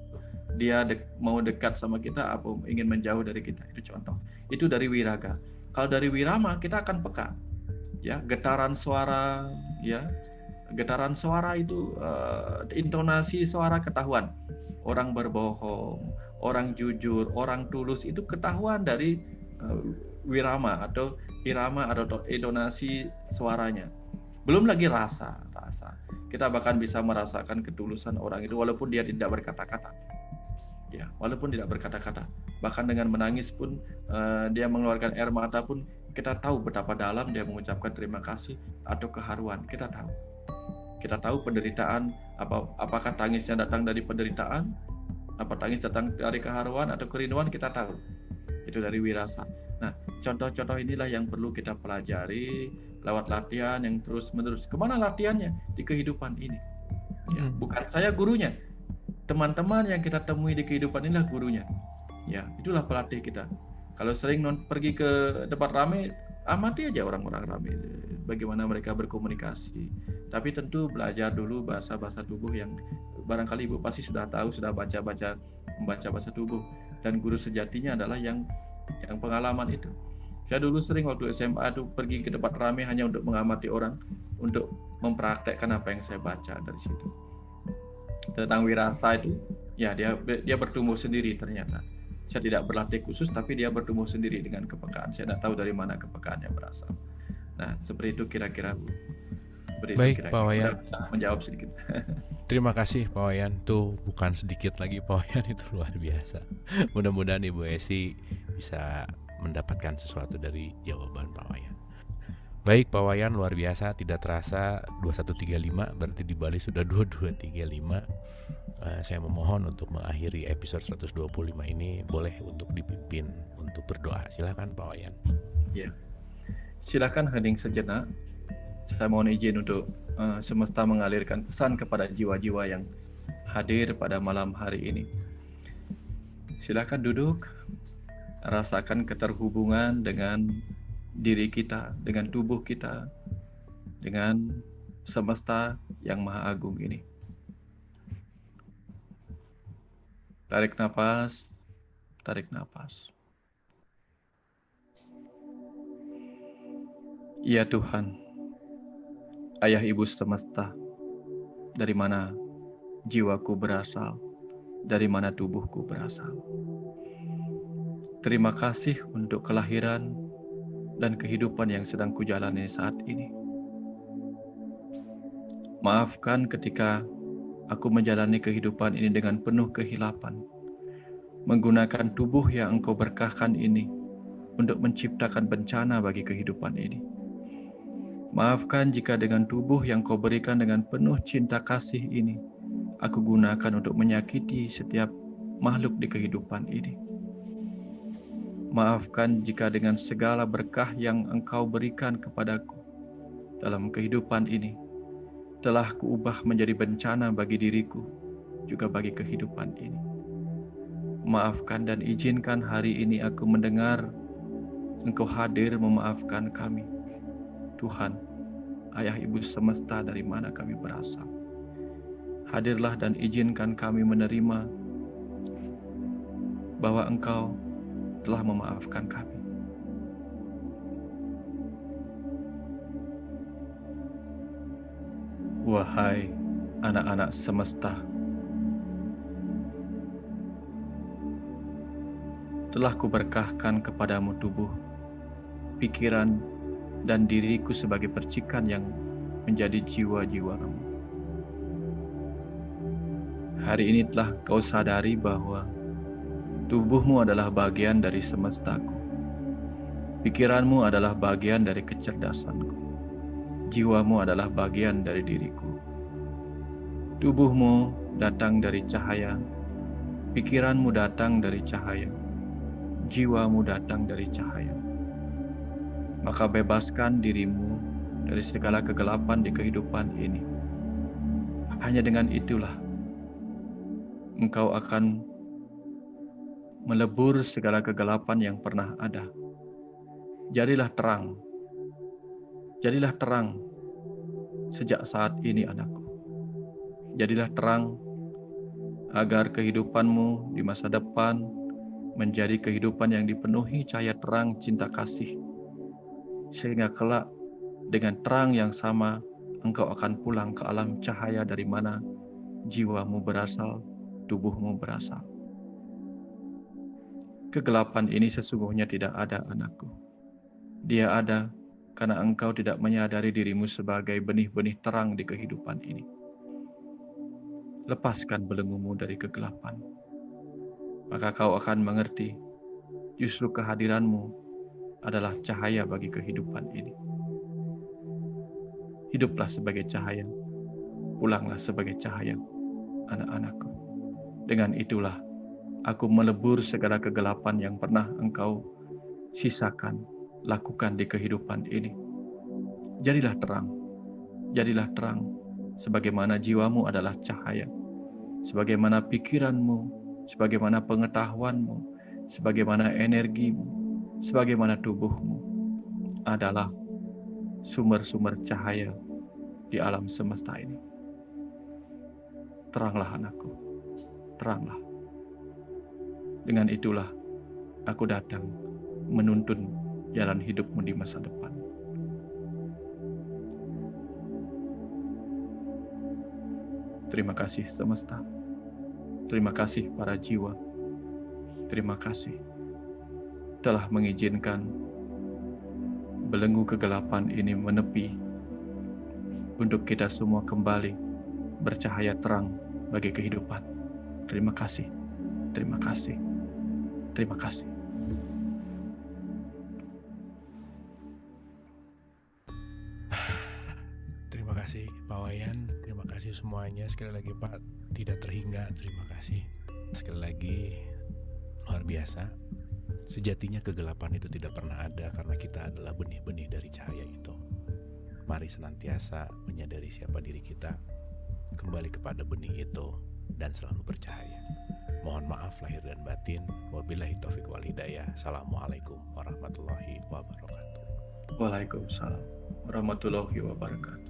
dia mau dekat sama kita apa ingin menjauh dari kita. Itu contoh. Itu dari wiraga. Kalau dari wirama kita akan peka, ya, getaran suara, ya. Getaran suara itu, intonasi suara ketahuan. Orang berbohong, orang jujur, orang tulus itu ketahuan dari wirama atau irama atau intonasi suaranya. Belum lagi rasa. Kita bahkan bisa merasakan ketulusan orang itu walaupun dia tidak berkata-kata. Ya, walaupun tidak berkata-kata. Bahkan dengan menangis pun, dia mengeluarkan air mata pun, kita tahu betapa dalam dia mengucapkan terima kasih atau keharuan. Kita tahu penderitaan, apakah tangisnya datang dari penderitaan, apa tangis datang dari keharuan atau kerinduan, kita tahu. Itu dari wirasa. Nah, contoh-contoh inilah yang perlu kita pelajari lewat latihan yang terus-menerus. Kemana latihannya? Di kehidupan ini. Ya, bukan saya gurunya. Teman-teman yang kita temui di kehidupan inilah gurunya. Ya, itulah pelatih kita. Kalau sering pergi ke tempat ramai, amati aja orang-orang ramai, bagaimana mereka berkomunikasi. Tapi tentu belajar dulu bahasa-bahasa tubuh yang barangkali Ibu pasti sudah tahu, sudah membaca bahasa tubuh. Dan guru sejatinya adalah yang pengalaman itu. Saya dulu sering waktu SMA itu pergi ke tempat ramai hanya untuk mengamati orang, untuk mempraktekkan apa yang saya baca dari situ. Tentang wirasa itu, ya dia bertumbuh sendiri ternyata. Saya tidak berlatih khusus, tapi dia bertumbuh sendiri dengan kepekaan. Saya tidak tahu dari mana kepekaannya berasal. Nah, seperti itu kira-kira, Bu. Baik, Pak Wayan. Menjawab sedikit. Terima kasih, Pak Wayan. Tuh bukan sedikit lagi, Pak Wayan, itu luar biasa. Mudah-mudahan Ibu Esi bisa mendapatkan sesuatu dari jawaban Pak Wayan. Baik, Pak Wayan, luar biasa. Tidak terasa 2135, berarti di Bali sudah 2235. Saya memohon untuk mengakhiri episode 125 ini, boleh untuk dipimpin untuk berdoa. Silakan Pak Wayan. Ya, silakan hening sejenak. Saya mohon izin untuk semesta mengalirkan pesan kepada jiwa-jiwa yang hadir pada malam hari ini. Silakan duduk, rasakan keterhubungan dengan diri kita, dengan tubuh kita, dengan semesta yang maha agung ini. Tarik nafas, tarik nafas. Ya Tuhan, Ayah Ibu semesta, dari mana jiwaku berasal, dari mana tubuhku berasal. Terima kasih untuk kelahiran dan kehidupan yang sedang kujalani saat ini. Maafkan ketika aku menjalani kehidupan ini dengan penuh kehilapan, menggunakan tubuh yang Engkau berkahkan ini untuk menciptakan bencana bagi kehidupan ini. Maafkan jika dengan tubuh yang kau berikan dengan penuh cinta kasih ini, aku gunakan untuk menyakiti setiap makhluk di kehidupan ini. Maafkan jika dengan segala berkah yang Engkau berikan kepadaku dalam kehidupan ini, telah kuubah menjadi bencana bagi diriku, juga bagi kehidupan ini. Maafkan dan izinkan hari ini aku mendengar Engkau hadir memaafkan kami. Tuhan, Ayah Ibu semesta dari mana kami berasal. Hadirlah dan izinkan kami menerima bahwa Engkau telah memaafkan kami. Wahai anak-anak semesta, telah kuberkahkan kepadamu tubuh, pikiran, dan diriku sebagai percikan yang menjadi jiwa-jiwamu. Hari ini telah kau sadari bahwa tubuhmu adalah bagian dari semestaku. Pikiranmu adalah bagian dari kecerdasanku. Jiwamu adalah bagian dari diriku. Tubuhmu datang dari cahaya. Pikiranmu datang dari cahaya. Jiwamu datang dari cahaya. Maka bebaskan dirimu dari segala kegelapan di kehidupan ini. Hanya dengan itulah engkau akan melebur segala kegelapan yang pernah ada. Jadilah terang. Jadilah terang sejak saat ini, anakku. Jadilah terang agar kehidupanmu di masa depan menjadi kehidupan yang dipenuhi cahaya terang cinta kasih. Sehingga kelak dengan terang yang sama engkau akan pulang ke alam cahaya dari mana jiwamu berasal, tubuhmu berasal. Kegelapan ini sesungguhnya tidak ada, anakku. Dia ada karena engkau tidak menyadari dirimu sebagai benih-benih terang di kehidupan ini. Lepaskan belenggumu dari kegelapan. Maka kau akan mengerti justru kehadiranmu adalah cahaya bagi kehidupan ini. Hiduplah sebagai cahaya, pulanglah sebagai cahaya, anak-anakku. Dengan itulah aku melebur segala kegelapan yang pernah engkau sisakan, lakukan di kehidupan ini. Jadilah terang, sebagaimana jiwamu adalah cahaya, sebagaimana pikiranmu, sebagaimana pengetahuanmu, sebagaimana energimu, sebagaimana tubuhmu adalah sumber-sumber cahaya di alam semesta ini. Teranglah, anakku, teranglah. Dengan itulah aku datang menuntun jalan hidupmu di masa depan. Terima kasih semesta. Terima kasih para jiwa. Terima kasih telah mengizinkan belenggu kegelapan ini menepi untuk kita semua kembali bercahaya terang bagi kehidupan. Terima kasih. Terima kasih. Terima kasih. Terima kasih Pak Wayan, terima kasih semuanya. Sekali lagi Pak, tidak terhingga, terima kasih. Sekali lagi, luar biasa. Sejatinya kegelapan itu tidak pernah ada karena kita adalah benih-benih dari cahaya itu. Mari senantiasa menyadari siapa diri kita, kembali kepada benih itu, dan selalu bercahaya. Mohon maaf lahir dan batin. Wabillahi taufiq wal hidayah. Assalamualaikum warahmatullahi wabarakatuh. Waalaikumsalam warahmatullahi wabarakatuh.